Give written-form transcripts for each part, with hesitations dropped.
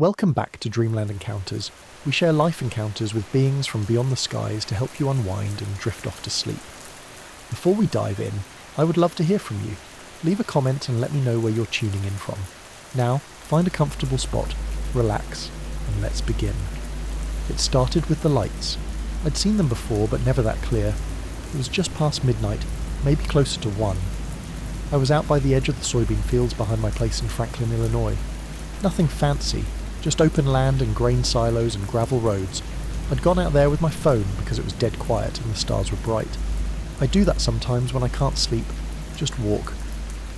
Welcome back to Dreamland Encounters. We share life encounters with beings from beyond the skies to help you unwind and drift off to sleep. Before we dive in, I would love to hear from you. Leave a comment and let me know where you're tuning in from. Now, find a comfortable spot, relax, and let's begin. It started with the lights. I'd seen them before, but never that clear. It was just past midnight, maybe closer to 1. I was out by the edge of the soybean fields behind my place in Franklin, Illinois. Nothing fancy, just open land and grain silos and gravel roads. I'd gone out there with my phone because it was dead quiet and the stars were bright. I do that sometimes when I can't sleep, just walk.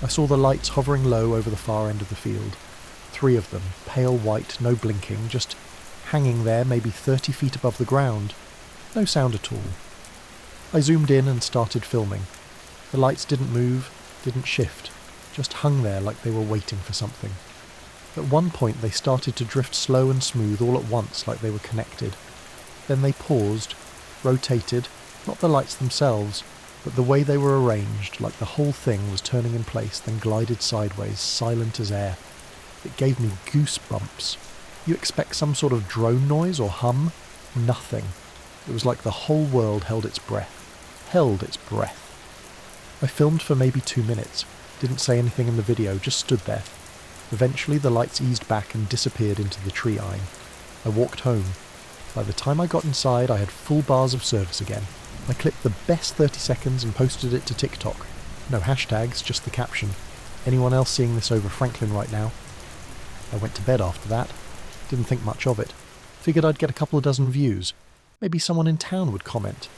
I saw the lights hovering low over the far end of the field. 3 of them, pale white, no blinking, just hanging there maybe 30 feet above the ground. No sound at all. I zoomed in and started filming. The lights didn't move, didn't shift, just hung there like they were waiting for something. At one point they started to drift slow and smooth all at once like they were connected. Then they paused, rotated, not the lights themselves, but the way they were arranged, like the whole thing was turning in place, then glided sideways, silent as air. It gave me goosebumps. You expect some sort of drone noise or hum? Nothing. It was like the whole world held its breath. Held its breath. I filmed for maybe 2 minutes, didn't say anything in the video, just stood there. Eventually the lights eased back and disappeared into the tree eye. I walked home. By the time I got inside I had full bars of service again. I clipped the best 30 seconds and posted it to TikTok. No hashtags, just the caption. Anyone else seeing this over Franklin right now? I went to bed after that. Didn't think much of it. Figured I'd get a couple of dozen views. Maybe someone in town would comment.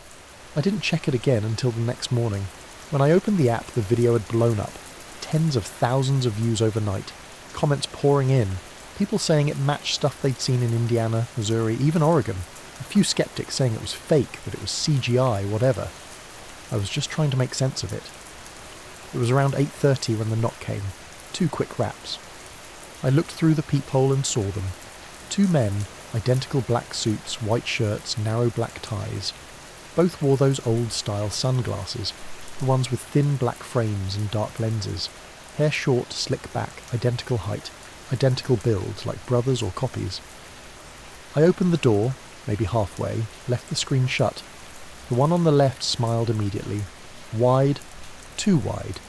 I didn't check it again until the next morning. When I opened the app, the video had blown up. Tens of thousands of views overnight. Comments pouring in. People saying it matched stuff they'd seen in Indiana, Missouri, even Oregon. A few skeptics saying it was fake, that it was CGI, whatever. I was just trying to make sense of it. It was around 8:30 when the knock came. 2 quick raps. I looked through the peephole and saw them. 2 men, identical black suits, white shirts, narrow black ties. Both wore those old-style sunglasses, the ones with thin black frames and dark lenses. Hair short, slick back, identical height, identical build, like brothers or copies. I opened the door, maybe halfway, left the screen shut. The one on the left smiled immediately. Wide, too wide.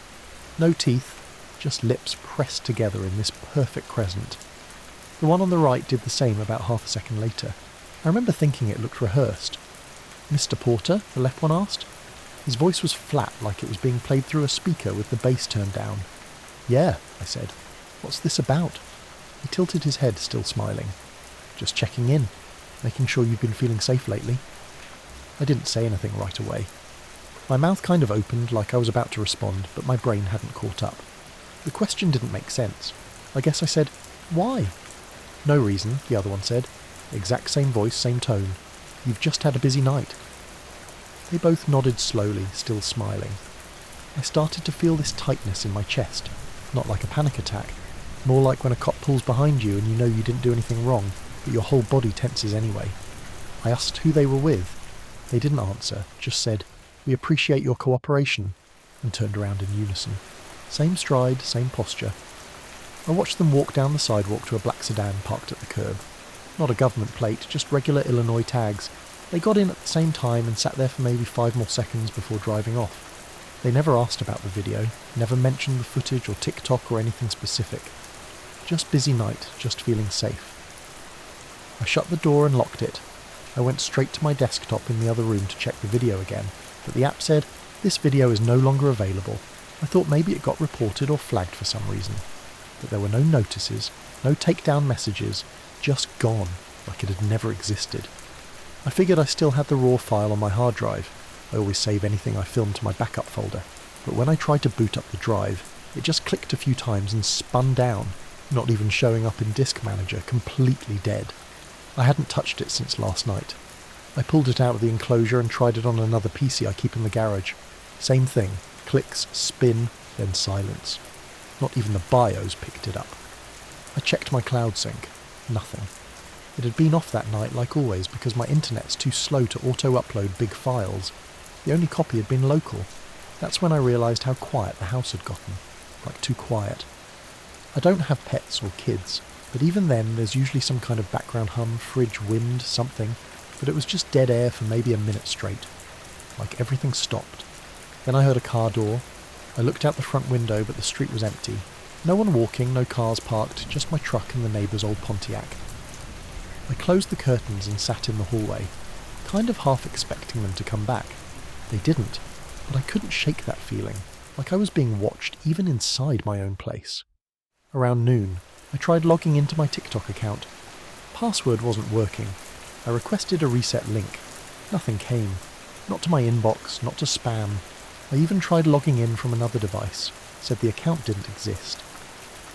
No teeth, just lips pressed together in this perfect crescent. The one on the right did the same about half a second later. I remember thinking it looked rehearsed. "Mr. Porter?" the left one asked. His voice was flat, like it was being played through a speaker with the bass turned down. "Yeah," I said. "What's this about?" He tilted his head, still smiling. "Just checking in, making sure you've been feeling safe lately." I didn't say anything right away. My mouth kind of opened like I was about to respond, but my brain hadn't caught up. The question didn't make sense. I guess I said, "Why?" "No reason," the other one said. Exact same voice, same tone. "You've just had a busy night." They both nodded slowly, still smiling. I started to feel this tightness in my chest. Not like a panic attack, more like when a cop pulls behind you and you know you didn't do anything wrong, but your whole body tenses anyway. I asked who they were with. They didn't answer, just said, "We appreciate your cooperation," and turned around in unison. Same stride, same posture. I watched them walk down the sidewalk to a black sedan parked at the curb. Not a government plate, just regular Illinois tags. They got in at the same time and sat there for maybe 5 more seconds before driving off. They never asked about the video, never mentioned the footage or TikTok or anything specific. Just busy night, just feeling safe. I shut the door and locked it. I went straight to my desktop in the other room to check the video again, but the app said, "This video is no longer available." I thought maybe it got reported or flagged for some reason. But there were no notices, no takedown messages, just gone, like it had never existed. I figured I still had the raw file on my hard drive. I always save anything I film to my backup folder. But when I tried to boot up the drive, it just clicked a few times and spun down, not even showing up in Disk Manager, completely dead. I hadn't touched it since last night. I pulled it out of the enclosure and tried it on another PC I keep in the garage. Same thing, clicks, spin, then silence. Not even the BIOS picked it up. I checked my cloud sync. Nothing. It had been off that night like always because my internet's too slow to auto-upload big files. The only copy had been local. That's when I realised how quiet the house had gotten. Like too quiet. I don't have pets or kids, but even then there's usually some kind of background hum, fridge, wind, something, but it was just dead air for maybe a minute straight. Like everything stopped. Then I heard a car door. I looked out the front window, but the street was empty. No one walking, no cars parked, just my truck and the neighbour's old Pontiac. I closed the curtains and sat in the hallway, kind of half expecting them to come back. They didn't, but I couldn't shake that feeling, like I was being watched even inside my own place. Around noon, I tried logging into my TikTok account. Password wasn't working. I requested a reset link. Nothing came. Not to my inbox, not to spam. I even tried logging in from another device. Said the account didn't exist.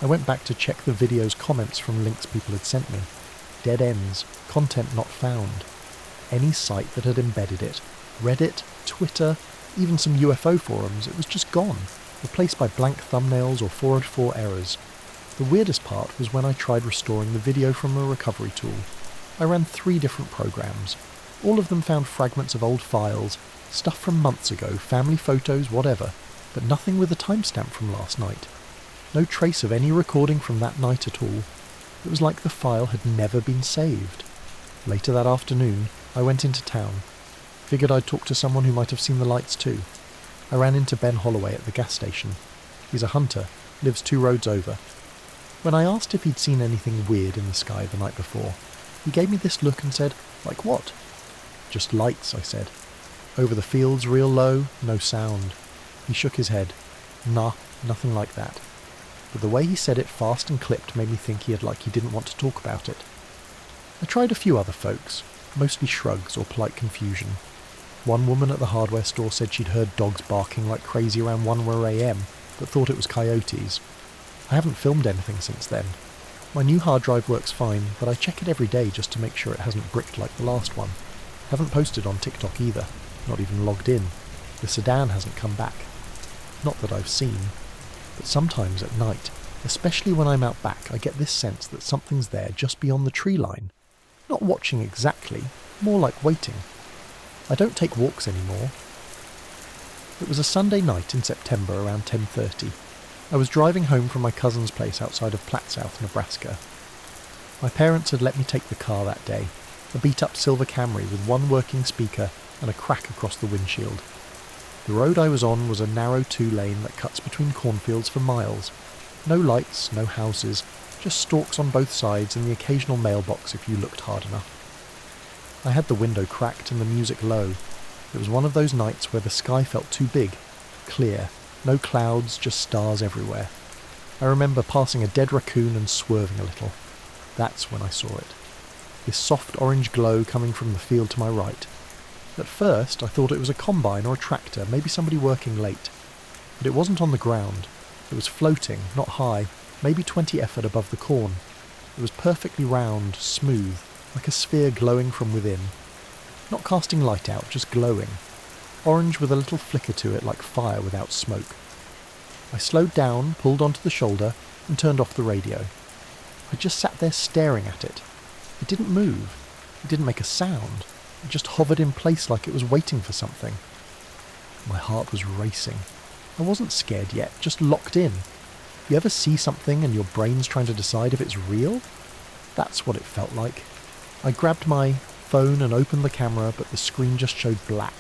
I went back to check the video's comments from links people had sent me. Dead ends, content not found. Any site that had embedded it, Reddit, Twitter, even some UFO forums, it was just gone, replaced by blank thumbnails or 404 errors. The weirdest part was when I tried restoring the video from a recovery tool. I ran 3 different programs. All of them found fragments of old files, stuff from months ago, family photos, whatever, but nothing with a timestamp from last night. No trace of any recording from that night at all. It was like the file had never been saved. Later that afternoon, I went into town. Figured I'd talk to someone who might have seen the lights too. I ran into Ben Holloway at the gas station. He's a hunter, lives 2 roads over. When I asked if he'd seen anything weird in the sky the night before, he gave me this look and said, "Like what?" "Just lights," I said. "Over the fields, real low, no sound." He shook his head. "Nah, nothing like that." But the way he said it fast and clipped made me think he didn't want to talk about it. I tried a few other folks, mostly shrugs or polite confusion. One woman at the hardware store said she'd heard dogs barking like crazy around 1 a.m, but thought it was coyotes. I haven't filmed anything since then. My new hard drive works fine, but I check it every day just to make sure it hasn't bricked like the last one. Haven't posted on TikTok either, not even logged in. The sedan hasn't come back. Not that I've seen. But sometimes at night, especially when I'm out back, I get this sense that something's there just beyond the tree line. Not watching exactly, more like waiting. I don't take walks anymore. It was a Sunday night in September around 10:30. I was driving home from my cousin's place outside of Plattsouth, Nebraska. My parents had let me take the car that day, a beat-up silver Camry with 1 working speaker and a crack across the windshield. The road I was on was a narrow 2-lane that cuts between cornfields for miles. No lights, no houses, just stalks on both sides and the occasional mailbox if you looked hard enough. I had the window cracked and the music low. It was one of those nights where the sky felt too big, clear, no clouds, just stars everywhere. I remember passing a dead raccoon and swerving a little. That's when I saw it. This soft orange glow coming from the field to my right. At first, I thought it was a combine or a tractor, maybe somebody working late. But it wasn't on the ground. It was floating, not high, maybe 20 foot above the corn. It was perfectly round, smooth, like a sphere glowing from within. Not casting light out, just glowing. Orange with a little flicker to it like fire without smoke. I slowed down, pulled onto the shoulder, and turned off the radio. I just sat there staring at it. It didn't move. It didn't make a sound. It just hovered in place like it was waiting for something. My heart was racing. I wasn't scared yet, just locked in. You ever see something and your brain's trying to decide if it's real? That's what it felt like. I grabbed my phone and opened the camera, but the screen just showed black.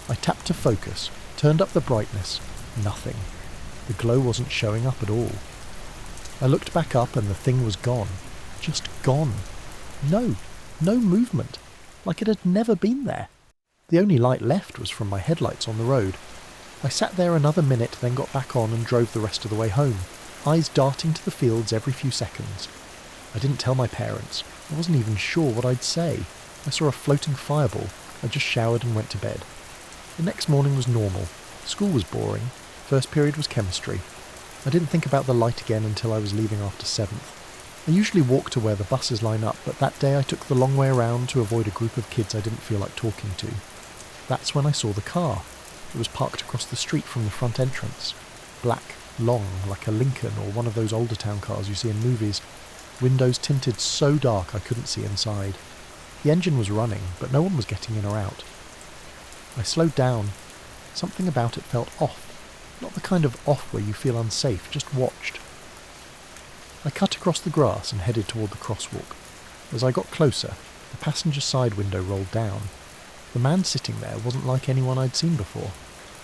I tapped to focus, turned up the brightness. Nothing. The glow wasn't showing up at all. I looked back up and the thing was gone. Just gone. No movement. Like it had never been there. The only light left was from my headlights on the road. I sat there another minute, then got back on and drove the rest of the way home, eyes darting to the fields every few seconds. I didn't tell my parents. I wasn't even sure what I'd say. I saw a floating fireball. I just showered and went to bed. The next morning was normal. School was boring. First period was chemistry. I didn't think about the light again until I was leaving after 7th. I usually walk to where the buses line up, but that day I took the long way around to avoid a group of kids I didn't feel like talking to. That's when I saw the car. It was parked across the street from the front entrance. Black, long, like a Lincoln or one of those older town cars you see in movies. Windows tinted so dark I couldn't see inside. The engine was running, but no one was getting in or out. I slowed down. Something about it felt off. Not the kind of off where you feel unsafe, just watched. I cut across the grass and headed toward the crosswalk. As I got closer, the passenger side window rolled down. The man sitting there wasn't like anyone I'd seen before.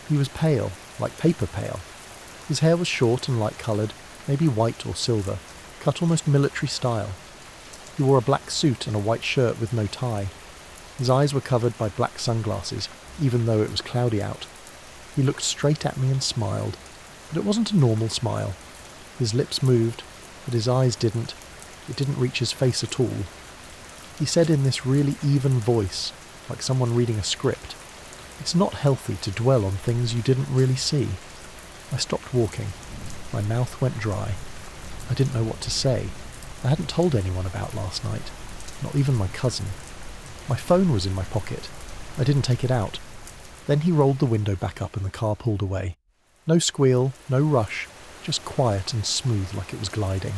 He was pale, like paper pale. His hair was short and light-coloured, maybe white or silver, cut almost military style. He wore a black suit and a white shirt with no tie. His eyes were covered by black sunglasses, even though it was cloudy out. He looked straight at me and smiled, but it wasn't a normal smile. His lips moved, but his eyes didn't. It didn't reach his face at all. He said in this really even voice, like someone reading a script, "It's not healthy to dwell on things you didn't really see." I stopped walking. My mouth went dry. I didn't know what to say. I hadn't told anyone about last night, not even my cousin. My phone was in my pocket. I didn't take it out. Then he rolled the window back up and the car pulled away. No squeal, no rush, just quiet and smooth like it was gliding.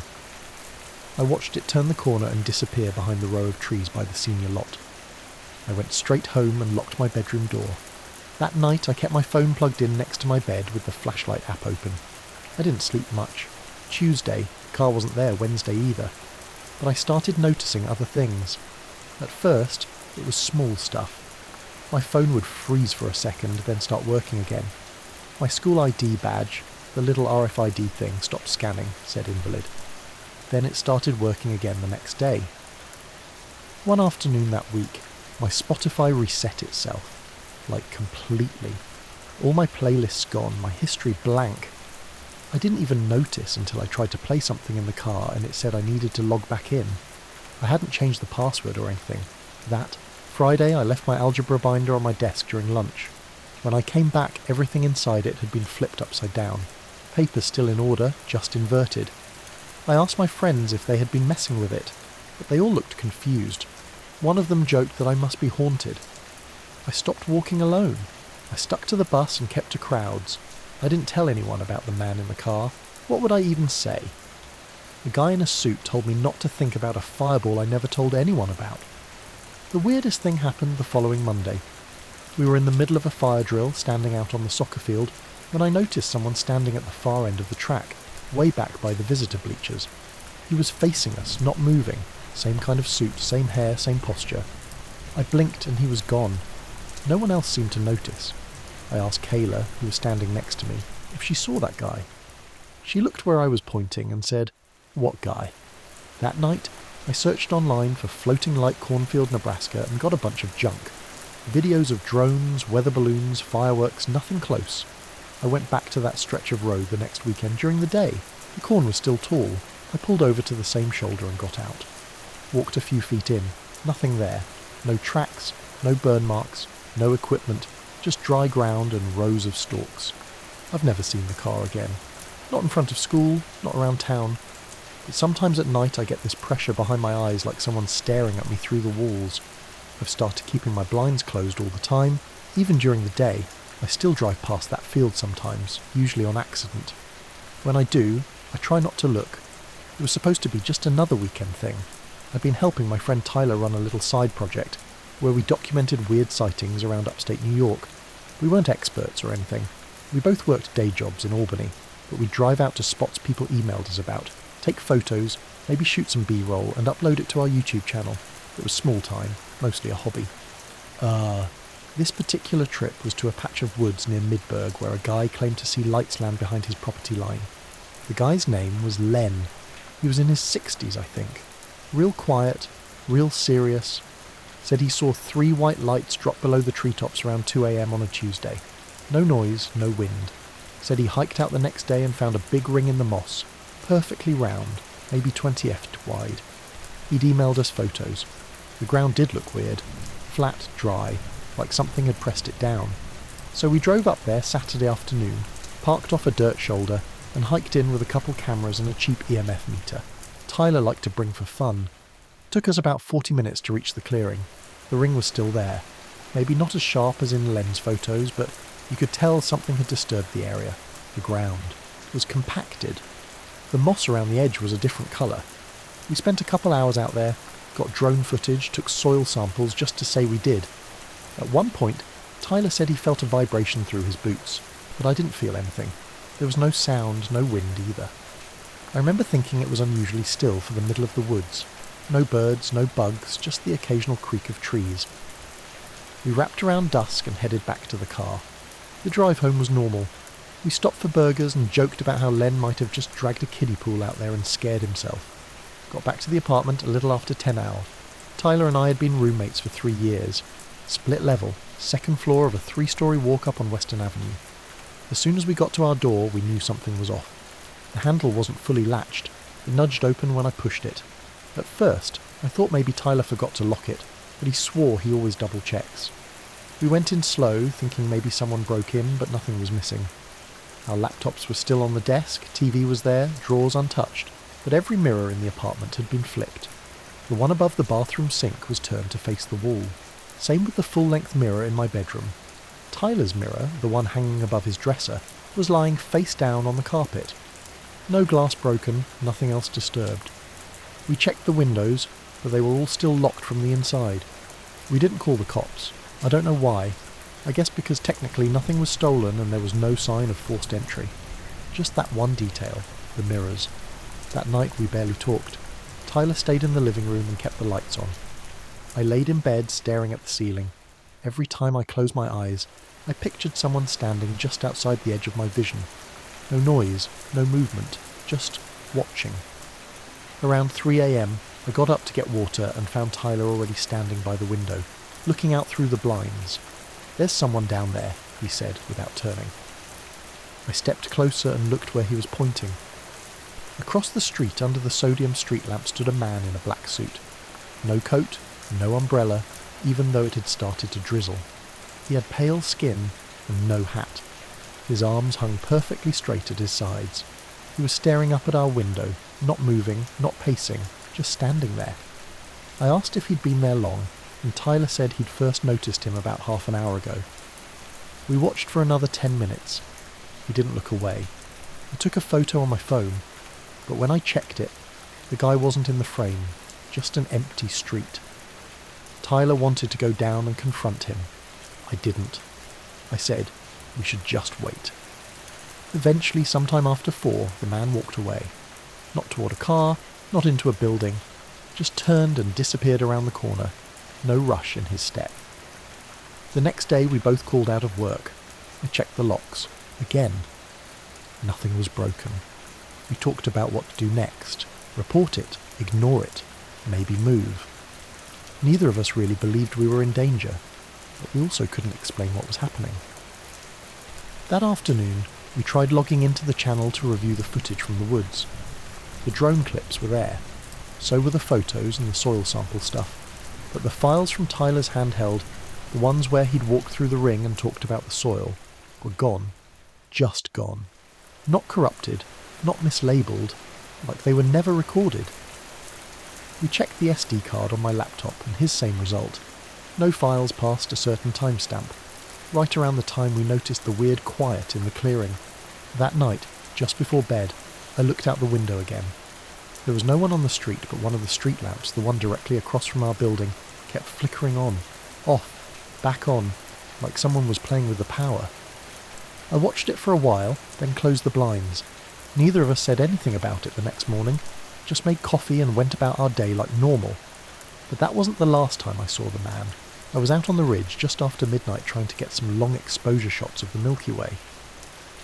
I watched it turn the corner and disappear behind the row of trees by the senior lot. I went straight home and locked my bedroom door. That night I kept my phone plugged in next to my bed with the flashlight app open. I didn't sleep much. Tuesday, the car wasn't there Wednesday either. But I started noticing other things. At first, it was small stuff. My phone would freeze for a second, then start working again. My school ID badge, the little RFID thing, stopped scanning, said invalid. Then it started working again the next day. One afternoon that week, my Spotify reset itself. Like completely. All my playlists gone, my history blank. I didn't even notice until I tried to play something in the car and it said I needed to log back in. I hadn't changed the password or anything. That Friday I left my algebra binder on my desk during lunch. When I came back, everything inside it had been flipped upside down. Papers still in order, just inverted. I asked my friends if they had been messing with it, but they all looked confused. One of them joked that I must be haunted. I stopped walking alone. I stuck to the bus and kept to crowds. I didn't tell anyone about the man in the car. What would I even say? The guy in a suit told me not to think about a fireball I never told anyone about. The weirdest thing happened the following Monday. We were in the middle of a fire drill, standing out on the soccer field, when I noticed someone standing at the far end of the track, way back by the visitor bleachers. He was facing us, not moving. Same kind of suit, same hair, same posture. I blinked and he was gone. No one else seemed to notice. I asked Kayla, who was standing next to me, if she saw that guy. She looked where I was pointing and said, "What guy?" That night, I searched online for floating light cornfield, Nebraska, and got a bunch of junk. Videos of drones, weather balloons, fireworks, nothing close. I went back to that stretch of road the next weekend during the day. The corn was still tall. I pulled over to the same shoulder and got out. Walked a few feet in. Nothing there. No tracks, no burn marks, no equipment, just dry ground and rows of stalks. I've never seen the car again. Not in front of school, not around town. But sometimes at night I get this pressure behind my eyes like someone staring at me through the walls. I've started keeping my blinds closed all the time. Even during the day, I still drive past that field sometimes, usually on accident. When I do, I try not to look. It was supposed to be just another weekend thing. I've been helping my friend Tyler run a little side project, where we documented weird sightings around upstate New York. We weren't experts or anything. We both worked day jobs in Albany, but we'd drive out to spots people emailed us about, take photos, maybe shoot some B-roll and upload it to our YouTube channel. It was small time, mostly a hobby. This particular trip was to a patch of woods near Midburg where a guy claimed to see lights land behind his property line. The guy's name was Len. He was in his 60s, I think. Real quiet, real serious. Said he saw 3 white lights drop below the treetops around 2 a.m. on a Tuesday. No noise, no wind. Said he hiked out the next day and found a big ring in the moss, perfectly round, maybe 20 feet wide. He'd emailed us photos. The ground did look weird, flat, dry, like something had pressed it down. So we drove up there Saturday afternoon, parked off a dirt shoulder, and hiked in with a couple cameras and a cheap EMF meter. Tyler liked to bring for fun. Took us about 40 minutes to reach the clearing. The ring was still there. Maybe not as sharp as in Len's photos, but you could tell something had disturbed the area. The ground was compacted. The moss around the edge was a different colour. We spent a couple hours out there, got drone footage, took soil samples just to say we did. At one point, Tyler said he felt a vibration through his boots, but I didn't feel anything. There was no sound, no wind either. I remember thinking it was unusually still for the middle of the woods. No birds, no bugs, just the occasional creak of trees. We wrapped around dusk and headed back to the car. The drive home was normal. We stopped for burgers and joked about how Len might have just dragged a kiddie pool out there and scared himself. Got back to the apartment a little after 10 hours. Tyler and I had been roommates for 3 years. Split level, second floor of a 3-story walk-up on Western Avenue. As soon as we got to our door, we knew something was off. The handle wasn't fully latched. It nudged open when I pushed it. At first, I thought maybe Tyler forgot to lock it, but he swore he always double-checks. We went in slow, thinking maybe someone broke in, but nothing was missing. Our laptops were still on the desk, TV was there, drawers untouched, but every mirror in the apartment had been flipped. The one above the bathroom sink was turned to face the wall. Same with the full-length mirror in my bedroom. Tyler's mirror, the one hanging above his dresser, was lying face down on the carpet. No glass broken, nothing else disturbed. We checked the windows, but they were all still locked from the inside. We didn't call the cops. I don't know why. I guess because technically nothing was stolen and there was no sign of forced entry. Just that one detail, the mirrors. That night we barely talked. Tyler stayed in the living room and kept the lights on. I laid in bed staring at the ceiling. Every time I closed my eyes, I pictured someone standing just outside the edge of my vision. No noise, no movement, just watching. Around 3 a.m, I got up to get water and found Tyler already standing by the window, looking out through the blinds. "There's someone down there," he said without turning. I stepped closer and looked where he was pointing. Across the street under the sodium street lamp stood a man in a black suit. No coat, no umbrella, even though it had started to drizzle. He had pale skin and no hat. His arms hung perfectly straight at his sides. He was staring up at our window, not moving, not pacing, just standing there. I asked if he'd been there long, and Tyler said he'd first noticed him about half an hour ago. We watched for another 10 minutes. He didn't look away. I took a photo on my phone, but when I checked it, the guy wasn't in the frame, just an empty street. Tyler wanted to go down and confront him. I didn't. I said, we should just wait. Eventually, sometime after 4, the man walked away. Not toward a car, not into a building, just turned and disappeared around the corner. No rush in his step. The next day we both called out of work. I checked the locks. Again. Nothing was broken. We talked about what to do next. Report it, ignore it, maybe move. Neither of us really believed we were in danger, but we also couldn't explain what was happening. That afternoon, we tried logging into the channel to review the footage from the woods. The drone clips were there. So were the photos and the soil sample stuff. But the files from Tyler's handheld, the ones where he'd walked through the ring and talked about the soil, were gone. Just gone. Not corrupted, not mislabeled, like they were never recorded. We checked the SD card on my laptop and his same result. No files past a certain timestamp. Right around the time we noticed the weird quiet in the clearing. That night, just before bed, I looked out the window again. There was no one on the street, but one of the street lamps, the one directly across from our building, kept flickering on, off, back on, like someone was playing with the power. I watched it for a while, then closed the blinds. Neither of us said anything about it the next morning, just made coffee and went about our day like normal. But that wasn't the last time I saw the man. I was out on the ridge just after midnight trying to get some long exposure shots of the Milky Way.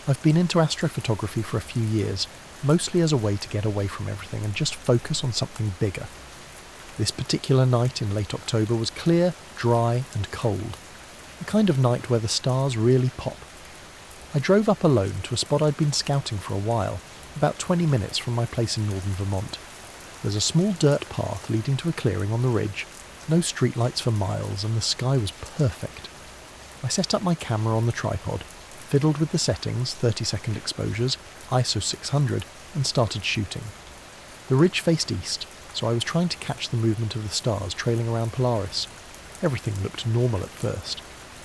I've been into astrophotography for a few years, mostly as a way to get away from everything and just focus on something bigger. This particular night in late October was clear, dry and cold. The kind of night where the stars really pop. I drove up alone to a spot I'd been scouting for a while, about 20 minutes from my place in northern Vermont. There's a small dirt path leading to a clearing on the ridge, no streetlights for miles, and the sky was perfect. I set up my camera on the tripod, fiddled with the settings, 30-second exposures, ISO 600, and started shooting. The ridge faced east, so I was trying to catch the movement of the stars trailing around Polaris. Everything looked normal at first.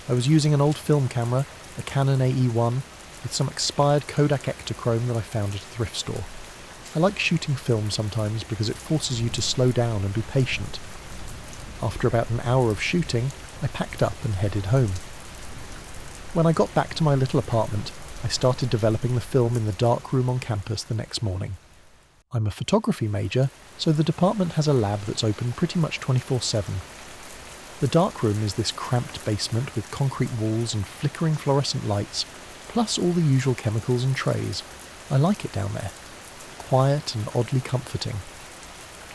I was using an old film camera, a Canon AE1, with some expired Kodak Ektachrome that I found at a thrift store. I like shooting film sometimes because it forces you to slow down and be patient. After about an hour of shooting, I packed up and headed home. When I got back to my little apartment, I started developing the film in the dark room on campus the next morning. I'm a photography major, so the department has a lab that's open pretty much 24/7. The darkroom is this cramped basement with concrete walls and flickering fluorescent lights, plus all the usual chemicals and trays. I like it down there. Quiet and oddly comforting.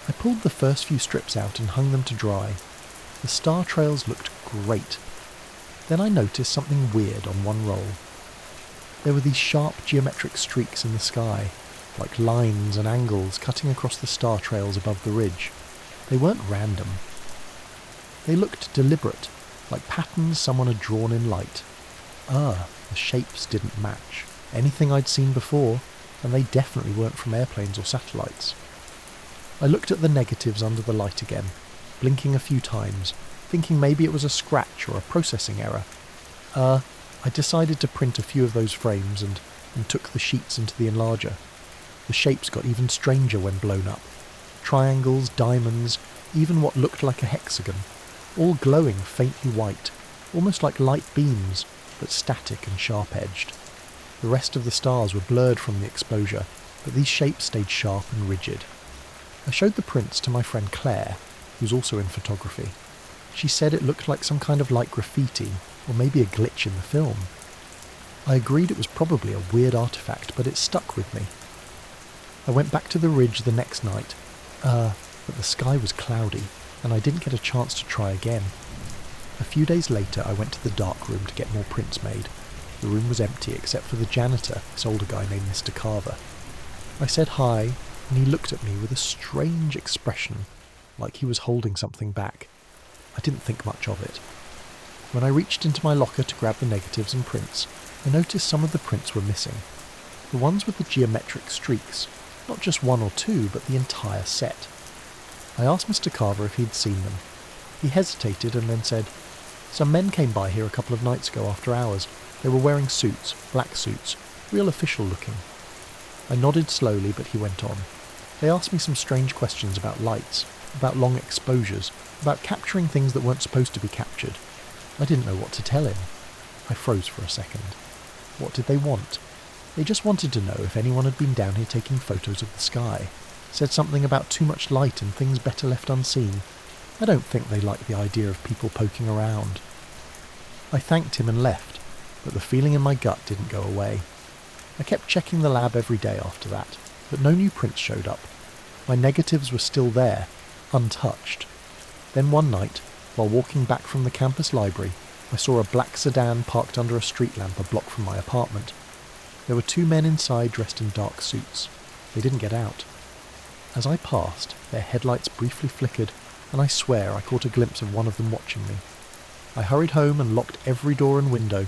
I pulled the first few strips out and hung them to dry. The star trails looked great. Then I noticed something weird on one roll. There were these sharp geometric streaks in the sky, like lines and angles cutting across the star trails above the ridge. They weren't random. They looked deliberate, like patterns someone had drawn in light. The shapes didn't match anything I'd seen before, and they definitely weren't from airplanes or satellites. I looked at the negatives under the light again, blinking a few times, thinking maybe it was a scratch or a processing error. I decided to print a few of those frames and took the sheets into the enlarger. The shapes got even stranger when blown up. Triangles, diamonds, even what looked like a hexagon, all glowing faintly white, almost like light beams, but static and sharp-edged. The rest of the stars were blurred from the exposure, but these shapes stayed sharp and rigid. I showed the prints to my friend Claire, who's also in photography. She said it looked like some kind of light graffiti, or maybe a glitch in the film. I agreed it was probably a weird artifact, but it stuck with me. I went back to the ridge the next night, but the sky was cloudy, and I didn't get a chance to try again. A few days later I went to the dark room to get more prints made. The room was empty except for the janitor, this older guy named Mr. Carver. I said hi, and he looked at me with a strange expression, like he was holding something back. I didn't think much of it. When I reached into my locker to grab the negatives and prints, I noticed some of the prints were missing. The ones with the geometric streaks, not just one or two, but the entire set. I asked Mr. Carver if he'd seen them. He hesitated and then said, "Some men came by here a couple of nights ago after hours. They were wearing suits, black suits, real official looking." I nodded slowly, but he went on. They asked me some strange questions about lights, about long exposures, about capturing things that weren't supposed to be captured. I didn't know what to tell him. I froze for a second. What did they want? They just wanted to know if anyone had been down here taking photos of the sky. Said something about too much light and things better left unseen. I don't think they liked the idea of people poking around. I thanked him and left, but the feeling in my gut didn't go away. I kept checking the lab every day after that, but no new prints showed up. My negatives were still there, untouched. Then one night, while walking back from the campus library, I saw a black sedan parked under a street lamp a block from my apartment. There were two men inside dressed in dark suits. They didn't get out. As I passed, their headlights briefly flickered, and I swear I caught a glimpse of one of them watching me. I hurried home and locked every door and window.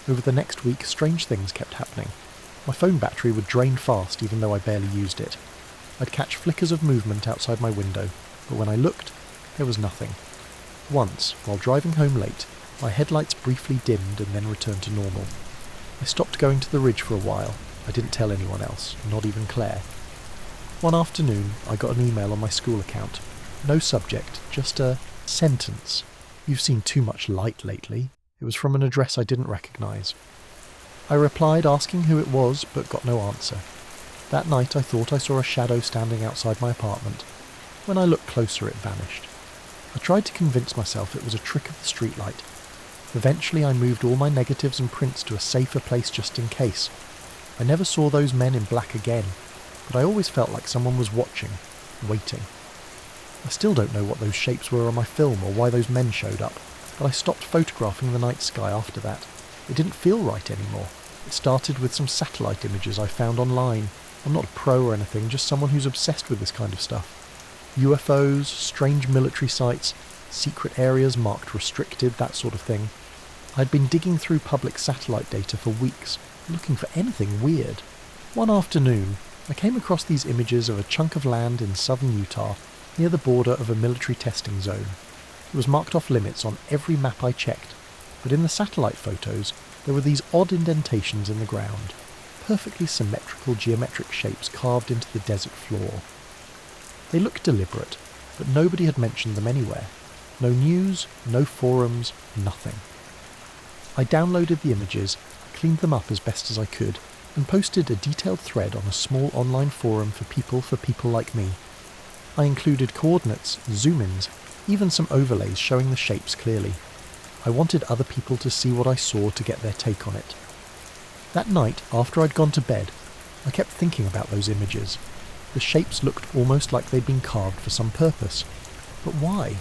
Over the next week, strange things kept happening. My phone battery would drain fast even though I barely used it. I'd catch flickers of movement outside my window, but when I looked, there was nothing. Once, while driving home late, my headlights briefly dimmed and then returned to normal. I stopped going to the ridge for a while. I didn't tell anyone else, not even Claire. One afternoon, I got an email on my school account. No subject, just a sentence. "You've seen too much light lately." It was from an address I didn't recognise. I replied asking who it was, but got no answer. That night I thought I saw a shadow standing outside my apartment. When I looked closer, it vanished. I tried to convince myself it was a trick of the streetlight. Eventually I moved all my negatives and prints to a safer place just in case. I never saw those men in black again, but I always felt like someone was watching, waiting. I still don't know what those shapes were on my film or why those men showed up, but I stopped photographing the night sky after that. It didn't feel right anymore. It started with some satellite images I found online. I'm not a pro or anything, just someone who's obsessed with this kind of stuff. UFOs, strange military sites, secret areas marked restricted, that sort of thing. I'd been digging through public satellite data for weeks, looking for anything weird. One afternoon, I came across these images of a chunk of land in southern Utah, near the border of a military testing zone. It was marked off limits on every map I checked, but in the satellite photos, there were these odd indentations in the ground, perfectly symmetrical geometric shapes carved into the desert floor. They looked deliberate, but nobody had mentioned them anywhere. No news, no forums, nothing. I downloaded the images, cleaned them up as best as I could, and posted a detailed thread on a small online forum for people like me. I included coordinates, zoom-ins, even some overlays showing the shapes clearly. I wanted other people to see what I saw to get their take on it. That night, after I'd gone to bed, I kept thinking about those images. The shapes looked almost like they'd been carved for some purpose. But why?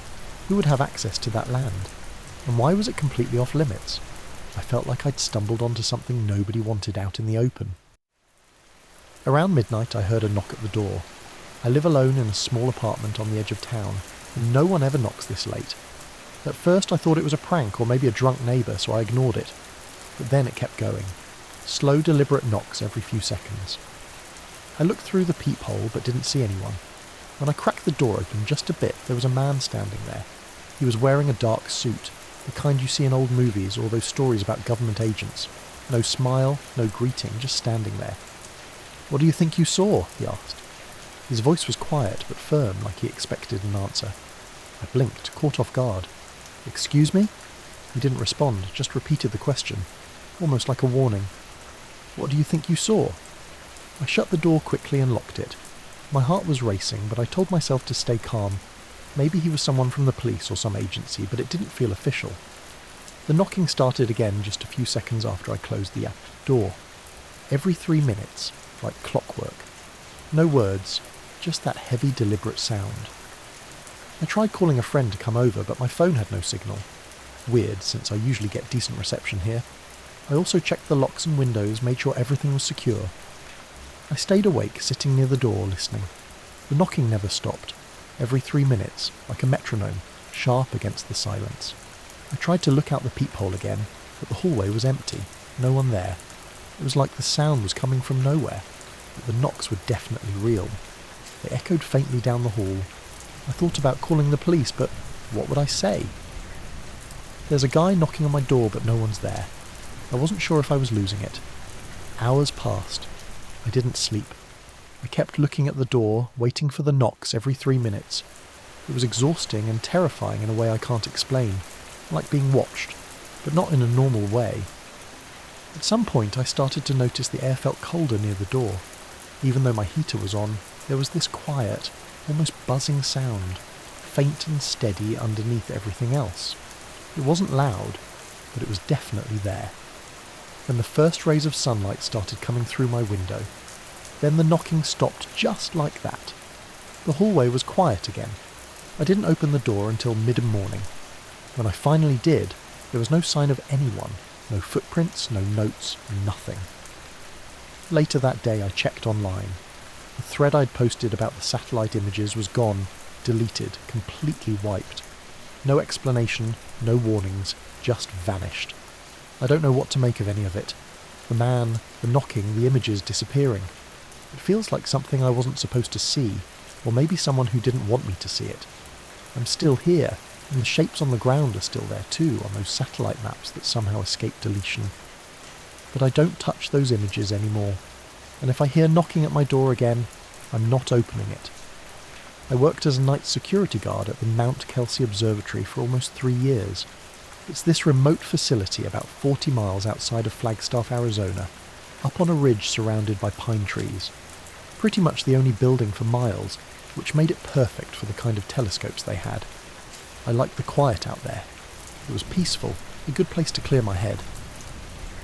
Who would have access to that land? And why was it completely off limits? I felt like I'd stumbled onto something nobody wanted out in the open. Around midnight I heard a knock at the door. I live alone in a small apartment on the edge of town, and no one ever knocks this late. At first I thought it was a prank or maybe a drunk neighbour, so I ignored it. But then it kept going. Slow, deliberate knocks every few seconds. I looked through the peephole but didn't see anyone. When I cracked the door open just a bit, there was a man standing there. He was wearing a dark suit, the kind you see in old movies or those stories about government agents. No smile, no greeting, just standing there. "What do you think you saw?" he asked. His voice was quiet but firm, like he expected an answer. I blinked, caught off guard. "Excuse me?" He didn't respond, just repeated the question, almost like a warning. "What do you think you saw?" I shut the door quickly and locked it. My heart was racing, but I told myself to stay calm. Maybe he was someone from the police or some agency, but it didn't feel official. The knocking started again just a few seconds after I closed the door. Every 3 minutes, like clockwork. No words, just that heavy, deliberate sound. I tried calling a friend to come over, but my phone had no signal. Weird, since I usually get decent reception here. I also checked the locks and windows, made sure everything was secure. I stayed awake, sitting near the door, listening. The knocking never stopped. Every 3 minutes, like a metronome, sharp against the silence. I tried to look out the peephole again, but the hallway was empty. No one there. It was like the sound was coming from nowhere, but the knocks were definitely real. They echoed faintly down the hall. I thought about calling the police, but what would I say? There's a guy knocking on my door, but no one's there. I wasn't sure if I was losing it. Hours passed. I didn't sleep. I kept looking at the door, waiting for the knocks every 3 minutes. It was exhausting and terrifying in a way I can't explain, like being watched, but not in a normal way. At some point I started to notice the air felt colder near the door. Even though my heater was on, there was this quiet, almost buzzing sound, faint and steady underneath everything else. It wasn't loud, but it was definitely there. Then the first rays of sunlight started coming through my window. Then the knocking stopped just like that. The hallway was quiet again. I didn't open the door until mid-morning. When I finally did, there was no sign of anyone, no footprints, no notes, nothing. Later that day I checked online. The thread I'd posted about the satellite images was gone, deleted, completely wiped. No explanation, no warnings, just vanished. I don't know what to make of any of it. The man, the knocking, the images disappearing. It feels like something I wasn't supposed to see, or maybe someone who didn't want me to see it. I'm still here, and the shapes on the ground are still there too, on those satellite maps that somehow escaped deletion. But I don't touch those images anymore, and if I hear knocking at my door again, I'm not opening it. I worked as a night security guard at the Mount Kelsey Observatory for almost 3 years. It's this remote facility about 40 miles outside of Flagstaff, Arizona, up on a ridge surrounded by pine trees. Pretty much the only building for miles, which made it perfect for the kind of telescopes they had. I liked the quiet out there. It was peaceful, a good place to clear my head.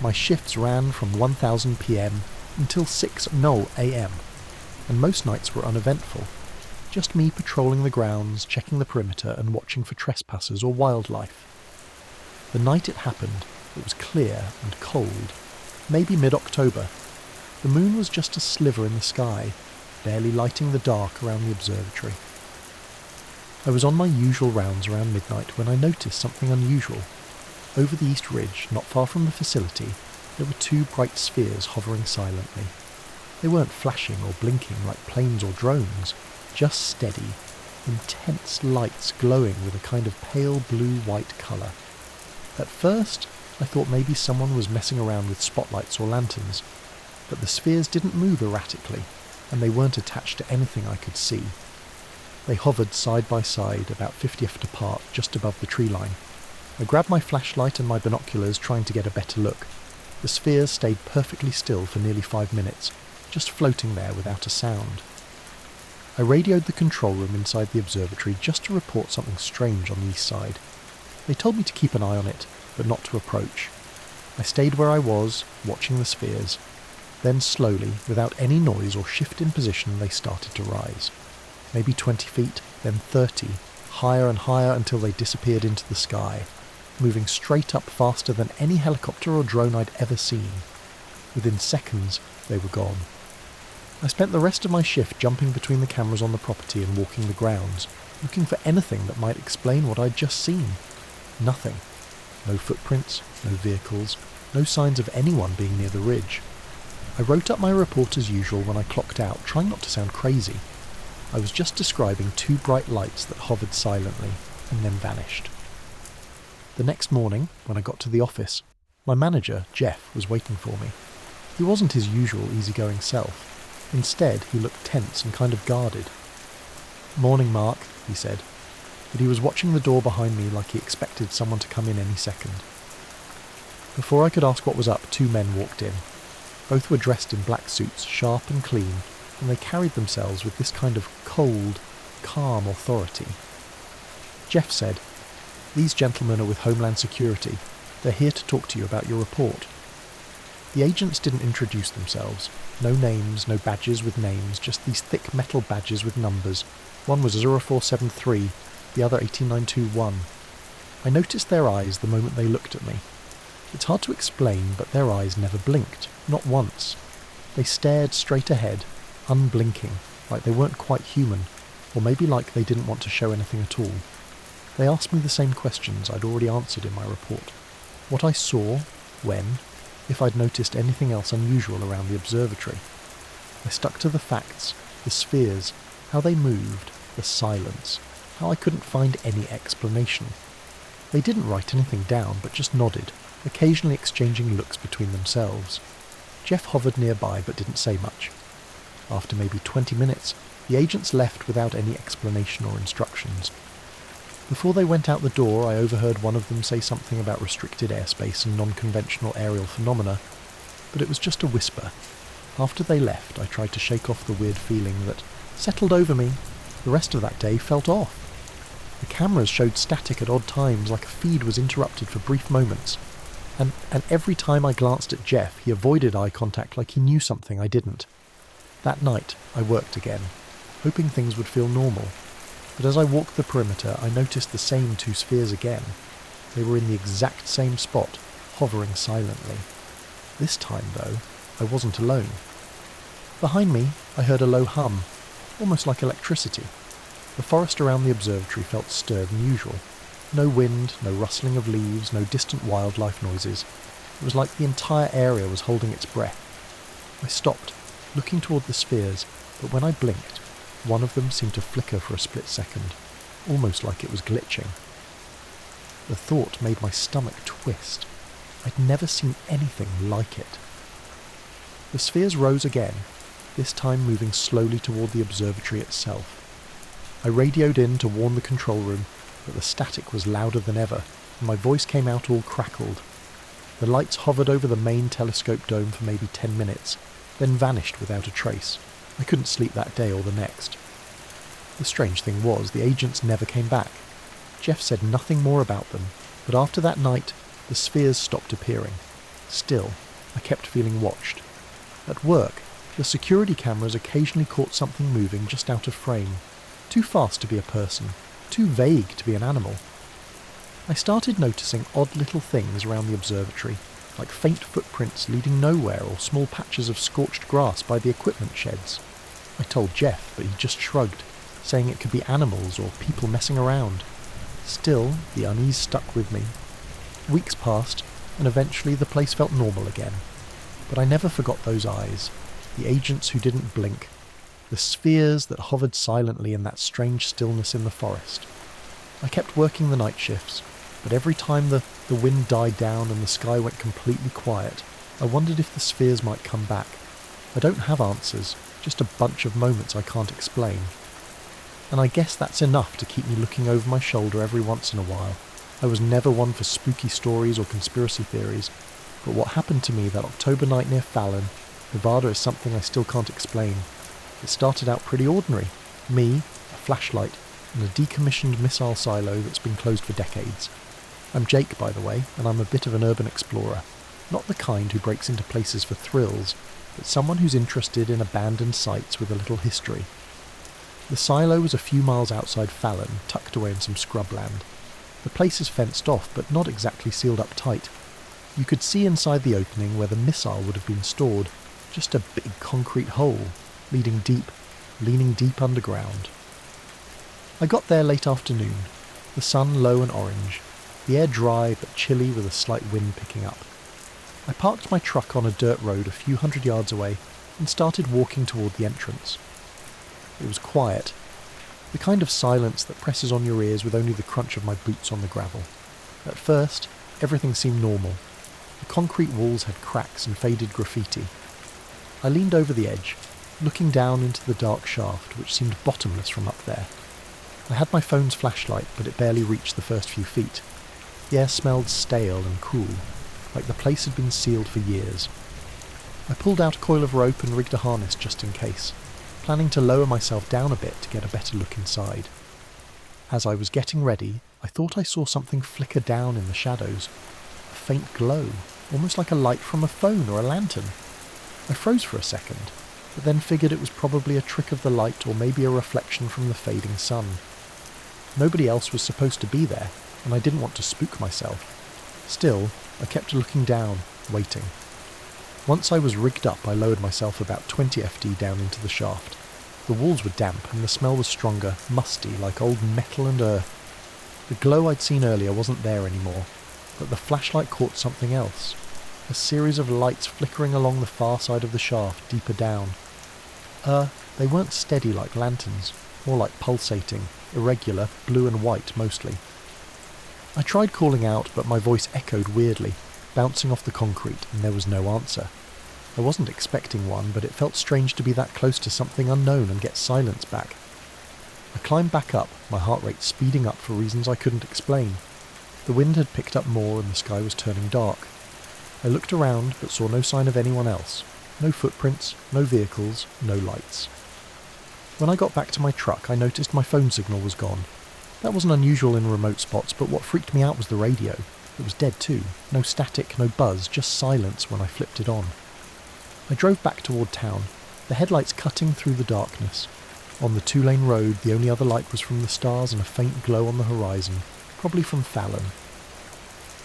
My shifts ran from 1000 p.m. until 6:00 a.m., and most nights were uneventful. Just me patrolling the grounds, checking the perimeter, and watching for trespassers or wildlife. The night it happened, it was clear and cold, maybe mid-October. The moon was just a sliver in the sky, barely lighting the dark around the observatory. I was on my usual rounds around midnight when I noticed something unusual. Over the east ridge, not far from the facility, there were 2 bright spheres hovering silently. They weren't flashing or blinking like planes or drones, just steady, intense lights glowing with a kind of pale blue-white colour. At first, I thought maybe someone was messing around with spotlights or lanterns, but the spheres didn't move erratically, and they weren't attached to anything I could see. They hovered side by side, about 50 feet apart, just above the tree line. I grabbed my flashlight and my binoculars, trying to get a better look. The spheres stayed perfectly still for nearly 5 minutes, just floating there without a sound. I radioed the control room inside the observatory just to report something strange on the east side. They told me to keep an eye on it, but not to approach. I stayed where I was, watching the spheres. Then slowly, without any noise or shift in position, they started to rise. Maybe 20 feet, then 30, higher and higher until they disappeared into the sky, moving straight up faster than any helicopter or drone I'd ever seen. Within seconds, they were gone. I spent the rest of my shift jumping between the cameras on the property and walking the grounds, looking for anything that might explain what I'd just seen. Nothing. No footprints, no vehicles, no signs of anyone being near the ridge. I wrote up my report as usual when I clocked out, trying not to sound crazy. I was just describing 2 bright lights that hovered silently and then vanished. The next morning, when I got to the office, my manager, Jeff, was waiting for me. He wasn't his usual easygoing self. Instead, he looked tense and kind of guarded. "Morning, Mark," he said, but he was watching the door behind me like he expected someone to come in any second. Before I could ask what was up, 2 men walked in. Both were dressed in black suits, sharp and clean, and they carried themselves with this kind of cold, calm authority. Jeff said, "These gentlemen are with Homeland Security. They're here to talk to you about your report." The agents didn't introduce themselves. No names, no badges with names, just these thick metal badges with numbers. One was 0473, the other 18921. I noticed their eyes the moment they looked at me. It's hard to explain, but their eyes never blinked, not once. They stared straight ahead, unblinking, like they weren't quite human, or maybe like they didn't want to show anything at all. They asked me the same questions I'd already answered in my report. What I saw, when, if I'd noticed anything else unusual around the observatory. I stuck to the facts, the spheres, how they moved, the silence, how I couldn't find any explanation. They didn't write anything down, but just nodded, occasionally exchanging looks between themselves. Jeff hovered nearby but didn't say much. After maybe 20 minutes, the agents left without any explanation or instructions. Before they went out the door, I overheard one of them say something about restricted airspace and non-conventional aerial phenomena, but it was just a whisper. After they left, I tried to shake off the weird feeling that settled over me. The rest of that day felt off. The cameras showed static at odd times, like a feed was interrupted for brief moments. And every time I glanced at Jeff, he avoided eye contact like he knew something I didn't. That night, I worked again, hoping things would feel normal. But as I walked the perimeter, I noticed the same 2 spheres again. They were in the exact same spot, hovering silently. This time, though, I wasn't alone. Behind me, I heard a low hum, almost like electricity. The forest around the observatory felt stirred than usual. No wind, no rustling of leaves, no distant wildlife noises. It was like the entire area was holding its breath. I stopped, looking toward the spheres, but when I blinked, one of them seemed to flicker for a split second, almost like it was glitching. The thought made my stomach twist. I'd never seen anything like it. The spheres rose again, this time moving slowly toward the observatory itself. I radioed in to warn the control room, but the static was louder than ever, and my voice came out all crackled. The lights hovered over the main telescope dome for maybe 10 minutes, then vanished without a trace. I couldn't sleep that day or the next. The strange thing was, the agents never came back. Jeff said nothing more about them, but after that night, the spheres stopped appearing. Still, I kept feeling watched. At work, the security cameras occasionally caught something moving just out of frame, too fast to be a person, too vague to be an animal. I started noticing odd little things around the observatory, like faint footprints leading nowhere or small patches of scorched grass by the equipment sheds. I told Jeff, but he just shrugged, saying it could be animals or people messing around. Still, the unease stuck with me. Weeks passed, and eventually the place felt normal again. But I never forgot those eyes, the agents who didn't blink, the spheres that hovered silently in that strange stillness in the forest. I kept working the night shifts, but every time the wind died down and the sky went completely quiet, I wondered if the spheres might come back. I don't have answers, just a bunch of moments I can't explain. And I guess that's enough to keep me looking over my shoulder every once in a while. I was never one for spooky stories or conspiracy theories, but what happened to me that October night near Fallon, Nevada, is something I still can't explain. It started out pretty ordinary. Me, a flashlight, and a decommissioned missile silo that's been closed for decades. I'm Jake, by the way, and I'm a bit of an urban explorer. Not the kind who breaks into places for thrills, but someone who's interested in abandoned sites with a little history. The silo was a few miles outside Fallon, tucked away in some scrubland. The place is fenced off, but not exactly sealed up tight. You could see inside the opening where the missile would have been stored, just a big concrete hole, leaning deep underground. I got there late afternoon, the sun low and orange, the air dry but chilly with a slight wind picking up. I parked my truck on a dirt road a few hundred yards away and started walking toward the entrance. It was quiet, the kind of silence that presses on your ears with only the crunch of my boots on the gravel. At first, everything seemed normal. The concrete walls had cracks and faded graffiti. I leaned over the edge, looking down into the dark shaft, which seemed bottomless from up there. I had my phone's flashlight, but it barely reached the first few feet. The air smelled stale and cool, like the place had been sealed for years. I pulled out a coil of rope and rigged a harness just in case, planning to lower myself down a bit to get a better look inside. As I was getting ready, I thought I saw something flicker down in the shadows. A faint glow, almost like a light from a phone or a lantern. I froze for a second, but then figured it was probably a trick of the light or maybe a reflection from the fading sun. Nobody else was supposed to be there, and I didn't want to spook myself. Still, I kept looking down, waiting. Once I was rigged up, I lowered myself about 20 FD down into the shaft. The walls were damp and the smell was stronger, musty, like old metal and earth. The glow I'd seen earlier wasn't there anymore, but the flashlight caught something else. A series of lights flickering along the far side of the shaft, deeper down. They weren't steady like lanterns, more like pulsating, irregular, blue and white mostly. I tried calling out, but my voice echoed weirdly, bouncing off the concrete, and there was no answer. I wasn't expecting one, but it felt strange to be that close to something unknown and get silence back. I climbed back up, my heart rate speeding up for reasons I couldn't explain. The wind had picked up more and the sky was turning dark. I looked around, but saw no sign of anyone else. No footprints, no vehicles, no lights. When I got back to my truck, I noticed my phone signal was gone. That wasn't unusual in remote spots, but what freaked me out was the radio. It was dead too. No static, no buzz, just silence when I flipped it on. I drove back toward town, the headlights cutting through the darkness. On the two-lane road, the only other light was from the stars and a faint glow on the horizon, probably from Fallon.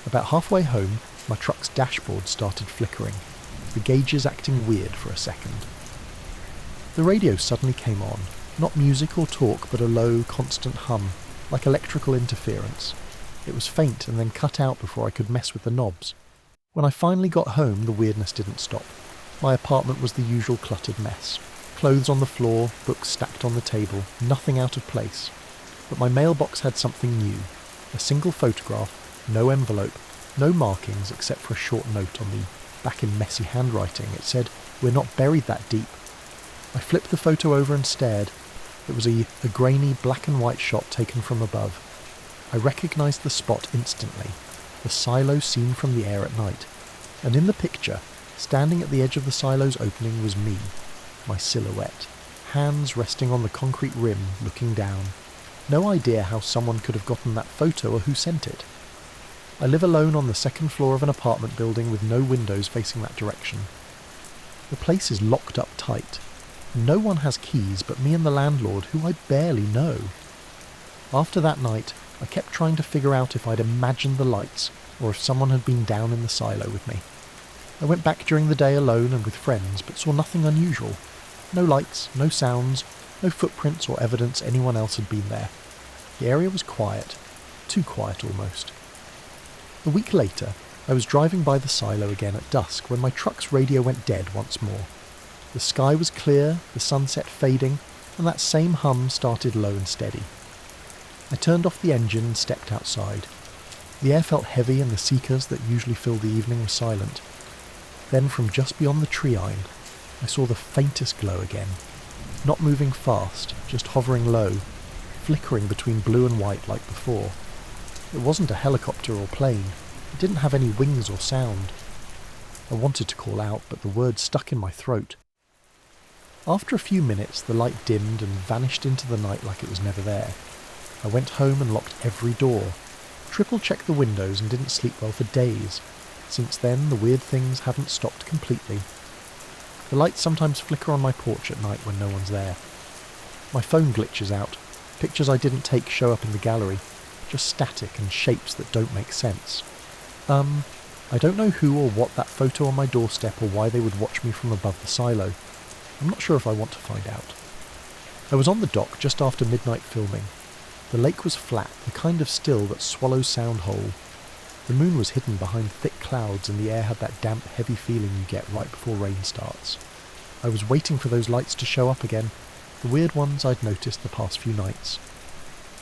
About halfway home, my truck's dashboard started flickering, the gauges acting weird for a second. The radio suddenly came on, not music or talk, but a low, constant hum, like electrical interference. It was faint and then cut out before I could mess with the knobs. When I finally got home, the weirdness didn't stop. My apartment was the usual cluttered mess. Clothes on the floor, books stacked on the table, nothing out of place. But my mailbox had something new. A single photograph, no envelope, no markings except for a short note on the back in messy handwriting. It said, "We're not buried that deep." I flipped the photo over and stared. It was a grainy black and white shot taken from above. I recognised the spot instantly, the silo seen from the air at night. And in the picture, standing at the edge of the silo's opening was me, my silhouette, hands resting on the concrete rim, looking down. No idea how someone could have gotten that photo or who sent it. I live alone on the second floor of an apartment building with no windows facing that direction. The place is locked up tight. No one has keys but me and the landlord, who I barely know. After that night, I kept trying to figure out if I'd imagined the lights, or if someone had been down in the silo with me. I went back during the day alone and with friends, but saw nothing unusual. No lights, no sounds, no footprints or evidence anyone else had been there. The area was quiet, too quiet almost. A week later, I was driving by the silo again at dusk when my truck's radio went dead once more. The sky was clear, the sunset fading, and that same hum started low and steady. I turned off the engine and stepped outside. The air felt heavy and the cicadas that usually fill the evening were silent. Then from just beyond the tree line, I saw the faintest glow again. Not moving fast, just hovering low, flickering between blue and white like before. It wasn't a helicopter or plane. It didn't have any wings or sound. I wanted to call out, but the words stuck in my throat. After a few minutes, the light dimmed and vanished into the night like it was never there. I went home and locked every door, triple-checked the windows and didn't sleep well for days. Since then, the weird things haven't stopped completely. The lights sometimes flicker on my porch at night when no one's there. My phone glitches out. Pictures I didn't take show up in the gallery, just static and shapes that don't make sense. I don't know who or what that photo on my doorstep or why they would watch me from above the silo. I'm not sure if I want to find out. I was on the dock just after midnight filming. The lake was flat, the kind of still that swallows sound whole. The moon was hidden behind thick clouds and the air had that damp, heavy feeling you get right before rain starts. I was waiting for those lights to show up again, the weird ones I'd noticed the past few nights.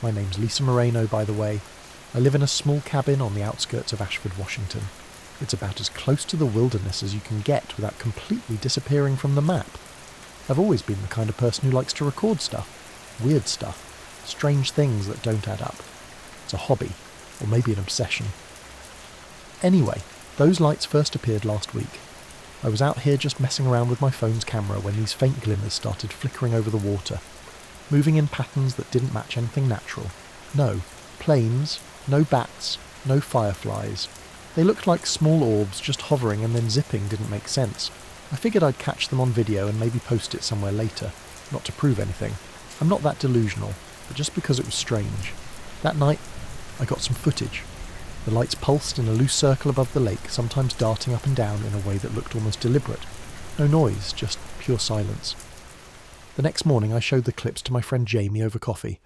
My name's Lisa Moreno, by the way. I live in a small cabin on the outskirts of Ashford, Washington. It's about as close to the wilderness as you can get without completely disappearing from the map. I've always been the kind of person who likes to record stuff, weird stuff, strange things that don't add up. It's a hobby, or maybe an obsession. Anyway, those lights first appeared last week. I was out here just messing around with my phone's camera when these faint glimmers started flickering over the water, moving in patterns that didn't match anything natural. No planes, no bats, no fireflies. They looked like small orbs just hovering and then zipping didn't make sense. I figured I'd catch them on video and maybe post it somewhere later, not to prove anything. I'm not that delusional, but just because it was strange. That night, I got some footage. The lights pulsed in a loose circle above the lake, sometimes darting up and down in a way that looked almost deliberate. No noise, just pure silence. The next morning I showed the clips to my friend Jamie over coffee.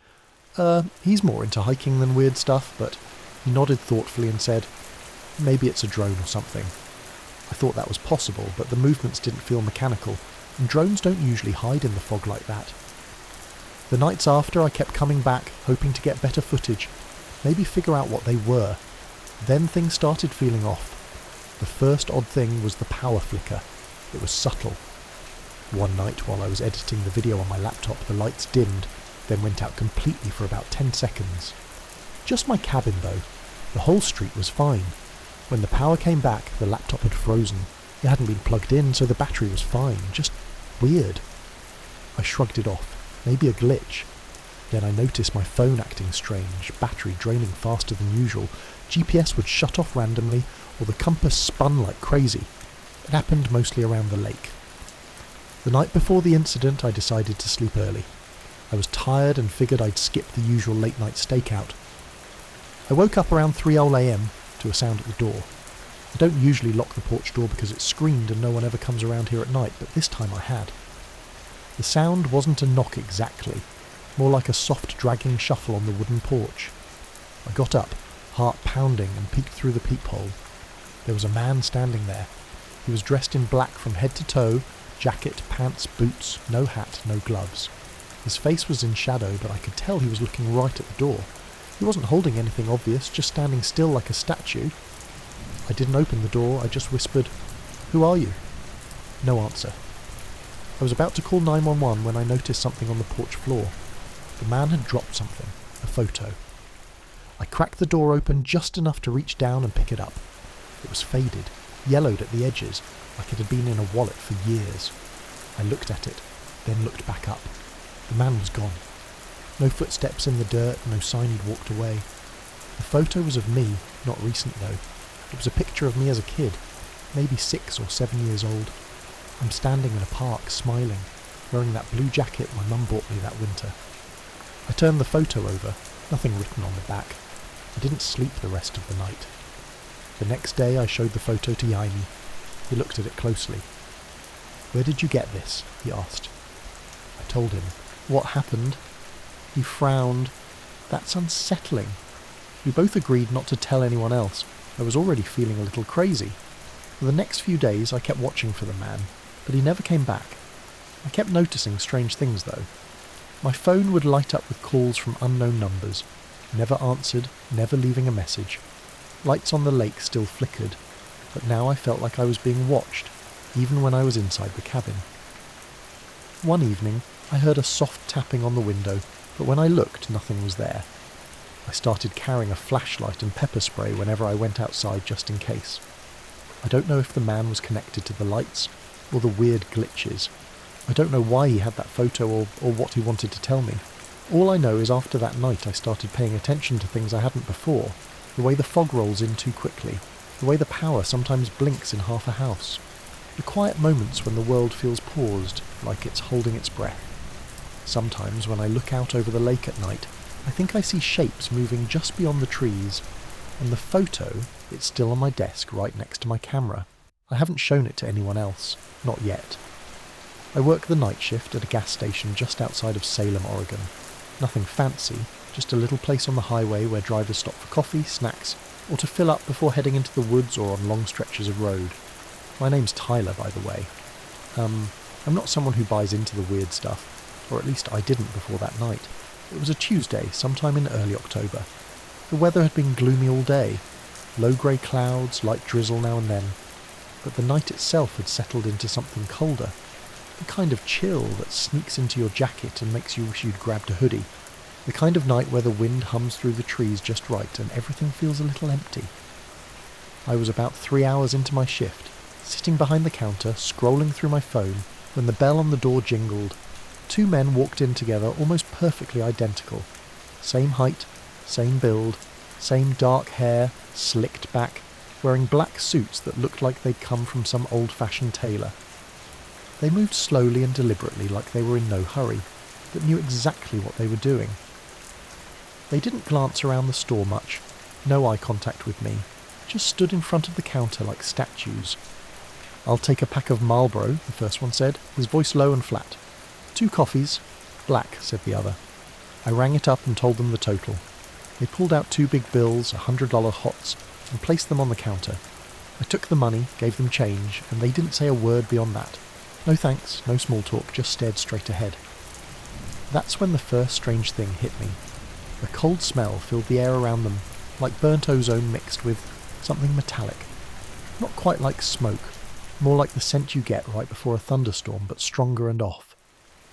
He's more into hiking than weird stuff, but he nodded thoughtfully and said, maybe it's a drone or something. I thought that was possible, but the movements didn't feel mechanical, and drones don't usually hide in the fog like that. The nights after, I kept coming back, hoping to get better footage, maybe figure out what they were. Then things started feeling off. The first odd thing was the power flicker. It was subtle. One night, while I was editing the video on my laptop, the lights dimmed, then went out completely for about 10 seconds. Just my cabin, though. The whole street was fine. When the power came back, the laptop had frozen. It hadn't been plugged in, so the battery was fine. Just weird. I shrugged it off. Maybe a glitch. Then I noticed my phone acting strange, battery draining faster than usual. GPS would shut off randomly, or the compass spun like crazy. It happened mostly around the lake. The night before the incident, I decided to sleep early. I was tired and figured I'd skip the usual late-night stakeout. I woke up around 3 a.m. to a sound at the door. I don't usually lock the porch door because it's screened and no one ever comes around here at night, but this time I had. The sound wasn't a knock exactly, more like a soft dragging shuffle on the wooden porch. I got up, heart pounding, and peeked through the peephole. There was a man standing there. He was dressed in black from head to toe, jacket, pants, boots, no hat, no gloves. His face was in shadow, but I could tell he was looking right at the door. He wasn't holding anything obvious, just standing still like a statue. I didn't open the door, I just whispered, "Who are you?" No answer. I was about to call 911 when I noticed something on the porch floor. The man had dropped something, a photo. I cracked the door open just enough to reach down and pick it up. It was faded, yellowed at the edges, like it had been in a wallet for years. I looked at it, then looked back up. The man was gone. No footsteps in the dirt, no sign he'd walked away. The photo was of me, not recent though. It was a picture of me as a kid, maybe 6 or 7 years old. I'm standing in a park, smiling, wearing that blue jacket my mum bought me that winter. I turned the photo over, nothing written on the back. I didn't sleep the rest of the night. The next day I showed the photo to Jaime. He looked at it closely. "Where did you get this?" he asked. I told him. What happened? He frowned. "That's unsettling." We both agreed not to tell anyone else. I was already feeling a little crazy. For the next few days I kept watching for the man, but he never came back. I kept noticing strange things though. My phone would light up with calls from unknown numbers, never answered, never leaving a message. Lights on the lake still flickered, but now I felt like I was being watched, even when I was inside the cabin. One evening, I heard a soft tapping on the window, but when I looked, nothing was there. I started carrying a flashlight and pepper spray whenever I went outside just in case. I don't know if the man was connected to the lights or the weird glitches. I don't know why he had that photo or what he wanted to tell me. All I know is after that night I started paying attention to things I hadn't before. The way the fog rolls in too quickly. The way the power sometimes blinks in half a house. The quiet moments when the world feels paused, like it's holding its breath. Sometimes when I look out over the lake at night, I think I see shapes moving just beyond the trees, and the photo, it's still on my desk right next to my camera. I haven't shown it to anyone else, not yet. I work the night shift at a gas station just outside of Salem, Oregon. Nothing fancy, just a little place on the highway where drivers stop for coffee, snacks, or to fill up before heading into the woods or on long stretches of road. My name's Tyler, by the way. I'm not someone who buys into the weird stuff, or at least I didn't before that night. It was a Tuesday, sometime in early October. The weather had been gloomy all day, low grey clouds, light drizzle now and then, but the night itself had settled into something colder, the kind of chill that sneaks into your jacket and makes you wish you'd grabbed a hoodie, the kind of night where the wind hums through the trees just right and everything feels a little empty. I was about 3 hours into my shift, sitting behind the counter, scrolling through my phone, when the bell on the door jingled. 2 men walked in together, almost perfectly identical. Same height, same build, same dark hair, slicked back, wearing black suits that looked like they'd come from some old-fashioned tailor. They moved slowly and deliberately like they were in no hurry, but knew exactly what they were doing. They didn't glance around the store much, no eye contact with me, just stood in front of the counter like statues. "I'll take a pack of Marlboro," the first one said, his voice low and flat. "2 coffees." "Black," said the other. I rang it up and told them the total. They pulled out 2 big bills, $100 hots, and placed them on the counter. I took the money, gave them change, and they didn't say a word beyond that. No thanks, no small talk, just stared straight ahead. That's when the first strange thing hit me. A cold smell filled the air around them, like burnt ozone mixed with something metallic. Not quite like smoke, more like the scent you get right before a thunderstorm, but stronger and off.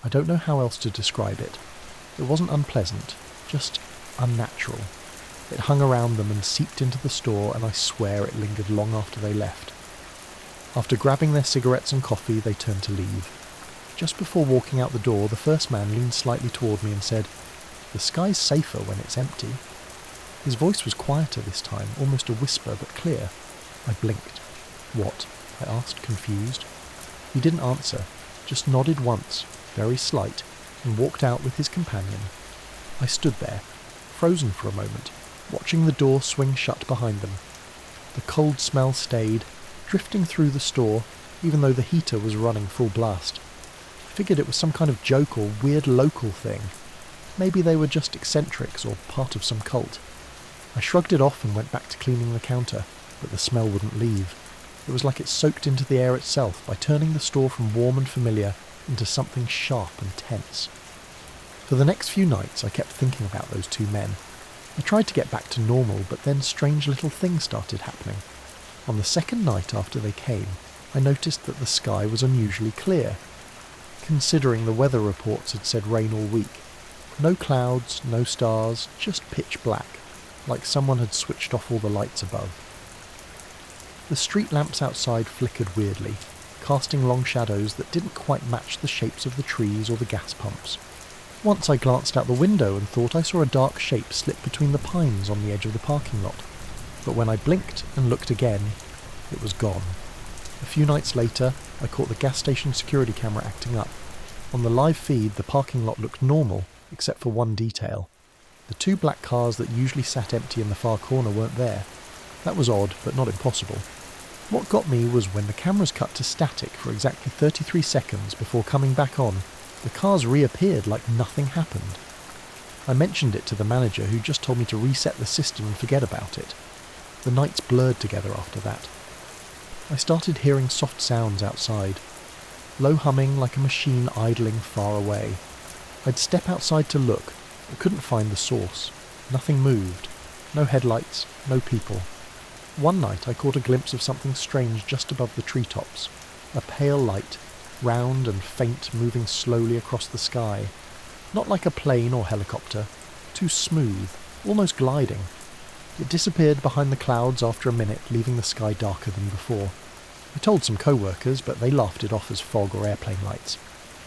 I don't know how else to describe it. It wasn't unpleasant, just unnatural. It hung around them and seeped into the store, and I swear it lingered long after they left. After grabbing their cigarettes and coffee, they turned to leave. Just before walking out the door, the first man leaned slightly toward me and said, "The sky's safer when it's empty." His voice was quieter this time, almost a whisper, but clear. I blinked. "What?" I asked, confused. He didn't answer, just nodded once, very slight, and walked out with his companion. I stood there, frozen for a moment, watching the door swing shut behind them. The cold smell stayed, drifting through the store, even though the heater was running full blast. I figured it was some kind of joke or weird local thing. Maybe they were just eccentrics or part of some cult. I shrugged it off and went back to cleaning the counter, but the smell wouldn't leave. It was like it soaked into the air itself by turning the store from warm and familiar into something sharp and tense. For the next few nights I kept thinking about those 2 men. I tried to get back to normal, but then strange little things started happening. On the second night after they came, I noticed that the sky was unusually clear, considering the weather reports had said rain all week. No clouds, no stars, just pitch black, like someone had switched off all the lights above. The street lamps outside flickered weirdly, casting long shadows that didn't quite match the shapes of the trees or the gas pumps. Once I glanced out the window and thought I saw a dark shape slip between the pines on the edge of the parking lot. But when I blinked and looked again, it was gone. A few nights later, I caught the gas station security camera acting up. On the live feed, the parking lot looked normal, except for one detail. The 2 black cars that usually sat empty in the far corner weren't there. That was odd, but not impossible. What got me was when the cameras cut to static for exactly 33 seconds before coming back on, the cars reappeared like nothing happened. I mentioned it to the manager, who just told me to reset the system and forget about it. The nights blurred together after that. I started hearing soft sounds outside, low humming like a machine idling far away. I'd step outside to look, but couldn't find the source. Nothing moved. No headlights, no people. One night I caught a glimpse of something strange just above the treetops. A pale light, round and faint, moving slowly across the sky. Not like a plane or helicopter. Too smooth, almost gliding. It disappeared behind the clouds after a minute, leaving the sky darker than before. I told some co-workers, but they laughed it off as fog or airplane lights.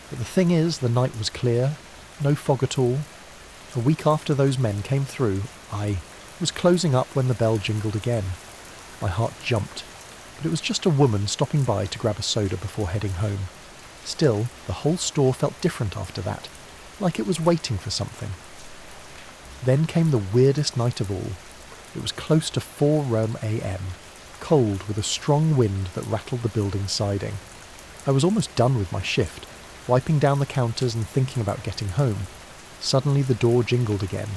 But the thing is, the night was clear, no fog at all. A week after those men came through, I was closing up when the bell jingled again. My heart jumped, but it was just a woman stopping by to grab a soda before heading home. Still, the whole store felt different after that, like it was waiting for something. Then came the weirdest night of all. It was close to 4 a.m, cold with a strong wind that rattled the building's siding. I was almost done with my shift, wiping down the counters and thinking about getting home. Suddenly the door jingled again.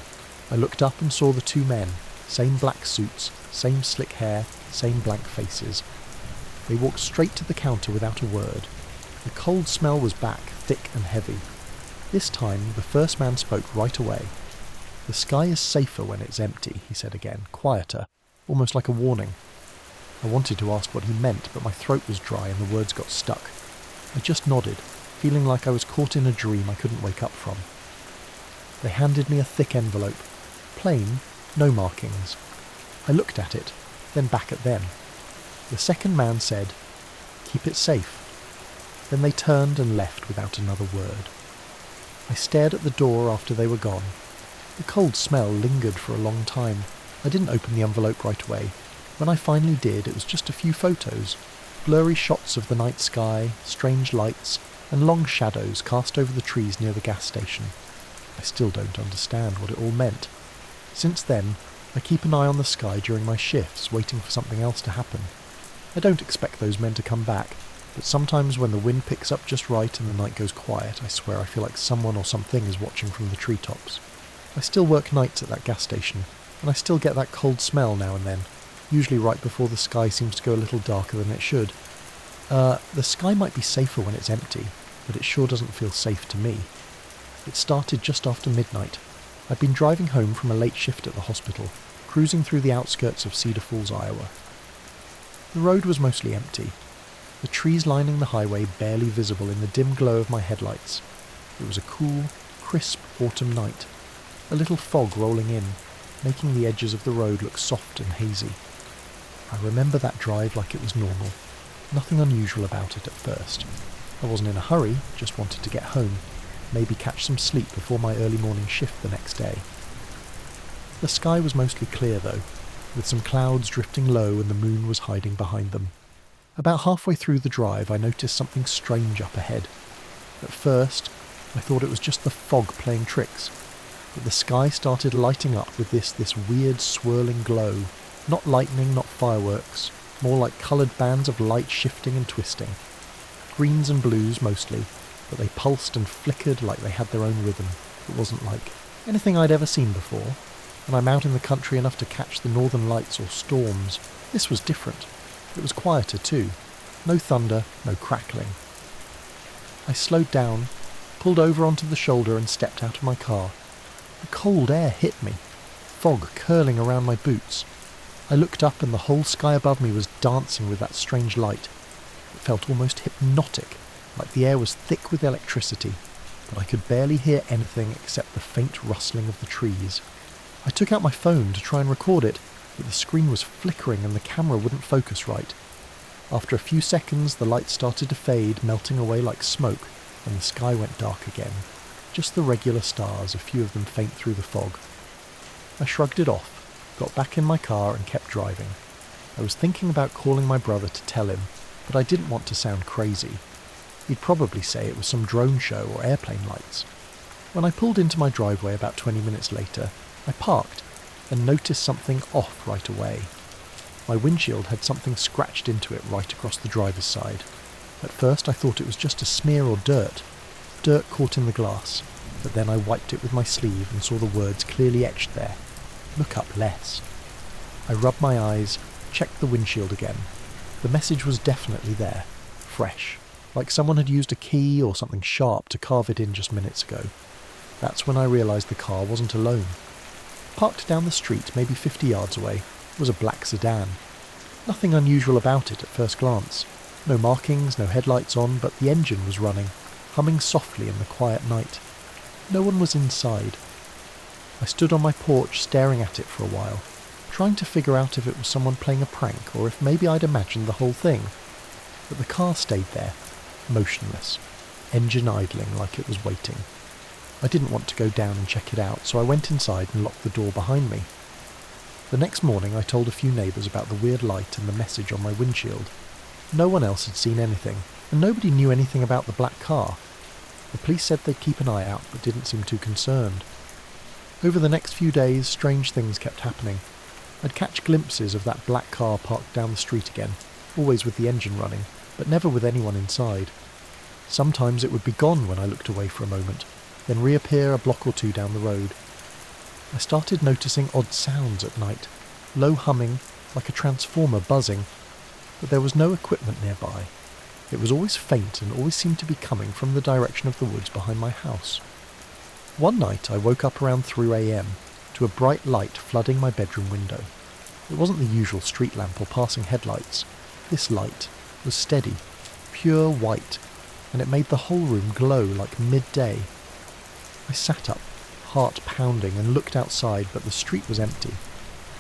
I looked up and saw the 2 men, same black suits, same slick hair, same blank faces. They walked straight to the counter without a word. The cold smell was back, thick and heavy. This time the first man spoke right away. "The sky is safer when it's empty," he said again, quieter, almost like a warning. I wanted to ask what he meant, but my throat was dry and the words got stuck. I just nodded, feeling like I was caught in a dream I couldn't wake up from. They handed me a thick envelope. Plain, no markings. I looked at it, then back at them. The second man said, "Keep it safe." Then they turned and left without another word. I stared at the door after they were gone. The cold smell lingered for a long time. I didn't open the envelope right away. When I finally did, it was just a few photos. Blurry shots of the night sky, strange lights, and long shadows cast over the trees near the gas station. I still don't understand what it all meant. Since then, I keep an eye on the sky during my shifts, waiting for something else to happen. I don't expect those men to come back, but sometimes when the wind picks up just right and the night goes quiet, I swear I feel like someone or something is watching from the treetops. I still work nights at that gas station, and I still get that cold smell now and then, usually right before the sky seems to go a little darker than it should. The sky might be safer when it's empty, but it sure doesn't feel safe to me. It started just after midnight. I'd been driving home from a late shift at the hospital, cruising through the outskirts of Cedar Falls, Iowa. The road was mostly empty, the trees lining the highway barely visible in the dim glow of my headlights. It was a cool, crisp autumn night, a little fog rolling in, making the edges of the road look soft and hazy. I remember that drive like it was normal. Nothing unusual about it at first. I wasn't in a hurry, just wanted to get home, maybe catch some sleep before my early morning shift the next day. The sky was mostly clear though, with some clouds drifting low and the moon was hiding behind them. About halfway through the drive I noticed something strange up ahead. At first, I thought it was just the fog playing tricks, but the sky started lighting up with this weird swirling glow. Not lightning, not fireworks, more like coloured bands of light shifting and twisting. Greens and blues mostly, but they pulsed and flickered like they had their own rhythm. It wasn't like anything I'd ever seen before, and I'm out in the country enough to catch the northern lights or storms. This was different. It was quieter too. No thunder, no crackling. I slowed down, pulled over onto the shoulder and stepped out of my car. The cold air hit me, fog curling around my boots. I looked up and the whole sky above me was dancing with that strange light. It felt almost hypnotic, like the air was thick with electricity, but I could barely hear anything except the faint rustling of the trees. I took out my phone to try and record it, but the screen was flickering and the camera wouldn't focus right. After a few seconds, the light started to fade, melting away like smoke, and the sky went dark again. Just the regular stars, a few of them faint through the fog. I shrugged it off, got back in my car and kept driving. I was thinking about calling my brother to tell him, but I didn't want to sound crazy. He'd probably say it was some drone show or airplane lights. When I pulled into my driveway about 20 minutes later, I parked and noticed something off right away. My windshield had something scratched into it right across the driver's side. At first I thought it was just a smear or dirt caught in the glass, but then I wiped it with my sleeve and saw the words clearly etched there. Look up less. I rubbed my eyes, checked the windshield again. The message was definitely there, fresh, like someone had used a key or something sharp to carve it in just minutes ago. That's when I realised the car wasn't alone. Parked down the street, maybe 50 yards away, was a black sedan. Nothing unusual about it at first glance. No markings, no headlights on, but the engine was running, humming softly in the quiet night. No one was inside. I stood on my porch staring at it for a while, trying to figure out if it was someone playing a prank or if maybe I'd imagined the whole thing. But the car stayed there, motionless, engine idling like it was waiting. I didn't want to go down and check it out, so I went inside and locked the door behind me. The next morning I told a few neighbours about the weird light and the message on my windshield. No one else had seen anything, and nobody knew anything about the black car. The police said they'd keep an eye out, but didn't seem too concerned. Over the next few days, strange things kept happening. I'd catch glimpses of that black car parked down the street again, always with the engine running, but never with anyone inside. Sometimes it would be gone when I looked away for a moment, then reappear a block or two down the road. I started noticing odd sounds at night, low humming, like a transformer buzzing, but there was no equipment nearby. It was always faint and always seemed to be coming from the direction of the woods behind my house. One night I woke up around 3 a.m. to a bright light flooding my bedroom window. It wasn't the usual street lamp or passing headlights. This light was steady, pure white, and it made the whole room glow like midday. I sat up, heart pounding, and looked outside, but the street was empty.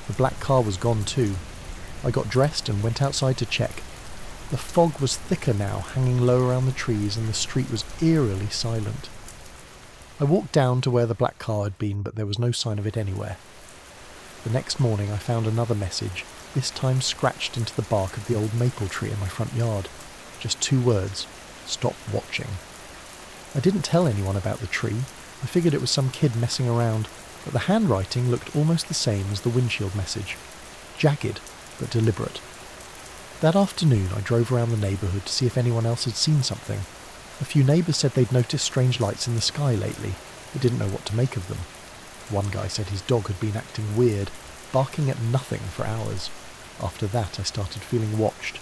The black car was gone too. I got dressed and went outside to check. The fog was thicker now, hanging low around the trees, and the street was eerily silent. I walked down to where the black car had been, but there was no sign of it anywhere. The next morning I found another message, this time scratched into the bark of the old maple tree in my front yard. Just 2 words: stop watching. I didn't tell anyone about the tree. I figured it was some kid messing around, but the handwriting looked almost the same as the windshield message. Jagged, but deliberate. That afternoon I drove around the neighbourhood to see if anyone else had seen something. A few neighbours said they'd noticed strange lights in the sky lately, but didn't know what to make of them. One guy said his dog had been acting weird, barking at nothing for hours. After that I started feeling watched.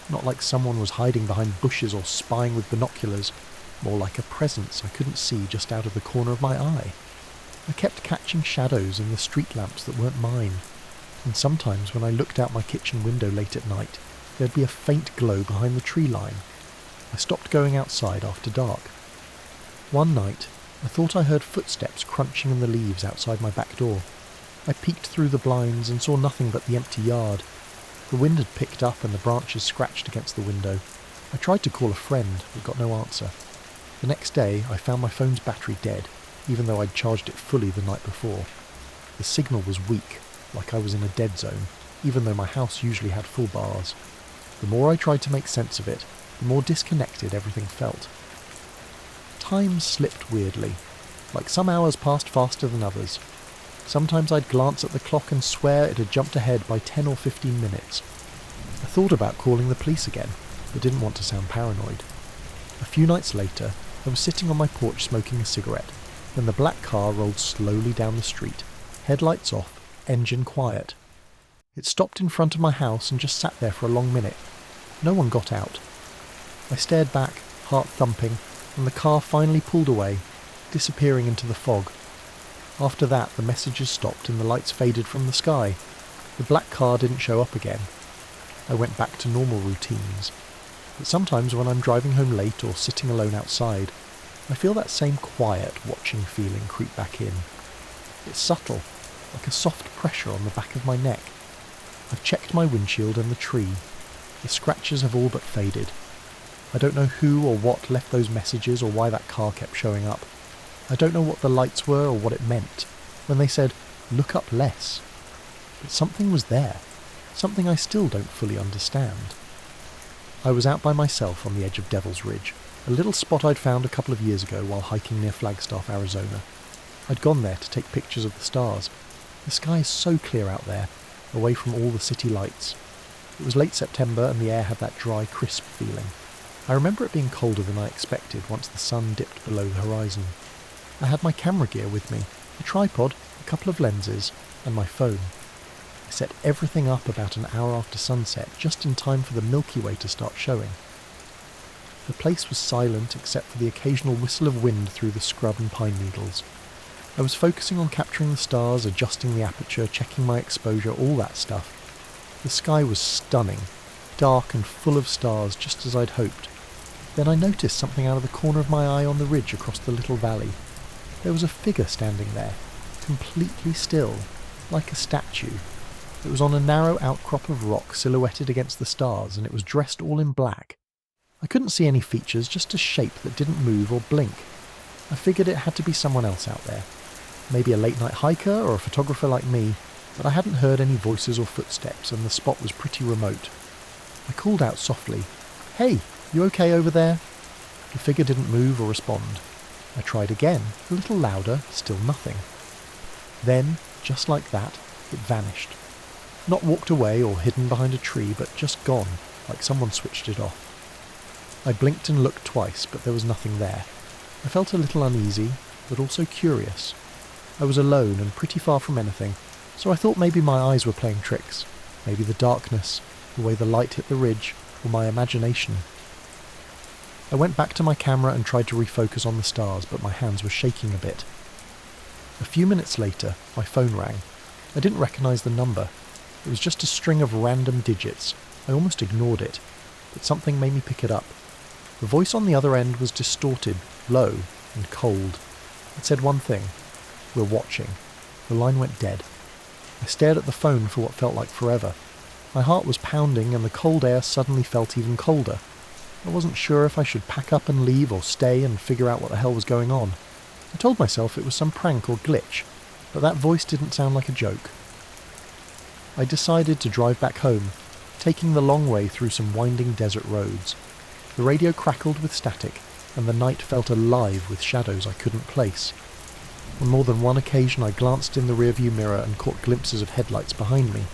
Not like someone was hiding behind bushes or spying with binoculars, more like a presence I couldn't see just out of the corner of my eye. I kept catching shadows in the street lamps that weren't mine, and sometimes when I looked out my kitchen window late at night, there'd be a faint glow behind the tree line. I stopped going outside after dark. One night, I thought I heard footsteps crunching in the leaves outside my back door. I peeked through the blinds and saw nothing but the empty yard. The wind had picked up and the branches scratched against the window. I tried to call a friend, but got no answer. The next day, I found my phone's battery dead, even though I'd charged it fully the night before. The signal was weak, like I was in a dead zone, even though my house usually had full bars. The more I tried to make sense of it, the more disconnected everything felt. Time slipped weirdly, like some hours passed faster than others. Sometimes I'd glance at the clock and swear it had jumped ahead by 10 or 15 minutes. I thought about calling the police again, but didn't want to sound paranoid. A few nights later, I was sitting on my porch smoking a cigarette, when the black car rolled slowly down the street, headlights off, engine quiet. It stopped in front of my house and just sat there for a long minute. No one got out. I stared back, heart thumping, and the car finally pulled away, disappearing into the fog. After that, the messages stopped and the lights faded from the sky. The black car didn't show up again. I went back to normal routines. But sometimes when I'm driving home late or sitting alone outside, I feel that same quiet, watching feeling creep back in. It's subtle, like a soft pressure on the back of my neck. I've checked my windshield and the tree. The scratches have all but faded. I don't know who or what left those messages or why that car kept showing up. I don't know what the lights were or what it meant when they said, "Look up less." But something was there, something I still don't fully understand. I was out by myself on the edge of Devil's Ridge, a little spot I'd found a couple of years ago while hiking near Flagstaff, Arizona. I'd gone there to take pictures of the stars. The sky is so clear out there, away from all the city lights. It was late September and the air had that dry, crisp feeling. I remember it being colder than I expected once the sun dipped below the horizon. I had my camera gear with me, a tripod, a couple of lenses, and my phone. I set everything up about an hour after sunset, just in time for the Milky Way to start showing. The place was silent except for the occasional whistle of wind through the scrub and pine needles. I was focusing on capturing the stars, adjusting the aperture, checking my exposure, all that stuff. The sky was stunning, dark and full of stars, just as I'd hoped. Then I noticed something out of the corner of my eye on the ridge across the little valley. There was a figure standing there, completely still, like a statue. It was on a narrow outcrop of rock silhouetted against the stars, and it was dressed all in black. I couldn't see any features, just a shape that didn't move or blink. I figured it had to be someone else out there. Maybe a late-night hiker or a photographer like me, but I hadn't heard any voices or footsteps, and the spot was pretty remote. I called out softly, "Hey, you okay over there?" The figure didn't move or respond. I tried again, a little louder, still nothing. Then, just like that, it vanished. Not walked away or hidden behind a tree, but just gone, like someone switched it off. I blinked and looked twice, but there was nothing there. I felt a little uneasy, but also curious. I was alone and pretty far from anything, so I thought maybe my eyes were playing tricks. Maybe the darkness, the way the light hit the ridge, or my imagination. I went back to my camera and tried to refocus on the stars, but my hands were shaking a bit. A few minutes later, my phone rang. I didn't recognise the number. It was just a string of random digits. I almost ignored it, but something made me pick it up. The voice on the other end was distorted, low, and cold. It said one thing: "We're watching." The line went dead. I stared at the phone for what felt like forever. My heart was pounding, and the cold air suddenly felt even colder. I wasn't sure if I should pack up and leave or stay and figure out what the hell was going on. I told myself it was some prank or glitch, but that voice didn't sound like a joke. I decided to drive back home, taking the long way through some winding desert roads. The radio crackled with static, and the night felt alive with shadows I couldn't place. On more than one occasion I glanced in the rearview mirror and caught glimpses of headlights behind me,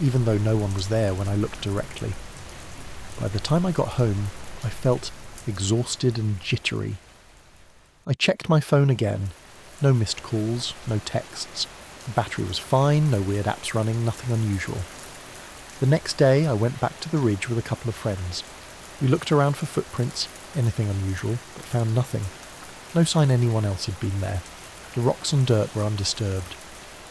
even though no one was there when I looked directly. By the time I got home, I felt exhausted and jittery. I checked my phone again. No missed calls, no texts. The battery was fine, no weird apps running, nothing unusual. The next day I went back to the ridge with a couple of friends. We looked around for footprints, anything unusual, but found nothing. No sign anyone else had been there. The rocks and dirt were undisturbed.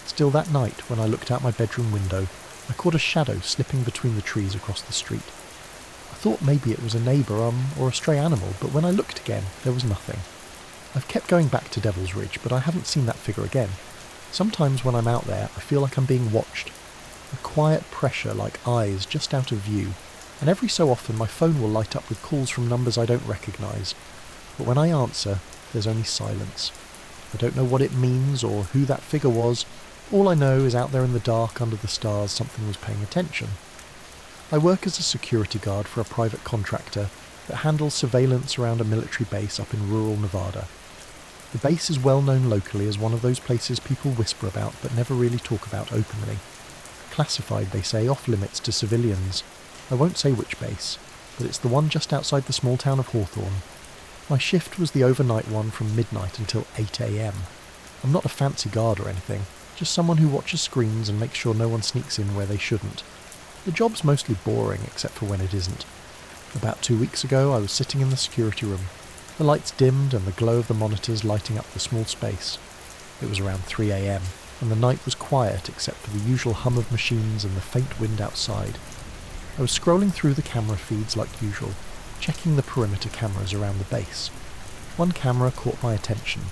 Still that night, when I looked out my bedroom window, I caught a shadow slipping between the trees across the street. I thought maybe it was a neighbour or a stray animal, but when I looked again, there was nothing. I've kept going back to Devil's Ridge, but I haven't seen that figure again. Sometimes when I'm out there, I feel like I'm being watched. A quiet pressure like eyes just out of view, and every so often my phone will light up with calls from numbers I don't recognise. But when I answer, there's only silence. I don't know what it means or who that figure was. All I know is out there in the dark under the stars something was paying attention. I work as a security guard for a private contractor that handles surveillance around a military base up in rural Nevada. The base is well known locally as one of those places people whisper about but never really talk about openly. Classified, they say, off limits to civilians. I won't say which base, but it's the one just outside the small town of Hawthorne. My shift was the overnight one from midnight until 8 a.m. I'm not a fancy guard or anything, just someone who watches screens and makes sure no one sneaks in where they shouldn't. The job's mostly boring, except for when it isn't. About 2 weeks ago, I was sitting in the security room. The lights dimmed and the glow of the monitors lighting up the small space. It was around 3 a.m, and the night was quiet except for the usual hum of machines and the faint wind outside. I was scrolling through the camera feeds like usual, checking the perimeter cameras around the base. One camera caught my attention.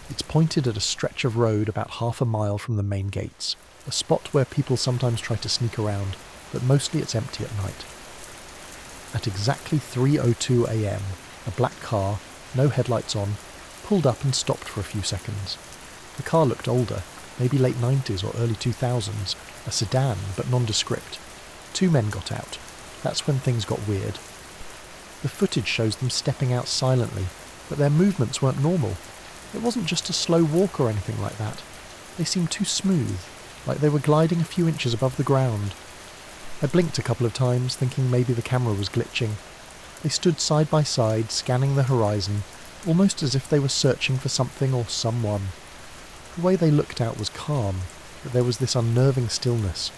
It's pointed at a stretch of road about half a mile from the main gates, a spot where people sometimes try to sneak around, but mostly it's empty at night. At exactly 3:02 a.m, a black car, no headlights on, pulled up and stopped for a few seconds. The car looked older, maybe late 90s or early 2000s, a sedan but nondescript. 2 men got out. That's when things got weird. The footage shows them stepping out silently, but their movements weren't normal. It wasn't just a slow walk or anything like that. They seemed too smooth, like they were gliding a few inches above the ground. I blinked a couple of times, thinking maybe the camera was glitching. They stood side by side, scanning the horizon, almost as if they were searching for something or someone. The way they looked out was calm, but there was this unnerving stillness.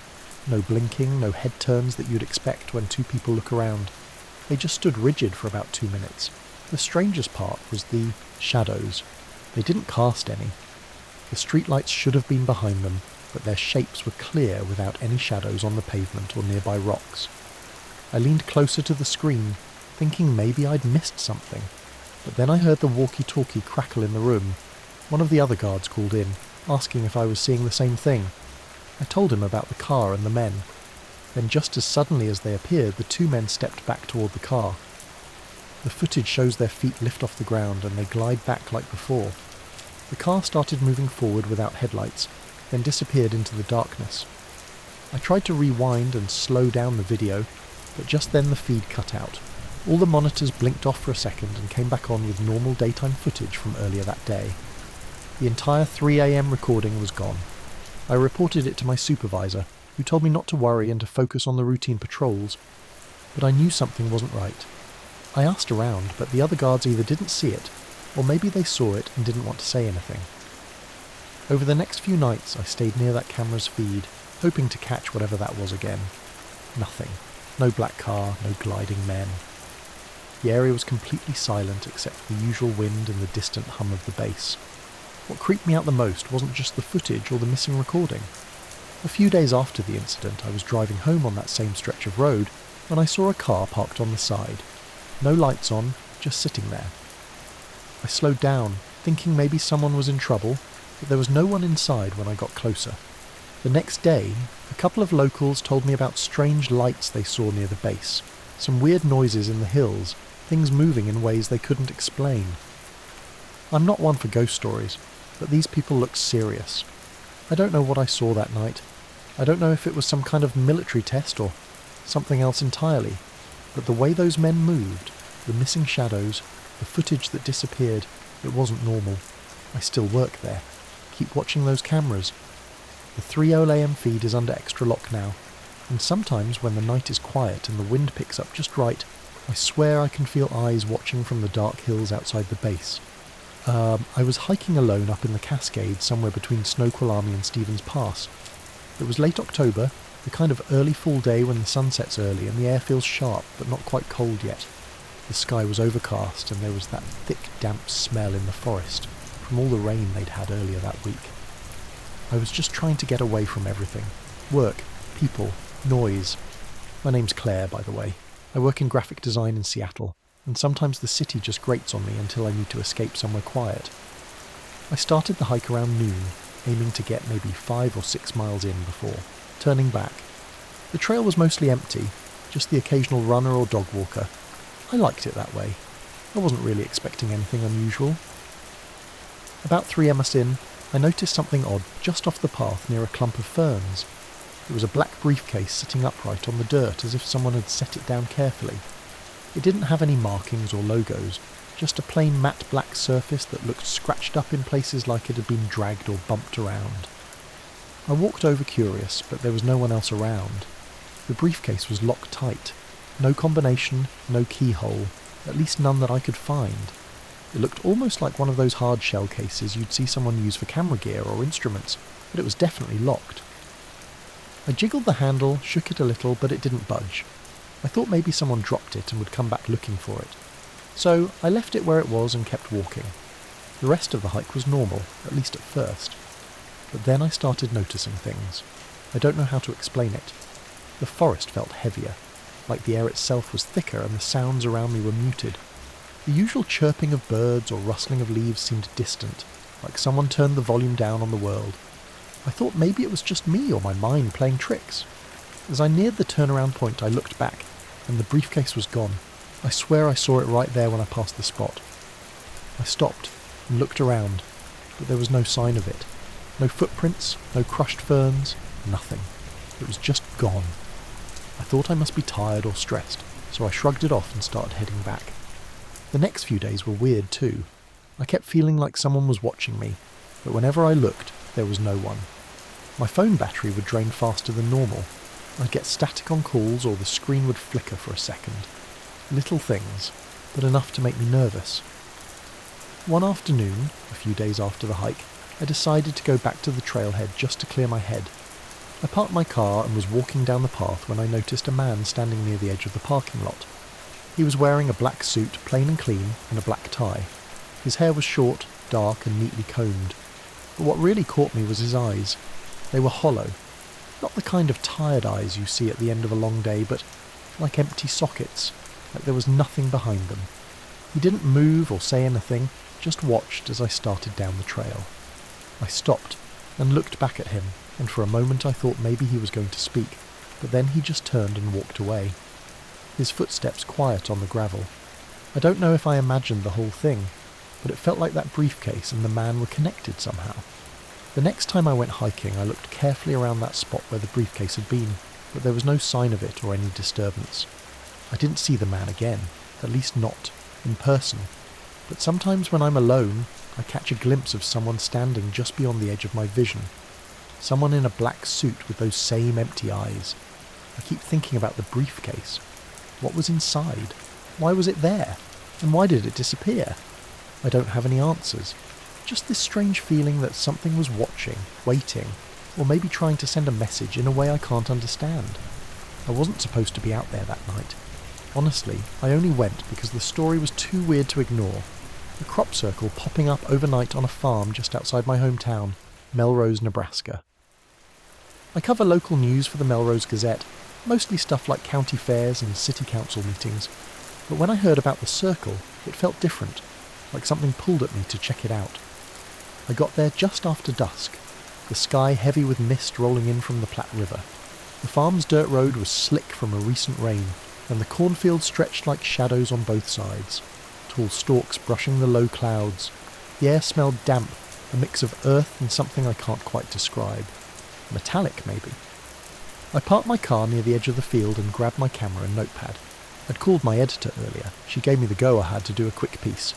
No blinking, no head turns that you'd expect when 2 people look around. They just stood rigid for about 2 minutes. The strangest part was the shadows. They didn't cast any. The streetlights should have been behind them, but their shapes were clear without any shadows on the pavement or nearby rocks. I leaned closer to the screen, thinking maybe I'd missed something, but then I heard the walkie-talkie crackle in the room. One of the other guards called in, asking if I was seeing the same thing. I told him about the car and the men. Then just as suddenly as they appeared, the two men stepped back toward the car. The footage shows their feet lift off the ground and they glide back like before. The car started moving forward without headlights, then disappeared into the darkness. I tried to rewind and slow down the video, but just then the feed cut out. All the monitors blinked off for a second and came back on with normal daytime footage from earlier that day. The entire 3 a.m. recording was gone. I reported it to my supervisor, who told me not to worry and to focus on the routine patrols, but I knew something wasn't right. I asked around, but the other guards either didn't see it, or maybe they saw it and didn't want to say anything. Over the next few nights I stayed near that camera's feed, hoping to catch whatever that was again. Nothing. No black car, no gliding men. The area was completely silent except for the usual wind and the distant hum of the base. What creeped me out the most wasn't just the footage or the missing recording. A few days after the incident, I was driving home on that same stretch of road when I saw a car parked on the side. No lights on, just sitting there. I slowed down, thinking maybe someone was in trouble, but there was no one inside when I got closer. The next day, a couple of locals told me about strange lights they saw near the base, some weird noises in the hills, things moving in ways they couldn't explain. I'm not one for ghost stories, but these people looked serious. I don't know what I saw that night. I don't know if it was some kind of military test or something else entirely, but the way those men moved, the missing shadows, the footage that disappeared, it wasn't normal. I still work there. Keep watching those cameras. The 3:00 a.m. feed is under extra lock now, and sometimes when the night is quiet and the wind picks up just right, I swear I can feel eyes watching from the dark hills outside the base. I was hiking alone up in the Cascades somewhere between Snoqualmie and Stevens Pass. It was late October, the kind of early fall day when the sun sets early and the air feels sharp but not quite cold yet. The sky was overcast and there was that thick damp smell in the forest from all the rain they'd had earlier that week. I was just trying to get away from everything. Work, people, noise. My name's Claire, by the way. I work in graphic design in Seattle, and sometimes the city just grates on me until I need to escape somewhere quiet. I started the hike around noon, aiming to get maybe 5 or 6 miles in before turning back. The trail was mostly empty, just the occasional runner or dog walker. I liked it that way. I wasn't really expecting anything unusual. About 3 miles in, I noticed something odd just off the path near a clump of ferns. It was a black briefcase sitting upright on the dirt as if someone had set it down carefully. It didn't have any markings or logos, just a plain matte black surface that looked scratched up in places like it had been dragged or bumped around. I walked over curious, but there was no one else around. The briefcase was locked tight. No combination, no keyhole, at least none that I could find. It looked almost like one of those hard shell cases you'd see someone use for camera gear or instruments, but it was definitely locked. I jiggled the handle, shook it a little, but it didn't budge. I thought maybe someone dropped it and would come back looking for it. So I left it where it was and kept walking. The rest of the hike was normal, at least at first. But then I started noticing things. I don't know how to explain it. The forest felt heavier, like the air itself was thicker and the sounds around me were muted. The usual chirping of birds or rustling of leaves seemed distant, like someone turned the volume down on the world. I thought maybe it was just me or my mind playing tricks. As I neared the turnaround point, I looked back, and the briefcase was gone. I swear I saw it right there when I passed the spot. I stopped and looked around, but there was no sign of it. No footprints, no crushed ferns, nothing. It was just gone. I thought I must be tired or stressed, so I shrugged it off and started heading back. The next few days were weird too. I kept feeling like someone was watching me, but whenever I looked, there was no one. My phone battery would drain faster than normal. I'd get static on calls or the screen would flicker for a second. Little things, but enough to make me nervous. One afternoon, a few days after the hike, I decided to go back to the trailhead just to clear my head. I parked my car and was walking down the path when I noticed a man standing near the edge of the parking lot. He was wearing a black suit, plain and clean, and a black tie. His hair was short, dark, and neatly combed. But what really caught me was his eyes. They were hollow. Not the kind of tired eyes you see at the end of a long day, but like empty sockets, like there was nothing behind them. He didn't move or say anything, just watched as I started down the trail. I stopped and looked back at him, and for a moment I thought maybe he was going to speak, but then he just turned and walked away. His footsteps quiet on the gravel. I don't know if I imagined the whole thing, but it felt like that briefcase and the man were connected somehow. The next time I went hiking, I looked carefully around that spot where the briefcase had been, but there was no sign of it or any disturbance. I didn't see the man again, at least not in person, but sometimes when I'm alone, I catch a glimpse of someone standing just beyond the edge of my vision. Someone in a black suit with those same empty eyes. I keep thinking about the briefcase. What was inside? Why was it there? And why did it disappear? I don't have any answers. Just this strange feeling that something was watching, waiting, or maybe trying to send a message in a way I can't understand. I wasn't supposed to be out there that night. Honestly, I only went because the story was too weird to ignore. A crop circle popping up overnight on a farm just outside my hometown, Melrose, Nebraska. I cover local news for the Melrose Gazette, mostly stuff like county fairs and city council meetings, but when I heard about the circle, it felt different, like something pulled at me to check it out. I got there just after dusk, the sky heavy with mist rolling in from the Platte River. The farm's dirt road was slick from a recent rain, and the cornfield stretched like shadows on both sides, tall stalks brushing the low clouds. The air smelled damp, a mix of earth and something I can't quite describe. Metallic, maybe. I parked my car near the edge of the field and grabbed my camera and notepad. I'd called my editor earlier. She gave me the go-ahead to do a quick piece.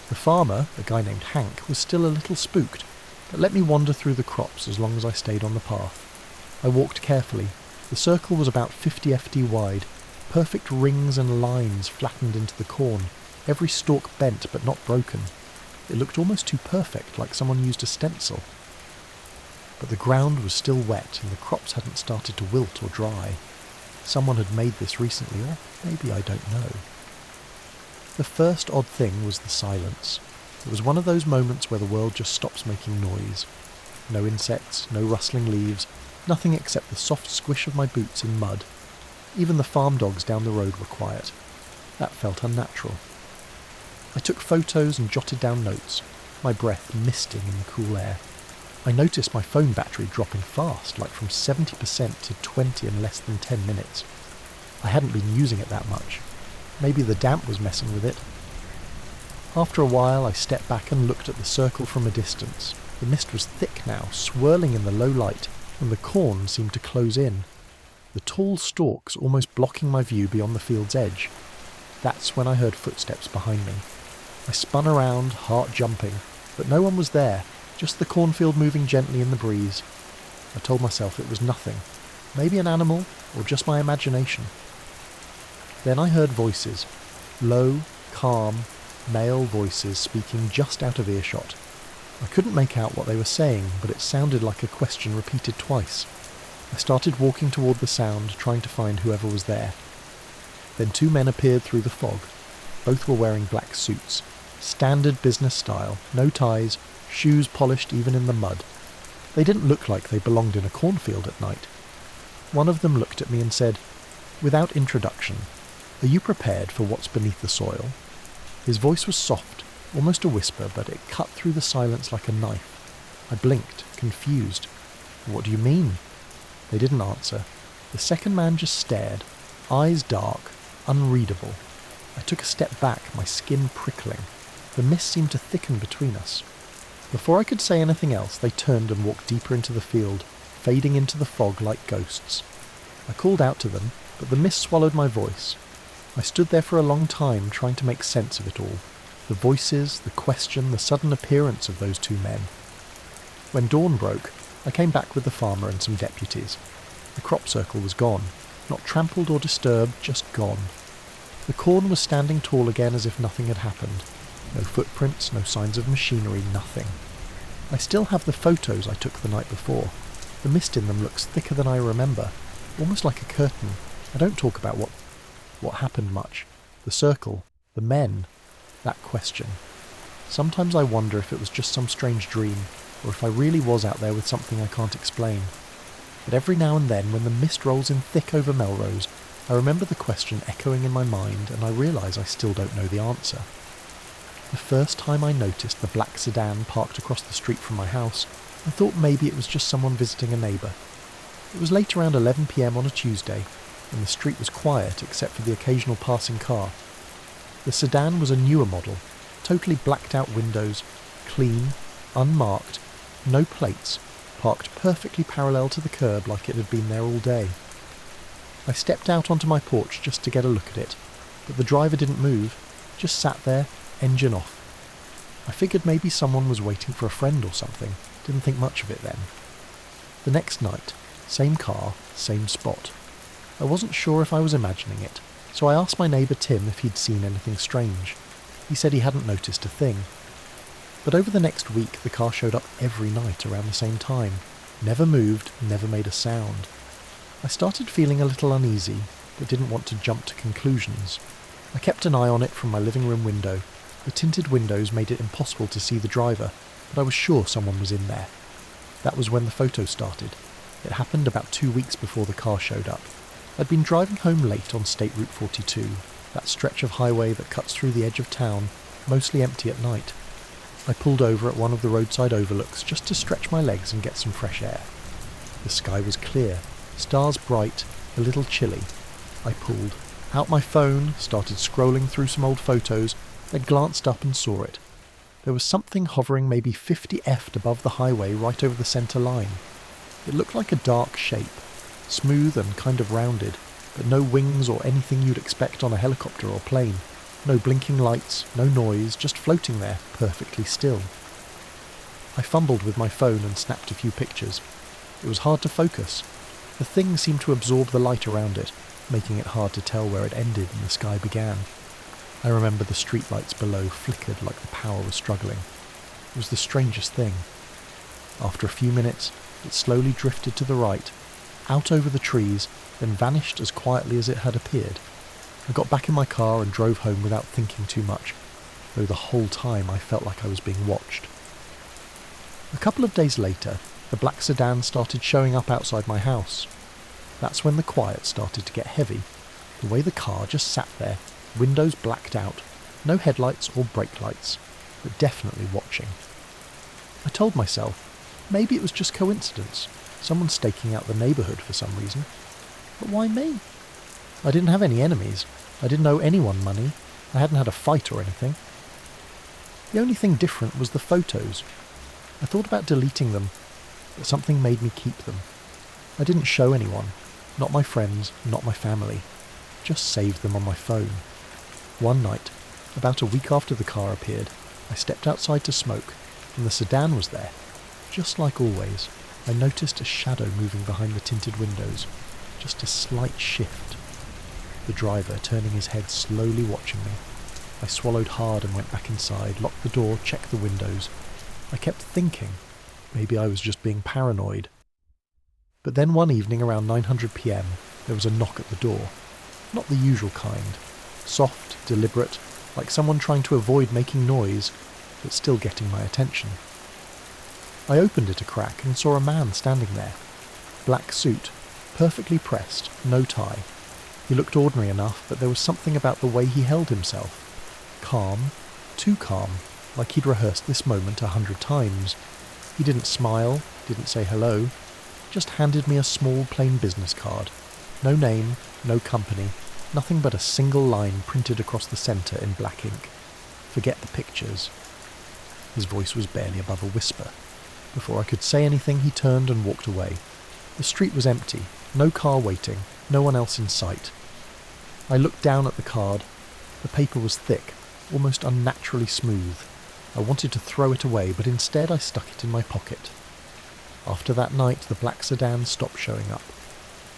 The farmer, a guy named Hank, was still a little spooked, but let me wander through the crops as long as I stayed on the path. I walked carefully. The circle was about 50 FT wide, perfect rings and lines flattened into the corn, every stalk bent but not broken. It looked almost too perfect, like someone used a stencil. But the ground was still wet and the crops hadn't started to wilt or dry. Someone had made this recently, or maybe I don't know. The first odd thing was the silence. It was one of those moments where the world just stops making noise. No insects, no rustling leaves, nothing except the soft squish of my boots in mud. Even the farm dogs down the road were quiet. That felt unnatural. I took photos and jotted down notes, my breath misting in the cool air. I noticed my phone battery dropping fast, like from 70% to 20 in less than 10 minutes. I hadn't been using it that much. Maybe the damp was messing with it. After a while, I stepped back and looked at the circle from a distance. The mist was thick now, swirling in the low light, and the corn seemed to close in. The tall stalks almost blocking my view beyond the field's edge. That's when I heard footsteps behind me. I spun around, heart jumping, but no one was there, just the cornfield moving gently in the breeze. I told myself it was nothing, maybe an animal or just my imagination. Then I heard voices, low, calm, male voices speaking just out of earshot. I couldn't make out what they were saying, but it sounded like a question repeated twice. I started walking toward the sound, trying to find whoever was there. Then two men appeared through the fog. Both were wearing black suits, standard business style, no ties, shoes polished even in the mud. They didn't look like they belonged in a cornfield at night. One of them looked at me and said, without introduction, "Are you prepared for what's beneath the soil?" His voice was soft, almost a whisper, but it cut through the silence like a knife. I blinked, confused. "What do you mean?" They didn't answer. The second man just stared, eyes dark, unreadable. I took a step back, my skin prickling. The mist seemed to thicken between us. Before I could say anything else, they turned and walked deeper into the field, fading into the fog like ghosts. I called out to them, but the mist swallowed my voice. I stood there for a long time, trying to make sense of it all. The voices, the question, the sudden appearance of those two men. When dawn broke, I came back with the farmer and some deputies. The crop circle was gone, not trampled or disturbed, just gone. The corn was standing tall again as if nothing had happened. No footprints, no signs of machinery, nothing. I still have the photos I took the night before. The mist in them looks thicker than I remember, almost like a curtain. I don't talk about what happened much. The circle, the men, that question. Sometimes I wonder if it was just some strange dream, or if I really was out there with something I can't explain. But every now and then, when the mist rolls in thick over Melrose, I remember the question echoing in my mind, and I realise I still don't know the answer. The first time I noticed the black sedan parked across the street from my house, I thought maybe it was just someone visiting a neighbour. It was late around 11 p.m. on a Tuesday, and the street was quiet except for the occasional passing car. The sedan was a newer model, totally blacked out windows, clean, unmarked, no plates, parked perfectly parallel to the curb like it had been there all day. I stepped out onto my porch just to get a look at it, but the driver didn't move, just sat there, engine off. I figured maybe someone was waiting for a friend or something, didn't think much of it then. The next night, same car, same spot. I wasn't sure if I was imagining it, so I asked my neighbour Tim if he'd seen anything strange. He said he hadn't noticed a thing. But over the next week the car showed up every night around the same time. Never moved, never made a sound. I started feeling a little uneasy, but didn't want to jump to conclusions. I kept an eye on it from my living room window. The tinted windows made it impossible to see the driver, but I was sure someone was in there. That was when the photo started. It happened about 2 weeks before the car showed up. I'd been driving home late on State Route 42, that stretch of highway that cuts through the edge of town, mostly empty at night. I pulled over at one of the roadside overlooks just to stretch my legs and get some fresh air. The sky was clear, stars bright, a little chilly. I pulled out my phone, started scrolling through some old photos, then glanced up and saw it. There was something hovering maybe 50 ft above the highway right over the centre line. It looked like a dark shape, smooth and kind of rounded, but no wings or anything you'd expect on a helicopter or plane. No blinking lights, no noise, just floating there, perfectly still. I fumbled with my phone and snapped a few pictures. It was hard to focus. The thing seemed to absorb the light around it, making it hard to tell where it ended and the sky began. I remember the streetlights below flickered like the power was struggling. It was the strangest thing. After a few minutes, it slowly drifted to the right, out over the trees, then vanished as quietly as it had appeared. I got back in my car and drove home without thinking too much, though the whole time I felt like I was being watched. A couple of days later, the black sedan started showing up outside my house. That's when the quiet started to get heavy. The way the car just sat there, windows blacked out, no headlights or brake lights, but definitely watching. I told myself, maybe it was just coincidence, someone staking out the neighbourhood for some reason. But why me? I didn't have any enemies, I didn't owe anyone money, I hadn't had a fight or anything. The only thing different was the photos. I thought about deleting them, but something made me keep them. I didn't show anyone, not my friends, not my family, just saved them on my phone. One night, about a week after the car appeared, I stepped outside to smoke, and the sedan was there. Just like always, I noticed a shadow moving behind the tinted windows, just a slight shift. The driver turning his head slowly watching me. I swallowed hard and went back inside, locked the door, checked the windows. I kept thinking, maybe I was just being paranoid. But then one evening around 900 p.m, there was a knock at the door. Not the usual kind. Soft, deliberate, like someone trying to avoid making noise, but still getting my attention. I opened it a crack and saw a man standing there. Black suit, perfectly pressed, no tie. He looked ordinary enough, but there was something about the way he held himself. Calm, too calm, like he'd rehearsed this moment 100 times. He didn't smile, didn't say hello, just handed me a small plain business card. No name, no company, nothing but a single line printed across the centre in black ink. Forget the pictures. His voice was barely above a whisper. Before I could say anything, he turned and walked away. The street was empty, no car waiting, no one else in sight. I looked down at the card. The paper was thick, almost unnaturally smooth. I wanted to throw it away, but instead I stuck it in my pocket. After that night, the black sedan stopped showing up.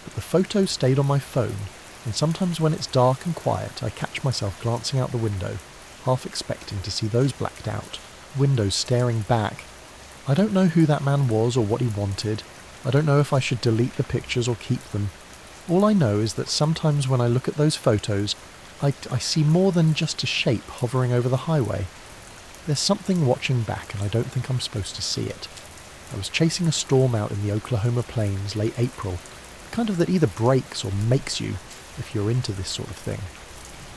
But the photo stayed on my phone, and sometimes when it's dark and quiet, I catch myself glancing out the window, half expecting to see those blacked out, windows staring back. I don't know who that man was or what he wanted. I don't know if I should delete the pictures or keep them. All I know is that sometimes when I look at those photos, I see more than just a shape hovering over the highway. There's something watching back, and I don't think I'm supposed to see it. I was chasing a storm out in the Oklahoma plains late April, kind of that either breaks or makes you if you're into this sort of thing.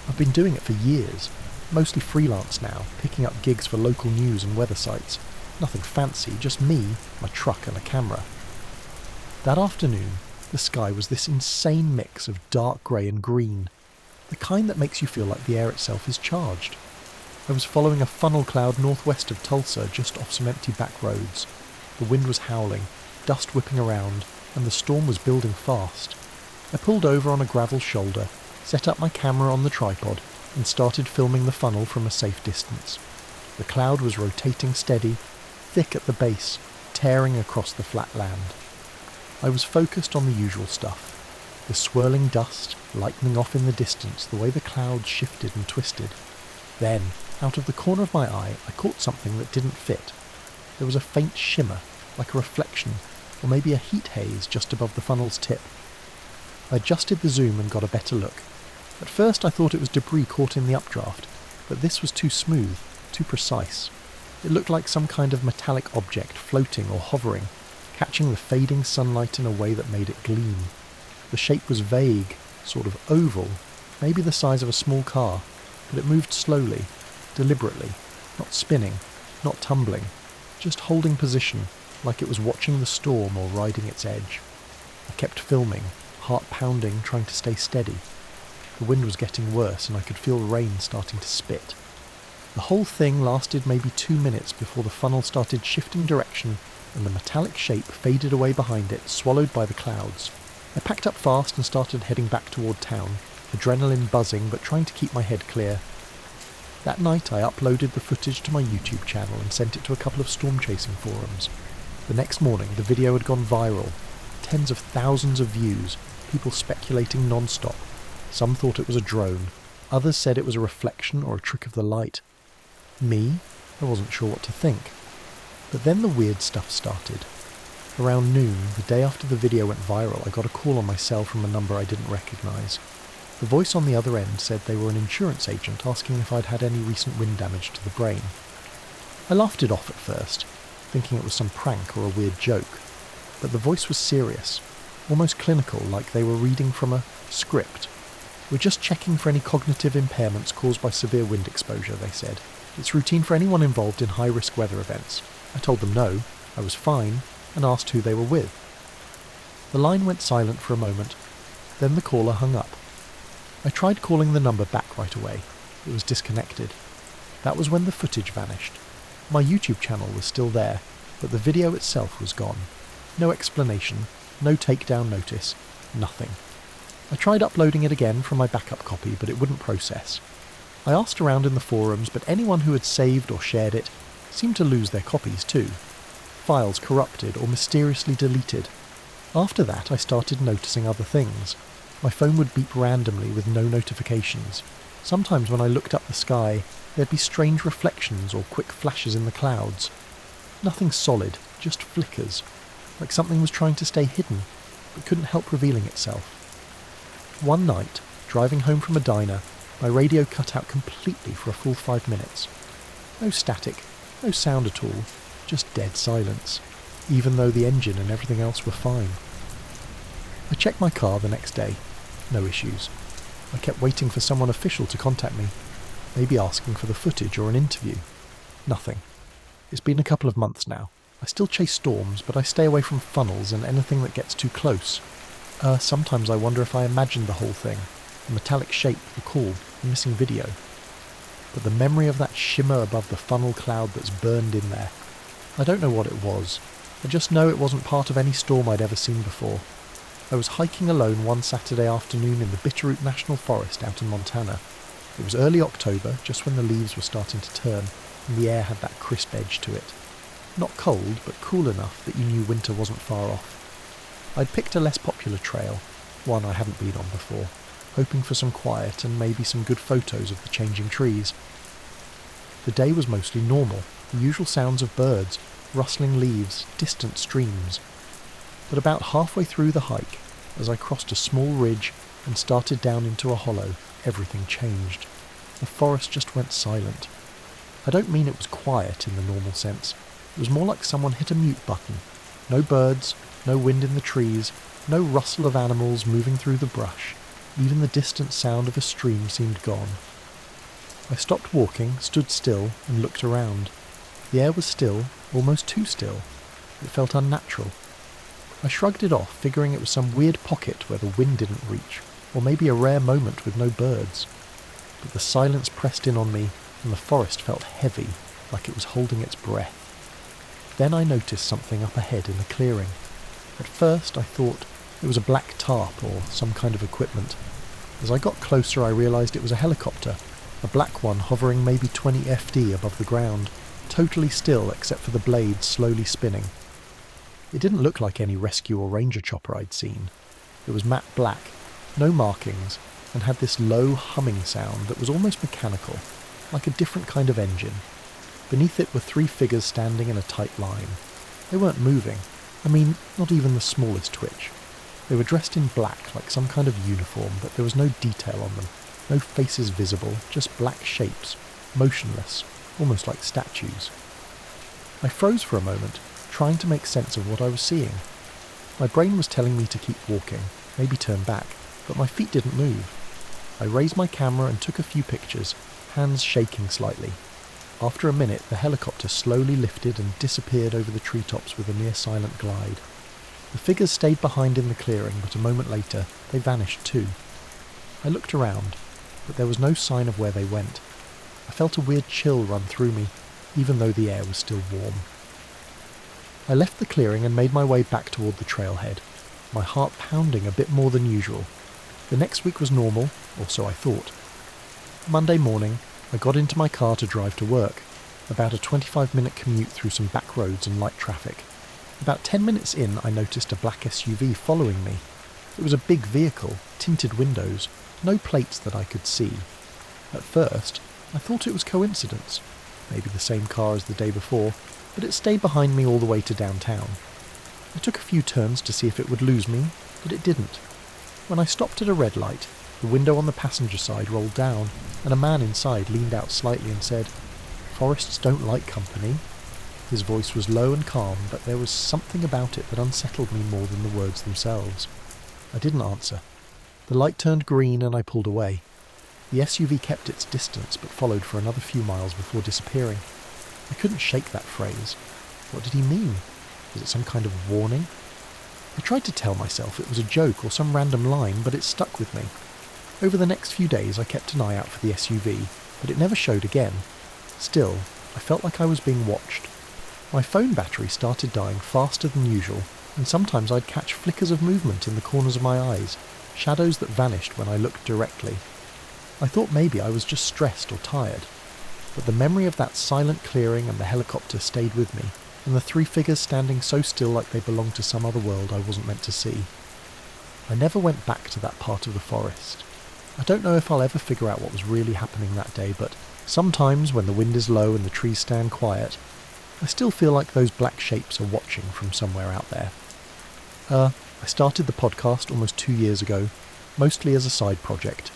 I've been doing it for years, mostly freelance now, picking up gigs for local news and weather sites. Nothing fancy, just me, my truck and a camera. That afternoon, the sky was this insane mix of dark grey and green, the kind that makes you feel like the air itself is charged. I was following a funnel cloud northwest of Tulsa, just off some empty back roads. The wind was howling, dust whipping around, and the storm was building fast. I pulled over on a gravel shoulder, set up my camera on the tripod, and started filming the funnel from a safe distance. The cloud was rotating steady, thick at the base, tearing across the flat land. I was focused on the usual stuff. The swirling dust, lightening off in the distance, the way the clouds shifted and twisted. Then, out of the corner of my eye, I caught something that didn't fit. There was a faint shimmer, like a reflection, or maybe a heat haze just above the funnel's tip. I adjusted the zoom and got a better look. At first I thought it was debris caught in the updraft, but this was too smooth, too precise. It looked like some kind of metallic object floating or hovering, catching the fading sunlight in a way that made it gleam. The shape was vague, sort of oval, maybe the size of a small car, but it moved slowly, deliberately, not spinning, not tumbling, just holding position, like it was watching the storm or riding its edge. I kept filming, heart pounding, trying to stay steady. The wind was getting worse and I could feel rain starting to spit. The whole thing lasted maybe 2 minutes before the funnel started shifting direction and the metallic shape faded away behind it, swallowed by the clouds. I packed up fast and started heading back toward town, adrenaline buzzing but trying to keep my head clear. That night I uploaded the footage to my YouTube channel and sent it to a couple of storm chasing forums. The next morning the video had gone viral, tens of thousands of views, people speculating non-stop. Some thought it was a drone, others said it was a reflection or a trick of the light. Me? I wasn't sure what to think. But then the weird stuff started. Around noon, the day after the video went viral, I got a call on my cell from a number I didn't recognise. The voice on the other end said they were an insurance agent asking if I'd had any recent wind damage to the brain. I laughed it off at first, thinking it was some prank or a weird joke, but the voice was serious, almost clinical, like they were reading from a script. "We're just checking for any cognitive impairments caused by severe wind exposure," they said. "It's routine for anyone involved in high-risk weather events." I told them no, I was fine, and asked who they were with. The line went silent for a moment, then the caller hung up. I tried calling the number back right away. It was disconnected. That was when the footage vanished. My YouTube channel was still there, but the video itself was gone. No explanation, no takedown notice, nothing. I tried uploading it again from my backup copy, but it wouldn't process. I asked around in the forums, but anyone who had saved or shared it seemed to lose their copies too. Files corrupted or mysteriously deleted. After that, I started noticing other things. My phone would beep randomly with no notifications. Sometimes when I looked up the sky, there'd be strange reflections or quick flashes in the clouds. Nothing solid, just flickers, like something was trying to stay hidden, but couldn't help revealing itself. One night, driving home from a diner, my radio cut out completely for a full 5 minutes. No static, no sound at all, just dead silence, even though the engine and everything else were fine. I checked my car the next day. No issues. I kept waiting for someone official to contact me, maybe asking for the footage or an interview. Nothing. It's been a couple of months now. I still chase storms, but I stay away from funnels and anything that gets too close. Sometimes I wonder if I imagined the whole thing. The metallic shape, the call, the missing video. But the memory of that shimmer above the funnel cloud that's burned in there. I don't know what it was. I just know it wasn't part of any storm I'd ever seen before. I was hiking alone one Saturday afternoon in the Bitterroot National Forest out in Montana. It was early October, just when the leaves were starting to turn, and the air had that crisp edge to it. Not cold, but cool enough that you knew winter wasn't far off. I'd picked a less popular trail, one I hadn't been on before, hoping for some quiet and maybe some good photos of the changing trees. The day was mostly normal, the usual sounds of birds, rustling leaves, distant streams. But about halfway through the hike, as I crossed a small ridge and started down into a hollow, everything changed. The forest just went silent. I don't mean it was quiet in the normal sense. It was more like someone hit a mute button. No birds, no wind in the trees, no rustle of animals moving through the brush. Even the distant sound of a stream seemed gone. I stopped walking, stood still, and looked around. The air was still, almost too still. It felt unnatural. I shrugged it off, figuring it was some weird pocket where the wind didn't reach, or maybe a rare moment with no birds. But the silence pressed in on me, and the forest felt heavy, like it was holding its breath. Then I noticed something up ahead in the clearing. At first I thought it was a black tarp or some kind of equipment. As I got closer I realised it was a helicopter, a black one hovering maybe 20 FD above the ground, totally still except for the blades slowly spinning. It didn't look like any rescue or ranger chopper I'd seen. It was matte black, no markings, and had this low humming sound that was almost mechanical, like a different kind of engine. Beneath it were 3 figures standing in a tight line. They weren't moving. I mean, not even the smallest twitch. They were dressed in black, like some kind of uniform, but there was no detail on them. No faces visible, just black shapes, motionless, almost like statues. I froze for a moment, trying to make sense of what I was seeing. My brain was telling me to keep walking, maybe turn back, but my feet didn't move. I raised my camera and took a few pictures, hands shaking slightly. After a minute, the helicopter slowly lifted and disappeared over the treetops with a near-silent glide. The figures stayed behind in the clearing, but a moment later, they vanished too. I looked around, but there was no sign of where they went. I felt a weird chill run through me, even though the air was still warm. I left the clearing and made my way back toward the trailhead, my heart pounding a bit more than usual. The next week was normal, or so I thought. Monday morning, I got into my car to drive to work, about a 25-minute commute through some back roads and light traffic. About 10 minutes in, I noticed a black SUV following me. It was a big vehicle, tinted windows, no plates that I could see. At first, I thought it was coincidence, maybe the same car as the day before, but it stayed behind me all the way to downtown. I took a few turns to see if it would lose me, but it didn't. When I stopped at a red light, the window on the passenger side rolled down, and a man inside leaned out slightly and said, "Forests don't like company." His voice was low and calm, but there was something about it that unsettled me more than the words themselves. I didn't answer. The light turned green and I pulled away. The SUV kept its distance, but followed for another few miles before disappearing. I couldn't shake that phrase. What did he mean? Was it some kind of warning? I tried to tell myself it was a joke or some random line, but it stuck with me. Over the next few days I kept an eye out for the SUV, but it never showed again. Still, I felt like I was being watched. My phone battery started dying faster than usual, and sometimes I'd catch flickers of movement in the corners of my eyes, shadows that vanished when I looked directly. I thought maybe I was just stressed or tired, but the memory of that silent clearing and the helicopter stayed with me, and the 3 figures standing so still like they belonged to some other world I wasn't meant to see. I never went back to that part of the forest. I don't know if I'll ever figure out what was really happening that day, but sometimes when the wind is low and the trees stand quiet, I still feel like those black shapes are watching from somewhere out there. I started the podcast almost 2 years ago, mostly as a side project.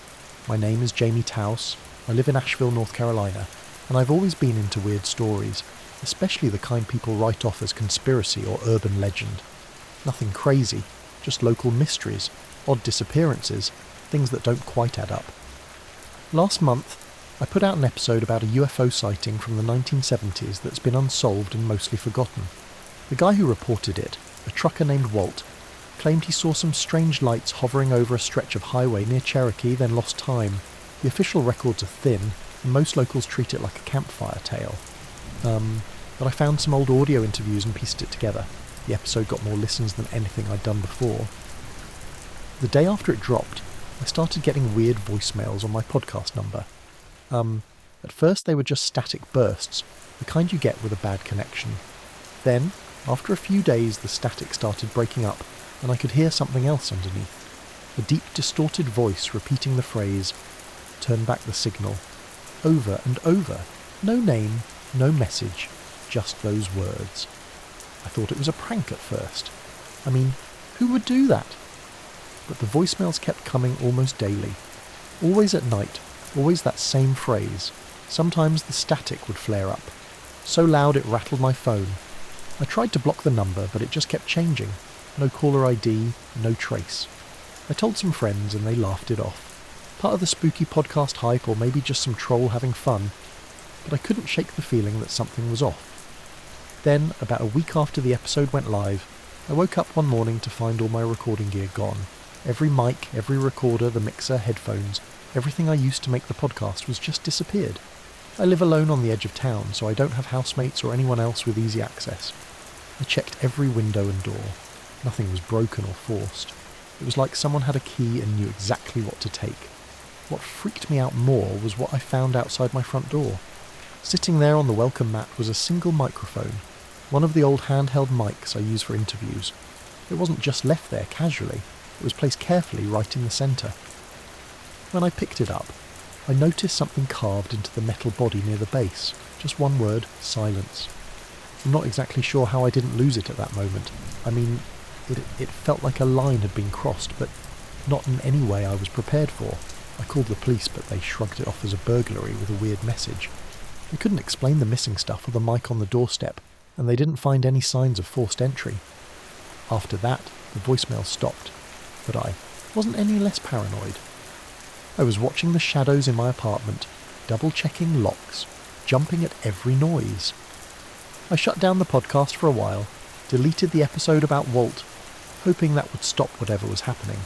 My name is Jamie Taus. I live in Asheville, North Carolina, and I've always been into weird stories, especially the kind people write off as conspiracy or urban legend. Nothing crazy, just local mysteries, odd disappearances, things that don't quite add up. Last month, I put out an episode about a UFO sighting from the 1970s that's been unsolved and mostly forgotten. The guy who reported it, a trucker named Walt, claimed he saw some strange lights hovering over a stretch of highway near Cherokee, then lost time. The official records are thin, and most locals treat it like a campfire tale. But I found some old audio interviews and pieced it together. The episode got more listens than anything I'd done before. The day after it dropped, I started getting weird voicemails on my podcast number. At first they were just static bursts, the kind you get with a bad connection. Then, after a few days, the static started breaking up, and I could hear something else underneath. A deep, distorted voice repeating the phrase, "Turn back the signal," over and over. No name, no message, just those words. I thought it was a prank at first. I mean, who would do that? But the voicemails kept coming almost daily. Always at night, always that same phrase. Sometimes the static would flare up, so loud it rattled my phone. I tried to block the number, but it just kept changing. No caller ID, no trace. I told some friends and they laughed it off. Part of the spooky podcast hype, or maybe just some troll having fun, but I couldn't shake the feeling that something was off. Then, about a week after the episode went live, I woke up one morning to find all my recording gear gone. Every mic, every recorder, the mixer, headphones, everything I used to make the podcast was just disappeared. I live alone on the edge of town, so I don't have housemates or anyone else with easy access. I checked every window and door. Nothing was broken or forced. It was like someone had a key and knew exactly what to take. What freaked me out more was what I found outside my front door. Sitting there on the welcome mat was a single microphone, one of the old handheld mics I use for interviews. It wasn't just left there casually, it was placed carefully right in the centre. When I picked it up, I noticed something carved into the metal body near the base. Just one word: silence. I'm not exactly sure how I didn't lose it at that moment. I mean, it felt like a line had been crossed, but not in any way I was prepared for. I called the police, but they shrugged it off as a burglary with a weird message. They couldn't explain the missing stuff or the mic on the doorstep, and they didn't find any signs of forced entry. After that, the voicemail stopped, but I wasn't any less paranoid. I was watching the shadows in my apartment, double-checking locks, jumping at every noise. I shut down the podcast for a while, deleted the episode about Walt, hoping that would stop whatever was happening.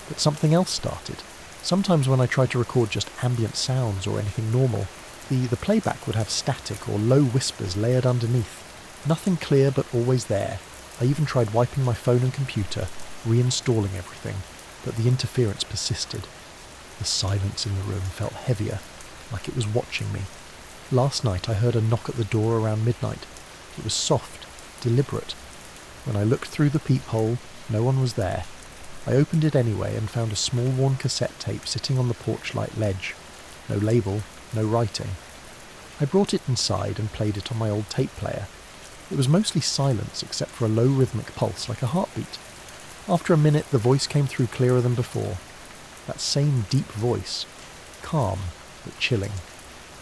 But something else started. Sometimes when I tried to record just ambient sounds or anything normal, the playback would have static or low whispers layered underneath. Nothing clear, but always there. I even tried wiping my phone and computer, reinstalling everything, but the interference persisted. The silence in the room felt heavier, like it was watching me. Last night I heard a knock at the door around midnight. It was soft, deliberate. When I looked through the peephole, no one was there. I opened it anyway and found a small worn cassette tape sitting on the porch-light ledge. No label, no writing. I brought it inside and played it on my old tape player. It was mostly silence except for a low rhythmic pulse like a heartbeat. After a minute the voice came through clearer than before. That same deep voice, calm but chilling.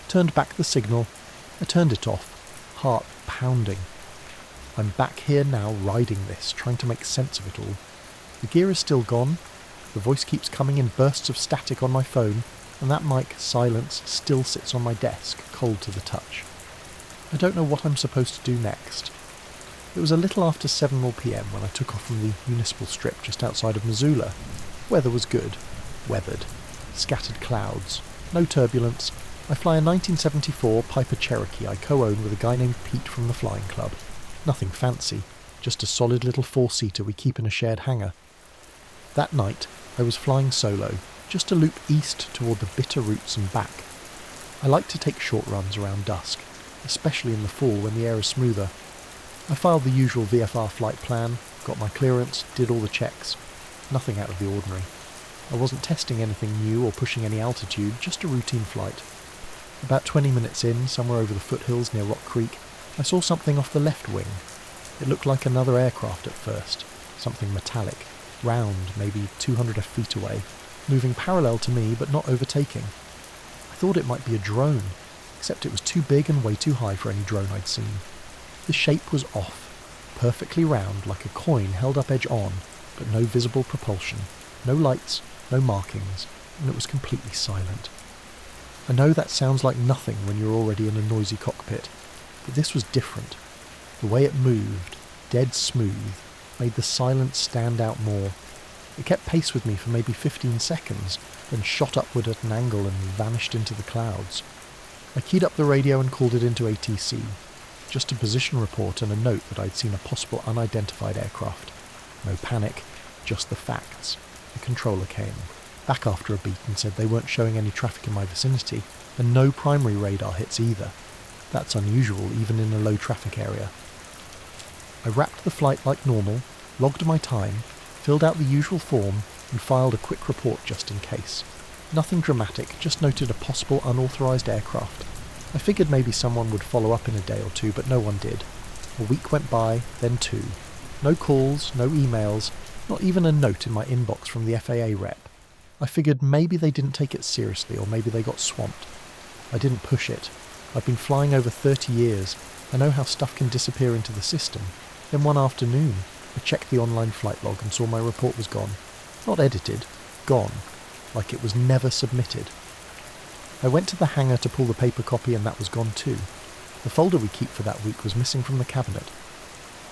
Turned back the signal. I turned it off, heart pounding. I'm back here now riding this, trying to make sense of it all. The gear is still gone, the voice keeps coming in bursts of static on my phone, and that mic, silence, still sits on my desk, cold to the touch. I don't know what I'm supposed to do next. It was a little after 7 p.m. when I took off from the municipal strip just outside of Missoula. Weather was good. Weathered. Scattered clouds. No turbulence. I fly a 1974 Piper Cherokee I co-own with a guy named Pete from the flying club. Nothing fancy, just a solid little four-seater we keep in a shared hangar. That night, I was flying solo, just to loop east toward the Bitter Roots and back. I like to take short runs around dusk, especially in the fall when the air is smoother. I filed the usual VFR flight plan, got my clearance, did all the checks. Nothing out of the ordinary. I wasn't testing anything new or pushing any altitude, just a routine flight. About 20 minutes in, somewhere over the foothills near Rock Creek, I saw something off the left wing. It looked like another aircraft at first, something metallic, round, maybe 200 feet away, moving parallel to me but not overtaking. I thought it might be a drone, except it was too big and way too high for any drone I'd seen. The shape was off, perfectly round like a coin held up edge on, but no visible propulsion, no lights, no markings, and it was completely silent. I know that sounds like nothing when you're already in a noisy cockpit, but this was different. The way it moved, dead smooth, made the silence stand out more. It kept pace with me for maybe 15 seconds, then shot upward at an angle and vanished into the clouds. I keyed up the radio and called it into ATC, just a position report and a note that I'd seen a possible unidentified aircraft. No panic, just the facts. The controller came, back after a beat, and said they weren't showing any traffic in my vicinity, and no primary radar hits either. That's unusual even in a low traffic area. I wrapped the flight like normal, logged my time, filled out the usual form, and filed a quick report just in case. Nothing dramatic, just noted a possible unauthorised aircraft. I figured maybe someone would follow up in a day or two, but no one did. A week went by, then 2. No calls, no emails, not even a note in my inbox from the FAA rep. I figured maybe they didn't take it seriously, or maybe they got swamped. I didn't push it. I've been flying over 30 years. I know how stuff can disappear into the system. Then one afternoon, I checked the online flight log and saw my report was gone. Not edited, gone. Like it was never submitted. I went to the hangar to pull the paper copy and that was gone too. The folder we keep for that week was missing from the cabinet.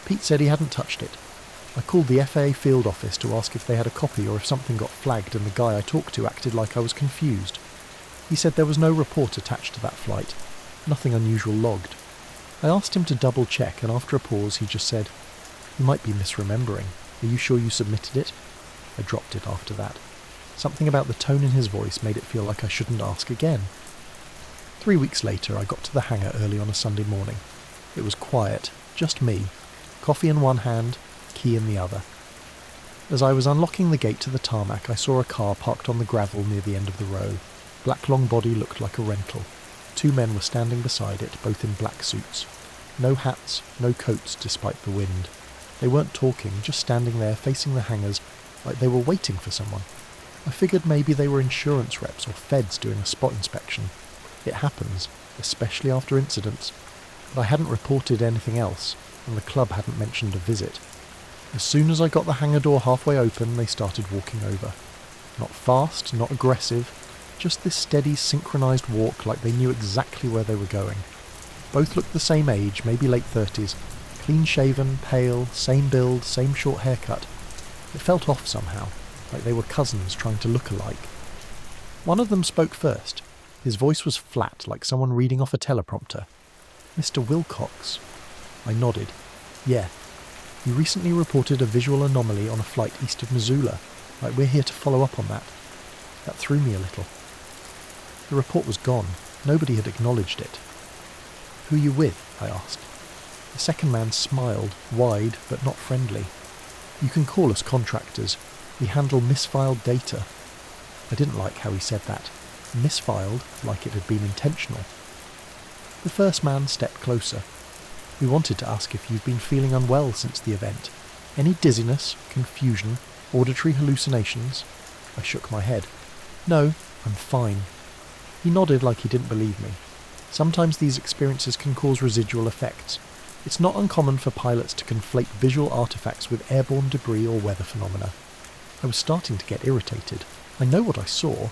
Pete said he hadn't touched it. I called the FAA field office to ask if they had a copy or if something got flagged, and the guy I talked to acted like I was confused. He said there was no report attached to that flight, nothing unusual logged. I asked him to double check, and after a pause he just said, "You might be misremembering. Are you sure you submitted it?" I dropped it after that. Something about the tone in his voice made it feel like I shouldn't ask again. 3 weeks later I got to the hangar early on a Sunday morning. It was quiet, just me, coffee in one hand, key in the other. As I was unlocking the gate to the tarmac, I saw a car parked on the gravel near the end of the row. Black long body looked like a rental. 2 men were standing beside it, both in black suits. No hats, no coats despite the wind. They weren't talking, just standing there facing the hangars like they were waiting for someone. I figured maybe they were insurance reps or feds doing a spot inspection. It happens, especially after incidents, but I hadn't reported anything else, and the club hadn't mentioned a visit. As soon as I got the hangar door halfway open, they started walking over. Not fast, not aggressive, just this steady, synchronised walk like they knew exactly where they were going. Both looked the same age, maybe late 30s, clean-shaven, pale, same build, same short haircut. It felt off somehow, like they were cousins trying to look alike. One of them spoke first. His voice was flat, like someone reading off a teleprompter. "Mr. Wilcox." I nodded. "Yeah. You recently reported a visual anomaly on a flight east of Missoula. Like we're here to follow up on that." That threw me a little. The report was gone. Nobody had acknowledged it. "Who are you with?" I asked. The second man smiled, wide but not friendly. "You can call us contractors. We handle misfiled data." I didn't like how he said that. Misfiled, like it had been intentional. The first man stepped closer. "We wanted to ask if you've been feeling unwell since the event. Any dizziness, confusion, auditory hallucinations?" I shook my head. "No, I'm fine." He nodded like he didn't believe me. Sometimes these experiences can cause residual effects. It's not uncommon for pilots to conflate visual artifacts with airborne debris or weather phenomena. I was starting to get irritated. I know what I saw.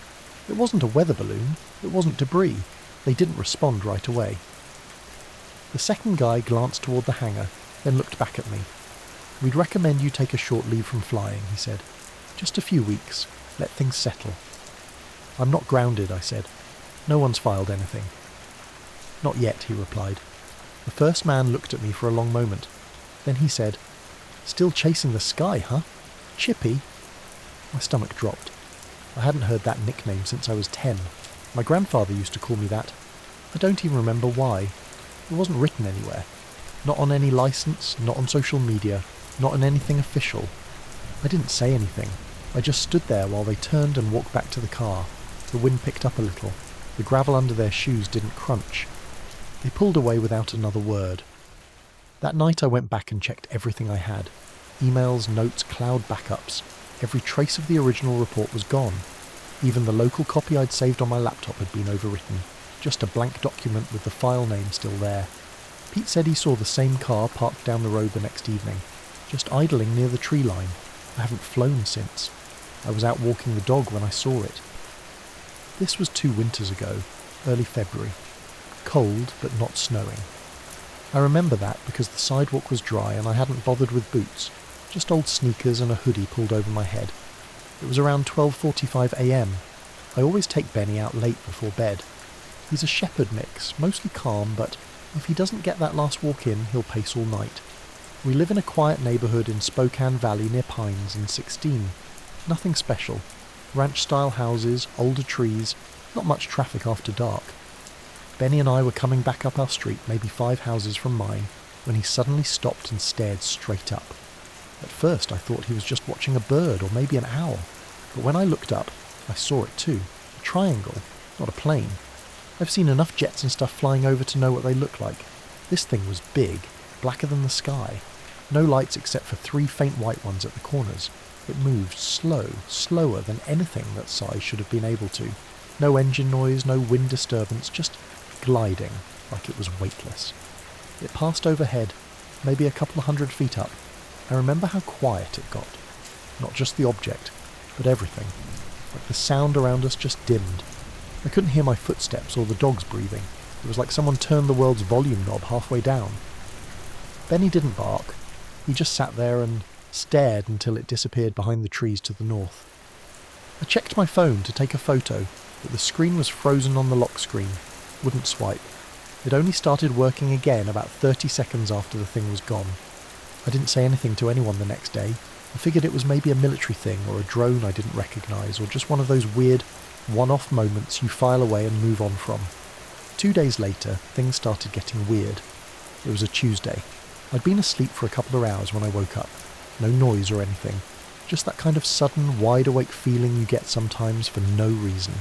It wasn't a weather balloon. It wasn't debris. They didn't respond right away. The second guy glanced toward the hangar, then looked back at me. "We'd recommend you take a short leave from flying," he said. "Just a few weeks. Let things settle." "I'm not grounded," I said. "No one's filed anything." "Not yet," he replied. The first man looked at me for a long moment. Then he said, "Still chasing the sky, huh? Chippy?" My stomach dropped. I hadn't heard that nickname since I was 10. My grandfather used to call me that. I don't even remember why. It wasn't written anywhere. Not on any license, not on social media, not on anything official. I didn't say anything. I just stood there while they turned and walked back to the car. The wind picked up a little. The gravel under their shoes didn't crunch. They pulled away without another word. That night I went back and checked everything I had. Emails, notes, cloud backups. Every trace of the original report was gone. Even the local copy I'd saved on my laptop had been overwritten. Just a blank document with the file name still there. Pete said he saw the same car parked down the road the next evening, just idling near the tree line. I haven't flown since. I was out walking the dog when I saw it. This was 2 winters ago, early February. Cold, but not snowing. I remember that because the sidewalk was dry and I hadn't bothered with boots, just old sneakers and a hoodie pulled over my head. It was around 12:45 a.m. I always take Benny out late before bed. He's a shepherd mix, mostly calm, but if he doesn't get that last walk in, he'll pace all night. We live in a quiet neighbourhood in Spokane Valley near Pines in 16. Nothing special. Ranch-style houses, older trees, not much traffic after dark. Benny and I were coming back up our street, maybe 5 houses from mine, when he suddenly stopped and stared straight up. At first I thought he was just watching a bird or maybe an owl, but when I looked up, I saw it too. A triangle, not a plane. I've seen enough jets and stuff flying over to know what they look like. This thing was big, blacker than the sky. No lights except for 3 faint white ones at the corners. It moved slower than anything that size should have been able to. No engine noise, no wind disturbance, just gliding like it was weightless. It passed overhead, maybe a couple of 100 feet up. I remember how quiet it got. Not just the object, but everything. Like the sound around us just dimmed. I couldn't hear my footsteps or the dogs breathing. It was like someone turned the world's volume knob halfway down. Benny didn't bark. He just sat there and stared until it disappeared behind the trees to the north. I checked my phone to take a photo, but the screen was frozen on the lock screen. Wouldn't swipe. It only started working again about 30 seconds after the thing was gone. I didn't say anything to anyone the next day. I figured it was maybe a military thing or a drone I didn't recognise, or just one of those weird one-off moments you file away and move on from. 2 days later, things started getting weird. It was a Tuesday. I'd been asleep for a couple of hours when I woke up. No noise or anything. Just that kind of sudden, wide-awake feeling you get sometimes for no reason.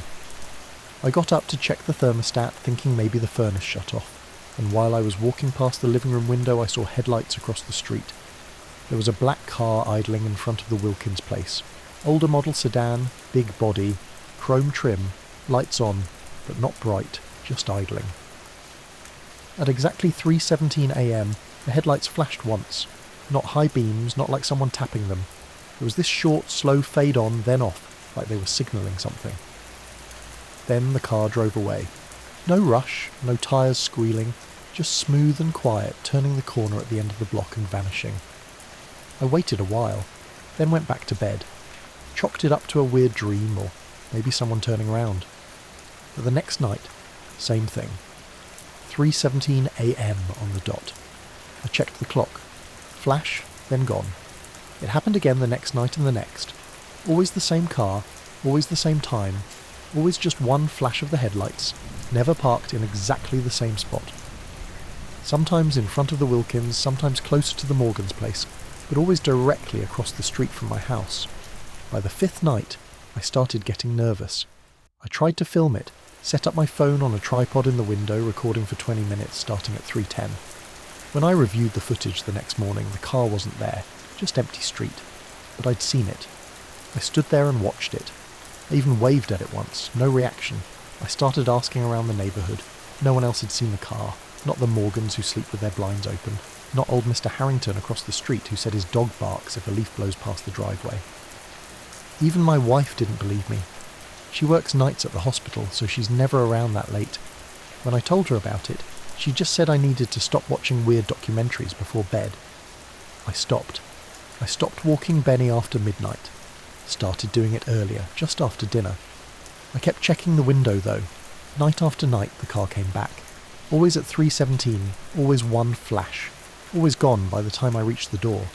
I got up to check the thermostat, thinking maybe the furnace shut off, and while I was walking past the living room window I saw headlights across the street. There was a black car idling in front of the Wilkins place. Older model sedan, big body, chrome trim, lights on, but not bright, just idling. At exactly 3:17 a.m, the headlights flashed once. Not high beams, not like someone tapping them. It was this short, slow fade on, then off, like they were signalling something. Then the car drove away. No rush, no tyres squealing, just smooth and quiet, turning the corner at the end of the block and vanishing. I waited a while, then went back to bed. Chalked it up to a weird dream, or maybe someone turning around. But the next night, same thing. 3:17 a.m. on the dot. I checked the clock. Flash, then gone. It happened again the next night and the next. Always the same car, always the same time, always just one flash of the headlights, never parked in exactly the same spot. Sometimes in front of the Wilkins, sometimes closer to the Morgan's place, but always directly across the street from my house. By the 5th night, I started getting nervous. I tried to film it, set up my phone on a tripod in the window, recording for 20 minutes starting at 3:10. When I reviewed the footage the next morning, the car wasn't there, just empty street. But I'd seen it. I stood there and watched it. I even waved at it once, no reaction. I started asking around the neighbourhood. No one else had seen the car, not the Morgans who sleep with their blinds open, not old Mr. Harrington across the street who said his dog barks if a leaf blows past the driveway. Even my wife didn't believe me. She works nights at the hospital, so she's never around that late. When I told her about it, she just said I needed to stop watching weird documentaries before bed. I stopped. I stopped walking Benny after midnight. Started doing it earlier, just after dinner. I kept checking the window though. Night after night the car came back. Always at 3:17, always one flash. Always gone by the time I reached the door.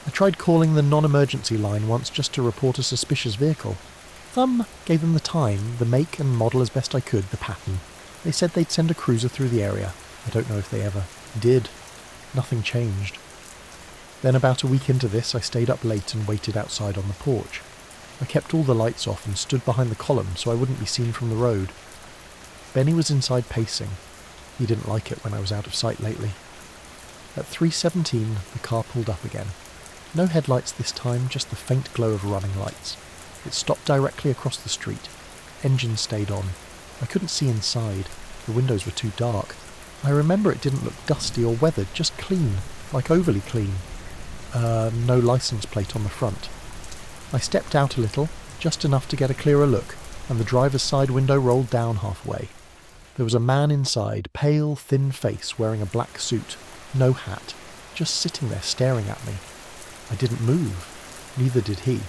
I tried calling the non-emergency line once just to report a suspicious vehicle. Gave them the time, the make and model as best I could, the pattern. They said they'd send a cruiser through the area. I don't know if they ever did. Nothing changed. Then about a week into this, I stayed up late and waited outside on the porch. I kept all the lights off and stood behind the column so I wouldn't be seen from the road. Benny was inside pacing. He didn't like it when I was out of sight lately. At 3:17, the car pulled up again. No headlights this time, just the faint glow of running lights. It stopped directly across the street. Engine stayed on. I couldn't see inside. The windows were too dark. I remember it didn't look dusty or weathered, just clean, like overly clean. No license plate on the front. I stepped out a little, just enough to get a clearer look, and the driver's side window rolled down halfway. There was a man inside, pale, thin face, wearing a black suit, no hat, just sitting there staring at me. I didn't move. Neither did he.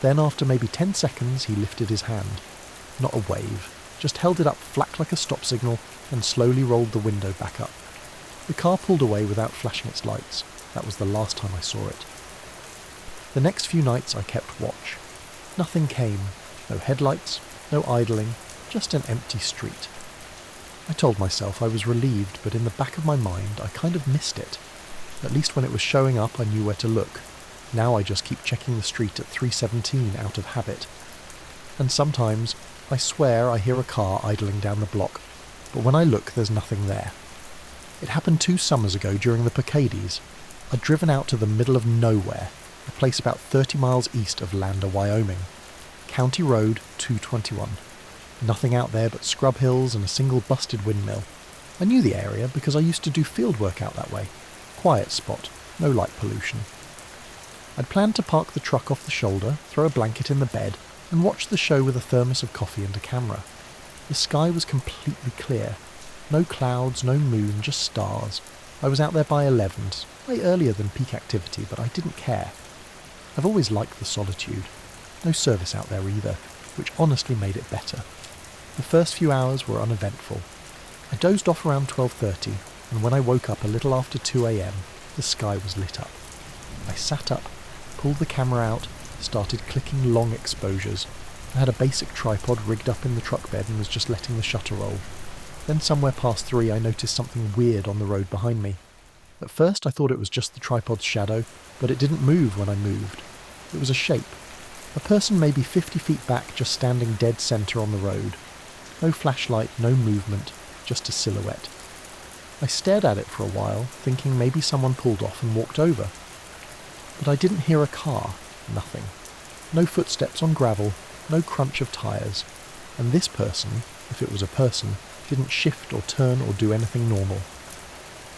Then after maybe 10 seconds, he lifted his hand. Not a wave, just held it up flat like a stop signal and slowly rolled the window back up. The car pulled away without flashing its lights. That was the last time I saw it. The next few nights I kept watch. Nothing came. No headlights, no idling, just an empty street. I told myself I was relieved, but in the back of my mind I kind of missed it. At least when it was showing up I knew where to look. Now I just keep checking the street at 3:17 out of habit. And sometimes, I swear I hear a car idling down the block, but when I look there's nothing there. It happened 2 summers ago during the Pacades. I'd driven out to the middle of nowhere, a place about 30 miles east of Lander, Wyoming. County Road 221. Nothing out there but scrub hills and a single busted windmill. I knew the area because I used to do field work out that way. Quiet spot, no light pollution. I'd planned to park the truck off the shoulder, throw a blanket in the bed, and watch the show with a thermos of coffee and a camera. The sky was completely clear, No clouds, no moon, just stars. I was out there by 11, way earlier than peak activity, but I didn't care. I've always liked the solitude. No service out there either, which honestly made it better. The first few hours were uneventful. I dozed off around 12:30, and when I woke up a little after 2 a.m, the sky was lit up. I sat up, pulled the camera out, started clicking long exposures. I had a basic tripod rigged up in the truck bed and was just letting the shutter roll. Then somewhere past 3 I noticed something weird on the road behind me. At first I thought it was just the tripod's shadow, but it didn't move when I moved. It was a shape. A person maybe 50 feet back, just standing dead centre on the road. No flashlight, no movement, just a silhouette. I stared at it for a while, thinking maybe someone pulled off and walked over. But I didn't hear a car, nothing. No footsteps on gravel, no crunch of tyres. And this person, if it was a person, didn't shift or turn or do anything normal.